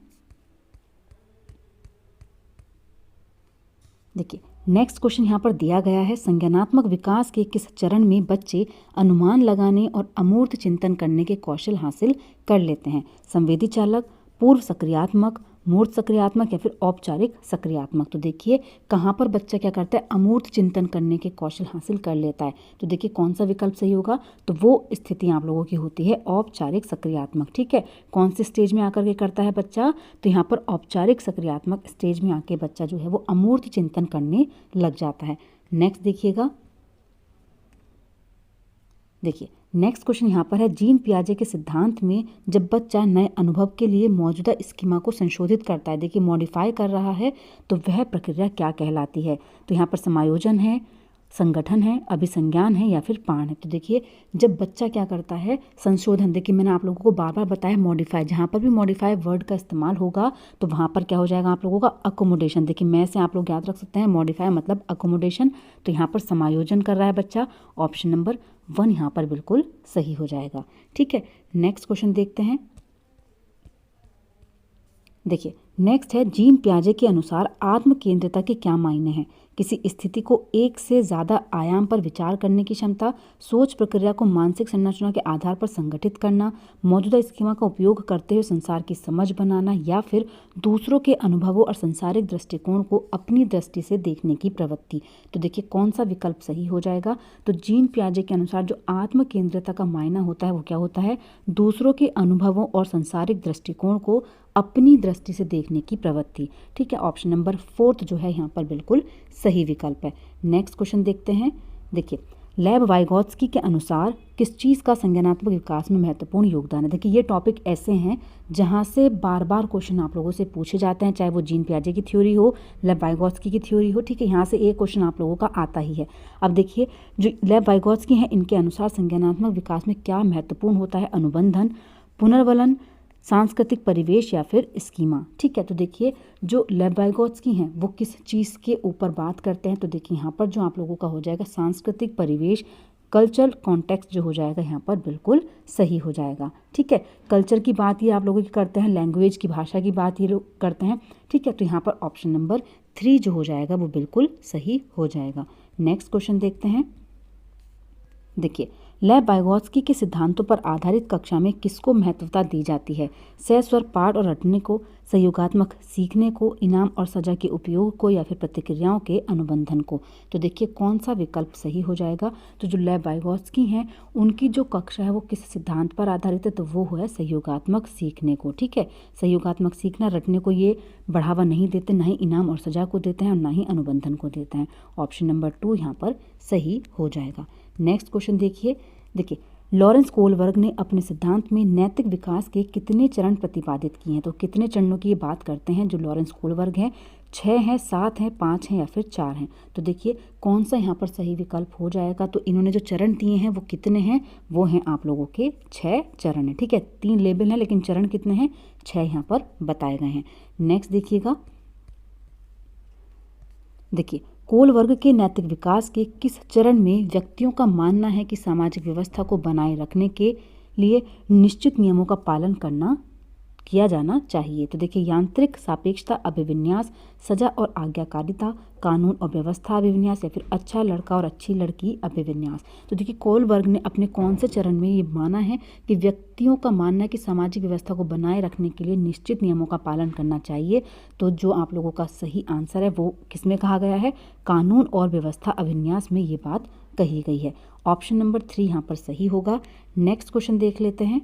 देखिए, नेक्स्ट क्वेश्चन यहाँ पर दिया गया है, संज्ञानात्मक विकास के किस चरण में बच्चे अनुमान लगाने और अमूर्त चिंतन करने के कौशल हासिल कर लेते हैं? संवेदी चालक, पूर्व सक्रियात्मक, मूर्त सक्रियात्मक या फिर औपचारिक सक्रियात्मक। तो देखिए कहाँ पर बच्चा क्या करता है, अमूर्त चिंतन करने के कौशल हासिल कर लेता है। तो देखिए कौन सा विकल्प सही होगा, तो वो स्थिति आप लोगों की होती है औपचारिक सक्रियात्मक। ठीक है, कौन सी स्टेज में आकर के करता है बच्चा, तो यहाँ पर औपचारिक सक्रियात्मक स्टेज में आके बच्चा जो है वो अमूर्त चिंतन करने लग जाता है। नेक्स्ट देखिएगा, देखिए नेक्स्ट क्वेश्चन यहाँ पर है, जीन पियाजे के सिद्धांत में जब बच्चा नए अनुभव के लिए मौजूदा स्कीमा को संशोधित करता है, देखिए मॉडिफाई कर रहा है, तो वह प्रक्रिया क्या कहलाती है। तो यहाँ पर समायोजन है, संगठन है, अभिसंज्ञान है या फिर पान है। तो देखिए जब बच्चा क्या करता है, संशोधन, देखिए मैंने आप लोगों को बार बार बताया मॉडिफाई, जहाँ पर भी मॉडिफाई वर्ड का इस्तेमाल होगा तो वहाँ पर क्या हो जाएगा आप लोगों का अकोमोडेशन। देखिए मैं से आप लोग याद रख सकते हैं मॉडिफाई मतलब अकोमोडेशन। तो यहाँ पर समायोजन कर रहा है बच्चा, ऑप्शन नंबर 1 यहाँ पर बिल्कुल सही हो जाएगा। ठीक है, नेक्स्ट क्वेश्चन देखते हैं। देखिए नेक्स्ट है, जीन पियाजे के अनुसार आत्म केंद्रिता के क्या मायने हैं। किसी स्थिति को एक से ज़्यादा आयाम पर विचार करने की क्षमता, सोच प्रक्रिया को मानसिक संरचना के आधार पर संगठित करना, मौजूदा स्कीमा का उपयोग करते हुए संसार की समझ बनाना, या फिर दूसरों के अनुभवों और संसारिक दृष्टिकोण को अपनी दृष्टि से देखने की प्रवृत्ति। तो देखिए कौन सा विकल्प सही हो जाएगा, तो जीन पियाजे के अनुसार जो आत्म केंद्रिता का मायना होता है वो क्या होता है, दूसरों के अनुभवों और संसारिक दृष्टिकोण को अपनी दृष्टि से देखने की प्रवृत्ति। ठीक है, ऑप्शन नंबर 4 जो है यहाँ पर बिल्कुल सही विकल्प है। नेक्स्ट क्वेश्चन देखते हैं। देखिए लेब वाइगोत्स्की के अनुसार किस चीज़ का संज्ञानात्मक विकास में महत्वपूर्ण योगदान है। देखिए ये टॉपिक ऐसे हैं जहाँ से बार बार क्वेश्चन आप लोगों से पूछे जाते हैं, चाहे वो जीन पियाजे की थ्योरी हो, लेब वाइगोत्स्की की थ्योरी हो। ठीक है, यहाँ से एक क्वेश्चन आप लोगों का आता ही है। अब देखिए जो लेब वाइगोत्स्की हैं, इनके अनुसार संज्ञानात्मक विकास में क्या महत्वपूर्ण होता है, अनुबंधन, पुनर्वलन, सांस्कृतिक परिवेश या फिर स्कीमा। ठीक है, तो देखिए जो लेब वाइगोत्स्की हैं वो किस चीज़ के ऊपर बात करते हैं, तो देखिए यहाँ पर जो आप लोगों का हो जाएगा सांस्कृतिक परिवेश, कल्चरल कॉन्टेक्स्ट जो हो जाएगा यहाँ पर बिल्कुल सही हो जाएगा। ठीक है, कल्चर की बात ये आप लोगों की करते हैं, लैंग्वेज की, भाषा की बात ये लोग करते हैं। ठीक है, तो यहाँ पर ऑप्शन नंबर 3 जो हो जाएगा वो बिल्कुल सही हो जाएगा। नेक्स्ट क्वेश्चन देखते हैं। देखिए लेब वाइगोत्स्की के सिद्धांतों पर आधारित कक्षा में किसको महत्वता दी जाती है, सहस्वर पाठ और रटने को, सहयोगात्मक सीखने को, इनाम और सजा के उपयोग को, या फिर प्रतिक्रियाओं के अनुबंधन को। तो देखिए कौन सा विकल्प सही हो जाएगा, तो जो लेब वाइगोत्स्की हैं उनकी जो कक्षा है वो किस सिद्धांत पर आधारित है, तो वो है सहयोगात्मक सीखने को। ठीक है, सहयोगात्मक सीखना, रटने को ये बढ़ावा नहीं देते, ना ही इनाम और सजा को देते हैं और ना ही अनुबंधन को देते हैं। ऑप्शन नंबर 2 यहाँ पर सही हो जाएगा। नेक्स्ट क्वेश्चन देखिए। देखिए लॉरेंस कोलबर्ग ने अपने सिद्धांत में नैतिक विकास के कितने चरण प्रतिपादित किए हैं, तो कितने चरणों की ये बात करते हैं जो लॉरेंस कोलबर्ग हैं, 6 हैं, 7 हैं, 5 हैं या फिर 4 हैं। तो देखिए कौन सा यहाँ पर सही विकल्प हो जाएगा, तो इन्होंने जो चरण दिए हैं वो कितने हैं, वो हैं आप लोगों के 6 चरण हैं। ठीक है, 3 लेबल हैं लेकिन चरण कितने हैं, 6 यहाँ पर बताए गए हैं। नेक्स्ट देखिएगा। देखिए कोलबर्ग के नैतिक विकास के किस चरण में व्यक्तियों का मानना है कि सामाजिक व्यवस्था को बनाए रखने के लिए निश्चित नियमों का पालन किया जाना चाहिए। तो देखिए यांत्रिक सापेक्षता अभिविन्यास, सजा और आज्ञाकारिता, कानून और व्यवस्था अभिविन्यास, या फिर अच्छा लड़का और अच्छी लड़की अभिविन्यास। तो देखिए कोलबर्ग ने अपने कौन से चरण में ये माना है कि व्यक्तियों का मानना है कि सामाजिक व्यवस्था को बनाए रखने के लिए निश्चित नियमों का पालन करना चाहिए। तो जो आप लोगों का सही आंसर है वो किसमें कहा गया है, कानून और व्यवस्था अभिविन्यास में ये बात कही गई है। ऑप्शन नंबर 3 यहाँ पर सही होगा। नेक्स्ट क्वेश्चन देख लेते हैं।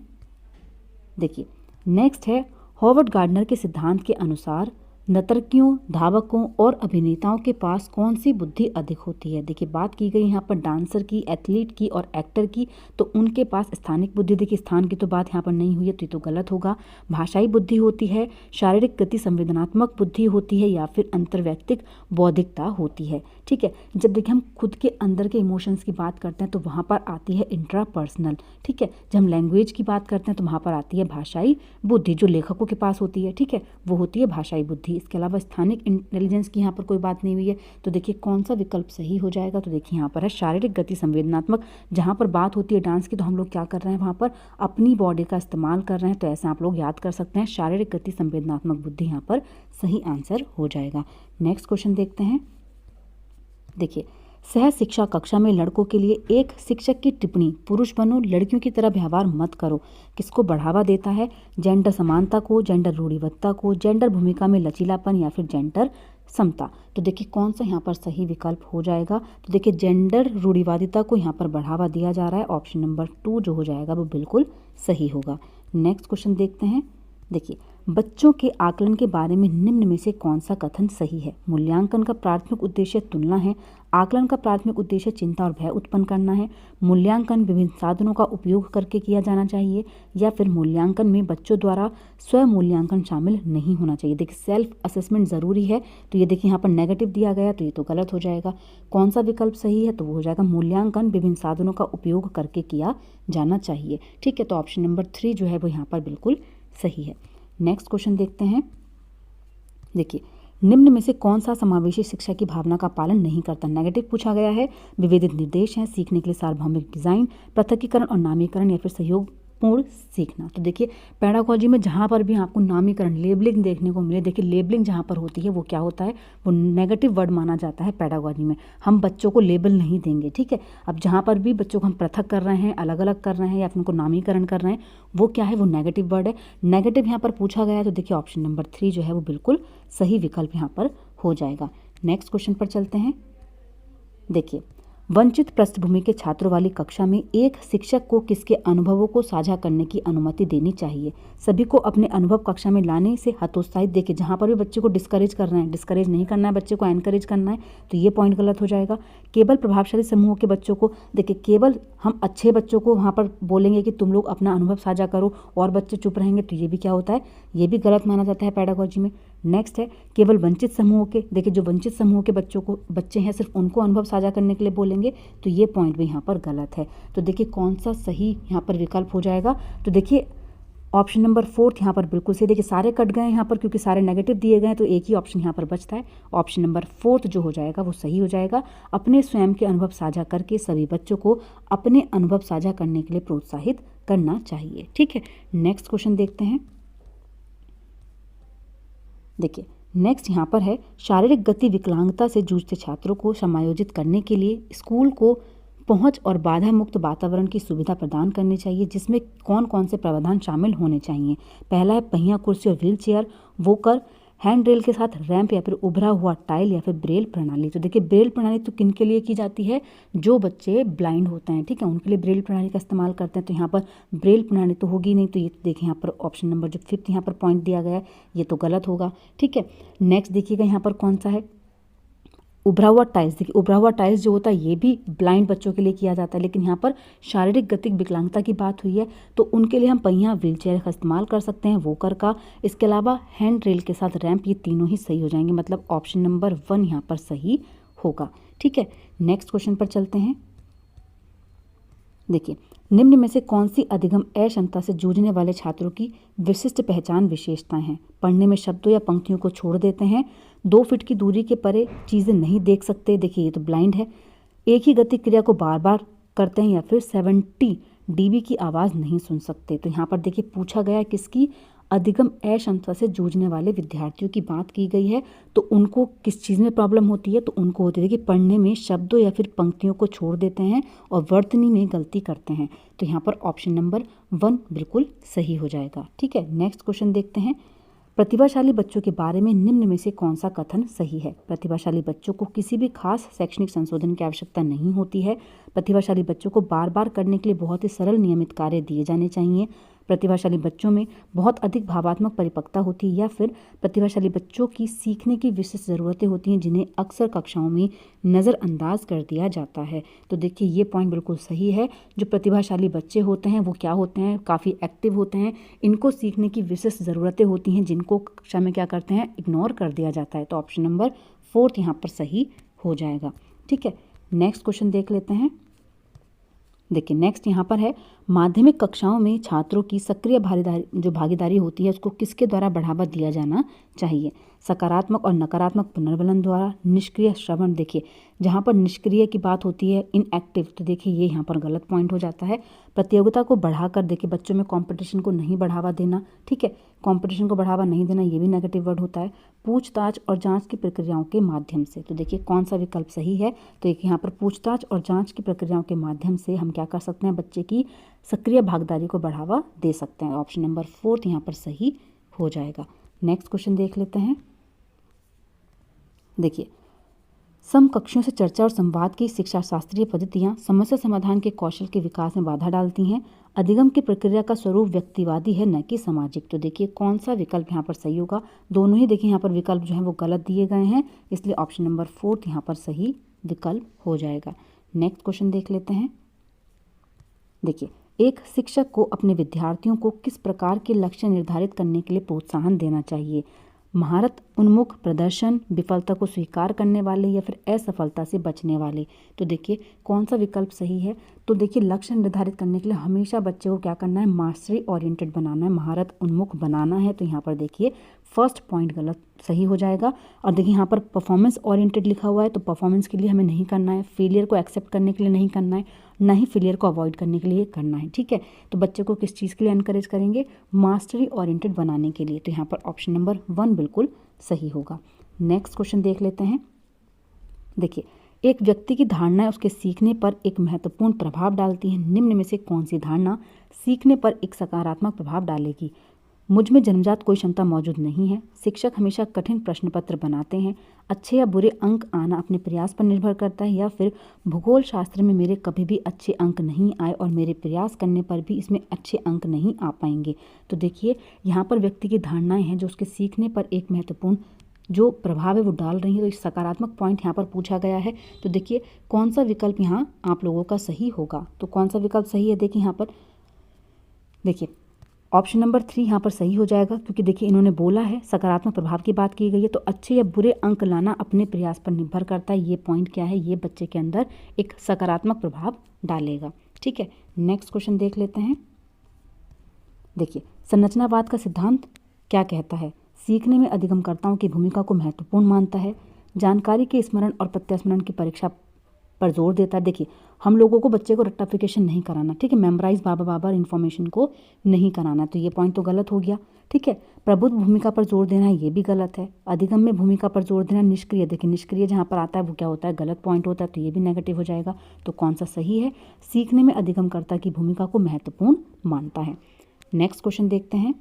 देखिए नेक्स्ट है, हॉवर्ड गार्डनर के सिद्धांत के अनुसार नर्तकियों, धावकों और अभिनेताओं के पास कौन सी बुद्धि अधिक होती है। देखिए बात की गई यहाँ पर डांसर की, एथलीट की और एक्टर की, तो उनके पास स्थानिक बुद्धि, देखिए स्थान की तो बात यहाँ पर नहीं हुई है तो ये तो गलत होगा। भाषाई बुद्धि होती है, शारीरिक गति संवेदनात्मक बुद्धि होती है, या फिर अंतर्वैयक्तिक बौद्धिकता होती है। ठीक है, जब देखिए हम खुद के अंदर के इमोशंस की बात करते हैं तो वहाँ पर आती है इंट्रापर्सनल। ठीक है, जब हम लैंग्वेज की बात करते हैं तो वहाँ पर आती है भाषाई बुद्धि, जो लेखकों के पास होती है। ठीक है, वो होती है भाषाई बुद्धि। इसके अलावा स्थानिक इंटेलिजेंस की यहाँ पर कोई बात नहीं हुई है। तो देखिए कौन सा विकल्प सही हो जाएगा, तो देखिए यहाँ पर है शारीरिक गति संवेदनात्मक। जहाँ पर बात होती है डांस की तो हम लोग क्या कर रहे हैं, वहाँ पर अपनी बॉडी का इस्तेमाल कर रहे हैं, तो ऐसा आप लोग याद कर सकते हैं, शारीरिक गति संवेदनात्मक बुद्धि यहाँ पर सही आंसर हो जाएगा। नेक्स्ट क्वेश्चन देखते हैं। देखिए सह शिक्षा कक्षा में लड़कों के लिए एक शिक्षक की टिप्पणी, पुरुष बनो, लड़कियों की तरह व्यवहार मत करो, किसको बढ़ावा देता है? जेंडर समानता को, जेंडर रूढ़िवत्ता को, जेंडर भूमिका में लचीलापन या फिर जेंडर समता। तो देखिए कौन सा यहाँ पर सही विकल्प हो जाएगा? तो देखिए जेंडर रूढ़िवादिता को यहाँ पर बढ़ावा दिया जा रहा है। ऑप्शन नंबर 2 जो हो जाएगा वो बिल्कुल सही होगा। नेक्स्ट क्वेश्चन देखते हैं। देखिए बच्चों के आकलन के बारे में निम्न में से कौन सा कथन सही है? मूल्यांकन का प्राथमिक उद्देश्य तुलना है, आकलन का प्राथमिक उद्देश्य चिंता और भय उत्पन्न करना है, मूल्यांकन विभिन्न साधनों का उपयोग करके किया जाना चाहिए, या फिर मूल्यांकन में बच्चों द्वारा स्वयं मूल्यांकन शामिल नहीं होना चाहिए। देखिए सेल्फ असेसमेंट ज़रूरी है, तो ये देखिए यहाँ पर नेगेटिव दिया गया, तो ये तो गलत हो जाएगा। कौन सा विकल्प सही है? तो वो हो जाएगा मूल्यांकन विभिन्न साधनों का उपयोग करके किया जाना चाहिए। ठीक है, तो ऑप्शन नंबर 3 जो है वो यहाँ पर बिल्कुल सही है। नेक्स्ट क्वेश्चन देखते हैं। देखिए निम्न में से कौन सा समावेशी शिक्षा की भावना का पालन नहीं करता? नेगेटिव पूछा गया है, विभेदित निर्देश हैं, सीखने के लिए सार्वभौमिक डिजाइन, पृथकीकरण और नामीकरण, या फिर सहयोगपूर्ण सीखना। तो देखिए पेडागोजी में जहाँ पर भी आपको नामीकरण, लेबलिंग देखने को मिले, देखिए लेबलिंग जहाँ पर होती है वो क्या होता है? वो नेगेटिव वर्ड माना जाता है। पेडागोजी में हम बच्चों को लेबल नहीं देंगे। ठीक है, अब जहाँ पर भी बच्चों को हम पृथक कर रहे हैं, अलग अलग कर रहे हैं, या फिर उनको नामीकरण कर रहे हैं, वो क्या है? वो नेगेटिव वर्ड है। नेगेटिव यहाँ पर पूछा गया है, तो देखिए ऑप्शन नंबर 3 जो है वो बिल्कुल सही विकल्प यहाँ पर हो जाएगा। नेक्स्ट क्वेश्चन पर चलते हैं। देखिए वंचित पृष्ठभूमि के छात्रों वाली कक्षा में एक शिक्षक को किसके अनुभवों को साझा करने की अनुमति देनी चाहिए? सभी को अपने अनुभव कक्षा में लाने से हतोत्साहित। देखिए जहाँ पर भी बच्चे को डिस्करेज कर रहे हैं, डिस्करेज नहीं करना है, बच्चे को एनकरेज करना है, तो ये पॉइंट गलत हो जाएगा। केवल प्रभावशाली समूहों के बच्चों को, देखिए केवल हम अच्छे बच्चों को वहाँ पर बोलेंगे कि तुम लोग अपना अनुभव साझा करो और बच्चे चुप रहेंगे, तो ये भी क्या होता है? ये भी गलत माना जाता है पेडागोजी में। नेक्स्ट है केवल वंचित समूहों के, देखिए जो वंचित समूह के बच्चे हैं सिर्फ उनको अनुभव साझा करने के लिए बोलेंगे, तो ये पॉइंट भी यहाँ पर गलत है। तो देखिए कौन सा सही यहाँ पर विकल्प हो जाएगा? तो देखिए ऑप्शन नंबर 4 यहाँ पर बिल्कुल सही। देखिए सारे कट गए यहाँ पर क्योंकि सारे नेगेटिव दिए गए हैं, तो एक ही ऑप्शन यहाँ पर बचता है। ऑप्शन नंबर 4 जो हो जाएगा वो सही हो जाएगा। अपने स्वयं के अनुभव साझा करके सभी बच्चों को अपने अनुभव साझा करने के लिए प्रोत्साहित करना चाहिए। ठीक है, नेक्स्ट क्वेश्चन देखते हैं। देखिए नेक्स्ट यहाँ पर है शारीरिक गति विकलांगता से जूझते छात्रों को समायोजित करने के लिए स्कूल को पहुंच और बाधा मुक्त वातावरण की सुविधा प्रदान करनी चाहिए, जिसमें कौन कौन से प्रावधान शामिल होने चाहिए? पहला है पहिया कुर्सी और व्हील चेयर, वोकर, हैंड रेल के साथ रैंप, या फिर उभरा हुआ टाइल, या फिर ब्रेल प्रणाली। तो देखिए ब्रेल प्रणाली तो किन के लिए की जाती है? जो बच्चे ब्लाइंड होते हैं, ठीक है, उनके लिए ब्रेल प्रणाली का इस्तेमाल करते हैं। तो यहाँ पर ब्रेल प्रणाली तो होगी नहीं, तो ये देखिए यहाँ पर ऑप्शन नंबर जो 5 यहाँ पर पॉइंट दिया गया है ये तो गलत होगा। ठीक है, नेक्स्ट देखिएगा यहाँ पर कौन सा है? उभरा हुआ टाइल्स। देखिए उभरा हुआ टाइल्स जो होता है ये भी ब्लाइंड बच्चों के लिए किया जाता है, लेकिन यहाँ पर शारीरिक गतिक विकलांगता की बात हुई है, तो उनके लिए हम पहिया व्हील चेयर का इस्तेमाल कर सकते हैं, वोकर का। इसके अलावा हैंड रेल के साथ रैंप, ये तीनों ही सही हो जाएंगे, मतलब ऑप्शन नंबर 1 यहाँ पर सही होगा। ठीक है, नेक्स्ट क्वेश्चन पर चलते हैं। देखिए निम्न में से कौन सी अधिगम अक्षमता से जूझने वाले छात्रों की विशिष्ट पहचान विशेषताएं हैं? पढ़ने में शब्दों या पंक्तियों को छोड़ देते हैं, 2 फीट की दूरी के परे चीज़ें नहीं देख सकते, देखिए ये तो ब्लाइंड है, एक ही गति क्रिया को बार बार करते हैं, या फिर 70 dB की आवाज़ नहीं सुन सकते। तो यहाँ पर देखिए पूछा गया है किसकी? अधिगम अक्षमता से जूझने वाले विद्यार्थियों की बात की गई है। तो उनको किस चीज़ में प्रॉब्लम होती है? तो उनको होती है कि पढ़ने में शब्दों या फिर पंक्तियों को छोड़ देते हैं और वर्तनी में गलती करते हैं। तो यहाँ पर ऑप्शन नंबर 1 बिल्कुल सही हो जाएगा। ठीक है, नेक्स्ट क्वेश्चन देखते हैं। प्रतिभाशाली बच्चों के बारे में निम्न में से कौन सा कथन सही है? प्रतिभाशाली बच्चों को किसी भी खास शैक्षणिक संशोधन की आवश्यकता नहीं होती है। प्रतिभाशाली बच्चों को बार बार करने के लिए बहुत ही सरल नियमित कार्य दिए जाने चाहिए। प्रतिभाशाली बच्चों में बहुत अधिक भावात्मक परिपक्वता होती है, या फिर प्रतिभाशाली बच्चों की सीखने की विशेष ज़रूरतें होती हैं जिन्हें अक्सर कक्षाओं में नज़रअंदाज कर दिया जाता है। तो देखिए ये पॉइंट बिल्कुल सही है। जो प्रतिभाशाली बच्चे होते हैं वो क्या होते हैं? काफ़ी एक्टिव होते हैं, इनको सीखने की विशेष ज़रूरतें होती हैं जिनको कक्षा में क्या करते हैं? इग्नोर कर दिया जाता है। तो ऑप्शन नंबर 4 यहाँ पर सही हो जाएगा। ठीक है, नेक्स्ट क्वेश्चन देख लेते हैं। देखिए नेक्स्ट यहाँ पर है माध्यमिक कक्षाओं में छात्रों की सक्रिय भागीदारी होती है उसको किसके द्वारा बढ़ावा दिया जाना चाहिए? सकारात्मक और नकारात्मक पुनर्वलन द्वारा, निष्क्रिय श्रवण। देखिए जहाँ पर निष्क्रिय की बात होती है, इनएक्टिव, तो देखिए ये यहाँ पर गलत पॉइंट हो जाता है। प्रतियोगिता को बढ़ाकर, देखिए बच्चों में कंपटीशन को नहीं बढ़ावा देना, ठीक है, कंपटीशन को बढ़ावा नहीं देना, ये भी नेगेटिव वर्ड होता है। पूछताछ और जांच की प्रक्रियाओं के माध्यम से, तो देखिए कौन सा विकल्प सही है? तो देखिए यहाँ पर पूछताछ और जांच की प्रक्रियाओं के माध्यम से हम क्या कर सकते हैं? बच्चे की सक्रिय भागीदारी को बढ़ावा दे सकते हैं। ऑप्शन नंबर 4 यहाँ पर सही हो जाएगा। नेक्स्ट क्वेश्चन देख लेते हैं। देखिए समकक्षों से चर्चा और संवाद की शिक्षा शास्त्रीय पद्धतियाँ समस्या समाधान के कौशल के विकास में बाधा डालती हैं। अधिगम की प्रक्रिया का स्वरूप व्यक्तिवादी है, न कि सामाजिक। तो देखिए कौन सा विकल्प यहाँ पर सही होगा? दोनों ही देखिए यहाँ पर विकल्प जो है वो गलत दिए गए हैं, इसलिए ऑप्शन नंबर 4 यहाँ पर सही विकल्प हो जाएगा। नेक्स्ट क्वेश्चन देख लेते हैं। देखिए एक शिक्षक को अपने विद्यार्थियों को किस प्रकार के लक्ष्य निर्धारित करने के लिए प्रोत्साहन देना चाहिए? महारत उन्मुख प्रदर्शन, विफलता को स्वीकार करने वाले, या फिर असफलता से बचने वाले? तो देखिए कौन सा विकल्प सही है? तो देखिए लक्ष्य निर्धारित करने के लिए हमेशा बच्चे को क्या करना है? मास्टरी ओरिएंटेड बनाना है, महारत उन्मुख बनाना है। तो यहाँ पर देखिए फर्स्ट पॉइंट गलत सही हो जाएगा। और देखिए यहाँ पर परफॉर्मेंस ओरिएंटेड लिखा हुआ है, तो परफॉर्मेंस के लिए हमें नहीं करना है, फेलियर को एक्सेप्ट करने के लिए नहीं करना है, ना ही फेलियर को अवॉइड करने के लिए करना है, ठीक है। तो बच्चे को किस चीज़ के लिए एनकरेज करेंगे? मास्टरी ओरिएंटेड बनाने के लिए। तो यहाँ पर ऑप्शन नंबर 1 बिल्कुल सही होगा। नेक्स्ट क्वेश्चन देख लेते हैं। देखिए एक व्यक्ति की धारणाएं उसके सीखने पर एक महत्वपूर्ण प्रभाव डालती हैं। निम्न में से कौन सी धारणा सीखने पर एक सकारात्मक प्रभाव डालेगी? मुझ में जन्मजात कोई क्षमता मौजूद नहीं है, शिक्षक हमेशा कठिन प्रश्न पत्र बनाते हैं, अच्छे या बुरे अंक आना अपने प्रयास पर निर्भर करता है, या फिर भूगोल शास्त्र में मेरे कभी भी अच्छे अंक नहीं आए और मेरे प्रयास करने पर भी इसमें अच्छे अंक नहीं आ पाएंगे। तो देखिए यहाँ पर व्यक्ति की धारणाएं हैं जो उसके सीखने पर एक महत्वपूर्ण जो प्रभाव है वो डाल रही है। तो इस सकारात्मक पॉइंट यहाँ पर पूछा गया है। तो देखिए कौन सा विकल्प यहाँ आप लोगों का सही होगा? तो कौन सा विकल्प सही है? देखिए यहाँ पर देखिए ऑप्शन नंबर 3 यहाँ पर सही हो जाएगा, क्योंकि देखिए इन्होंने बोला है सकारात्मक प्रभाव की बात की गई है, तो अच्छे या बुरे अंक लाना अपने प्रयास पर निर्भर करता है। ये पॉइंट क्या है? ये बच्चे के अंदर एक सकारात्मक प्रभाव डालेगा, ठीक है। नेक्स्ट क्वेश्चन देख लेते हैं। देखिए संरचनावाद का सिद्धांत क्या कहता है? सीखने में अधिगमकर्ताओं की भूमिका को महत्वपूर्ण मानता है, जानकारी के स्मरण और प्रत्यास्मरण की परीक्षा पर जोर देता है। देखिए हम लोगों को बच्चे को रट्टाफिकेशन नहीं कराना, ठीक है, मेमोराइज बार इन्फॉर्मेशन को नहीं कराना, तो ये पॉइंट तो गलत हो गया, ठीक है। प्रबुद्ध भूमिका पर जोर देना ये भी गलत है। अधिगम में भूमिका पर जोर देना निष्क्रिय, देखिए निष्क्रिय जहाँ पर आता है वो क्या होता है? गलत पॉइंट होता है, तो ये भी नेगेटिव हो जाएगा। तो कौन सा सही है? सीखने में अधिगमकर्ता की भूमिका को महत्वपूर्ण मानता है। नेक्स्ट क्वेश्चन देखते हैं।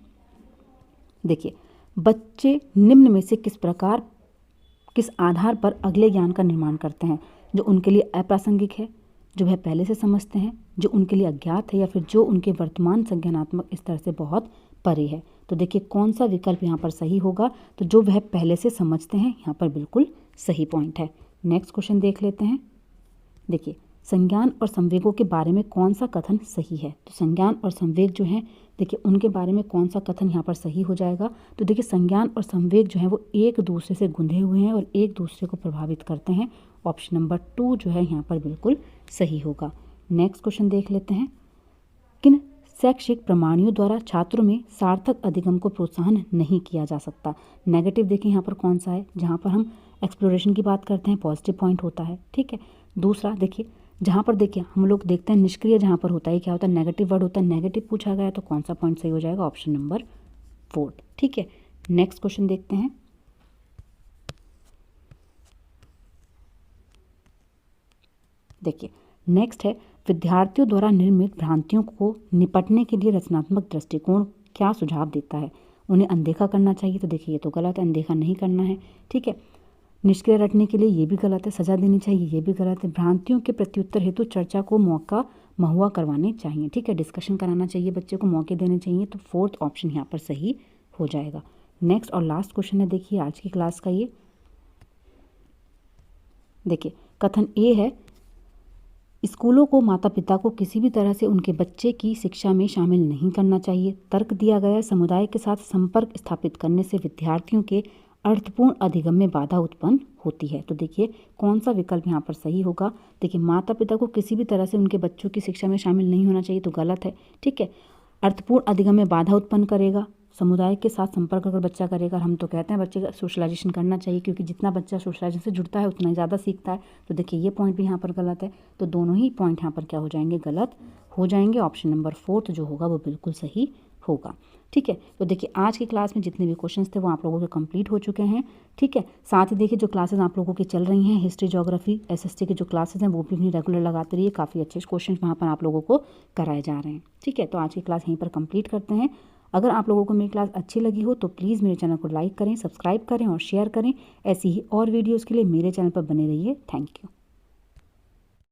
देखिए बच्चे निम्न में से किस आधार पर अगले ज्ञान का निर्माण करते हैं? जो उनके लिए अप्रासंगिक है, जो वह पहले से समझते हैं, जो उनके लिए अज्ञात है, या फिर जो उनके वर्तमान संज्ञानात्मक स्तर से बहुत परे है? तो देखिए कौन सा विकल्प यहाँ पर सही होगा? तो जो वह पहले से समझते हैं, यहाँ पर बिल्कुल सही पॉइंट है। नेक्स्ट क्वेश्चन देख लेते हैं। देखिए संज्ञान और संवेगों के बारे में कौन सा कथन सही है? तो संज्ञान और संवेग जो हैं, देखिए उनके बारे में कौन सा कथन यहाँ पर सही हो जाएगा? तो देखिए संज्ञान और संवेग जो है वो एक दूसरे से गुंधे हुए हैं और एक दूसरे को प्रभावित करते हैं। ऑप्शन नंबर 2 जो है यहाँ पर बिल्कुल सही होगा। नेक्स्ट क्वेश्चन देख लेते हैं। किन शैक्षिक प्रमाणियों द्वारा छात्रों में सार्थक अधिगम को प्रोत्साहन नहीं किया जा सकता? नेगेटिव देखिए यहाँ पर कौन सा है? जहाँ पर हम एक्सप्लोरेशन की बात करते हैं पॉजिटिव पॉइंट होता है, ठीक है। दूसरा देखिए जहाँ पर देखिए हम लोग देखते हैं निष्क्रिय जहाँ पर होता है क्या होता है? नेगेटिव वर्ड होता है। नेगेटिव पूछा गया है तो कौन सा पॉइंट सही हो जाएगा? ऑप्शन नंबर 4, ठीक है। नेक्स्ट क्वेश्चन देखते हैं। देखिए नेक्स्ट है विद्यार्थियों द्वारा निर्मित भ्रांतियों को निपटने के लिए रचनात्मक दृष्टिकोण क्या सुझाव देता है? उन्हें अनदेखा करना चाहिए, तो देखिए ये तो गलत है, अनदेखा नहीं करना है, ठीक है। निष्क्रिय रटने के लिए ये भी गलत है, सजा देनी चाहिए, ये भी गलत है। भ्रांतियों के प्रत्युत्तर हेतु चर्चा को मौका महुआ करवाने चाहिए, ठीक है, डिस्कशन कराना चाहिए, बच्चे को मौके देने चाहिए। तो 4th ऑप्शन यहाँ पर सही हो जाएगा। नेक्स्ट और लास्ट क्वेश्चन है देखिए आज की क्लास का ये। देखिए कथन ए है स्कूलों को माता पिता को किसी भी तरह से उनके बच्चे की शिक्षा में शामिल नहीं करना चाहिए। तर्क दिया गया समुदाय के साथ संपर्क स्थापित करने से विद्यार्थियों के अर्थपूर्ण अधिगम में बाधा उत्पन्न होती है। तो देखिए कौन सा विकल्प यहाँ पर सही होगा। देखिए माता पिता को किसी भी तरह से उनके बच्चों की शिक्षा में शामिल नहीं होना चाहिए, तो गलत है। ठीक है, अर्थपूर्ण अधिगम में बाधा उत्पन्न करेगा, समुदाय के साथ संपर्क अगर बच्चा करेगा, हम तो कहते हैं बच्चे का सोशलाइजेशन करना चाहिए, क्योंकि जितना बच्चा सोशलाइजेशन से जुड़ता है उतना ही ज़्यादा सीखता है। तो देखिए ये पॉइंट भी यहाँ पर गलत है, तो दोनों ही पॉइंट यहाँ पर क्या हो जाएंगे, गलत हो जाएंगे। ऑप्शन नंबर 4 जो होगा वो बिल्कुल सही होगा। ठीक है, तो देखिए आज की क्लास में जितने भी क्वेश्चंस थे वो आप लोगों के कंप्लीट हो चुके हैं। ठीक है, साथ ही देखिए जो क्लासेस आप लोगों की चल रही हैं, हिस्ट्री, ज्योग्राफी, एसएसटी के जो क्लासेस हैं वो भी अपनी रेगुलर लगाते रहिए। काफ़ी अच्छे क्वेश्चन वहाँ पर आप लोगों को कराए जा रहे हैं। ठीक है, तो आज की क्लास यहीं पर कंप्लीट करते हैं। अगर आप लोगों को मेरी क्लास अच्छी लगी हो तो प्लीज़ मेरे चैनल को लाइक करें, सब्सक्राइब करें और शेयर करें। ऐसी ही और वीडियोज़ के लिए मेरे चैनल पर बने रहिए। Thank you.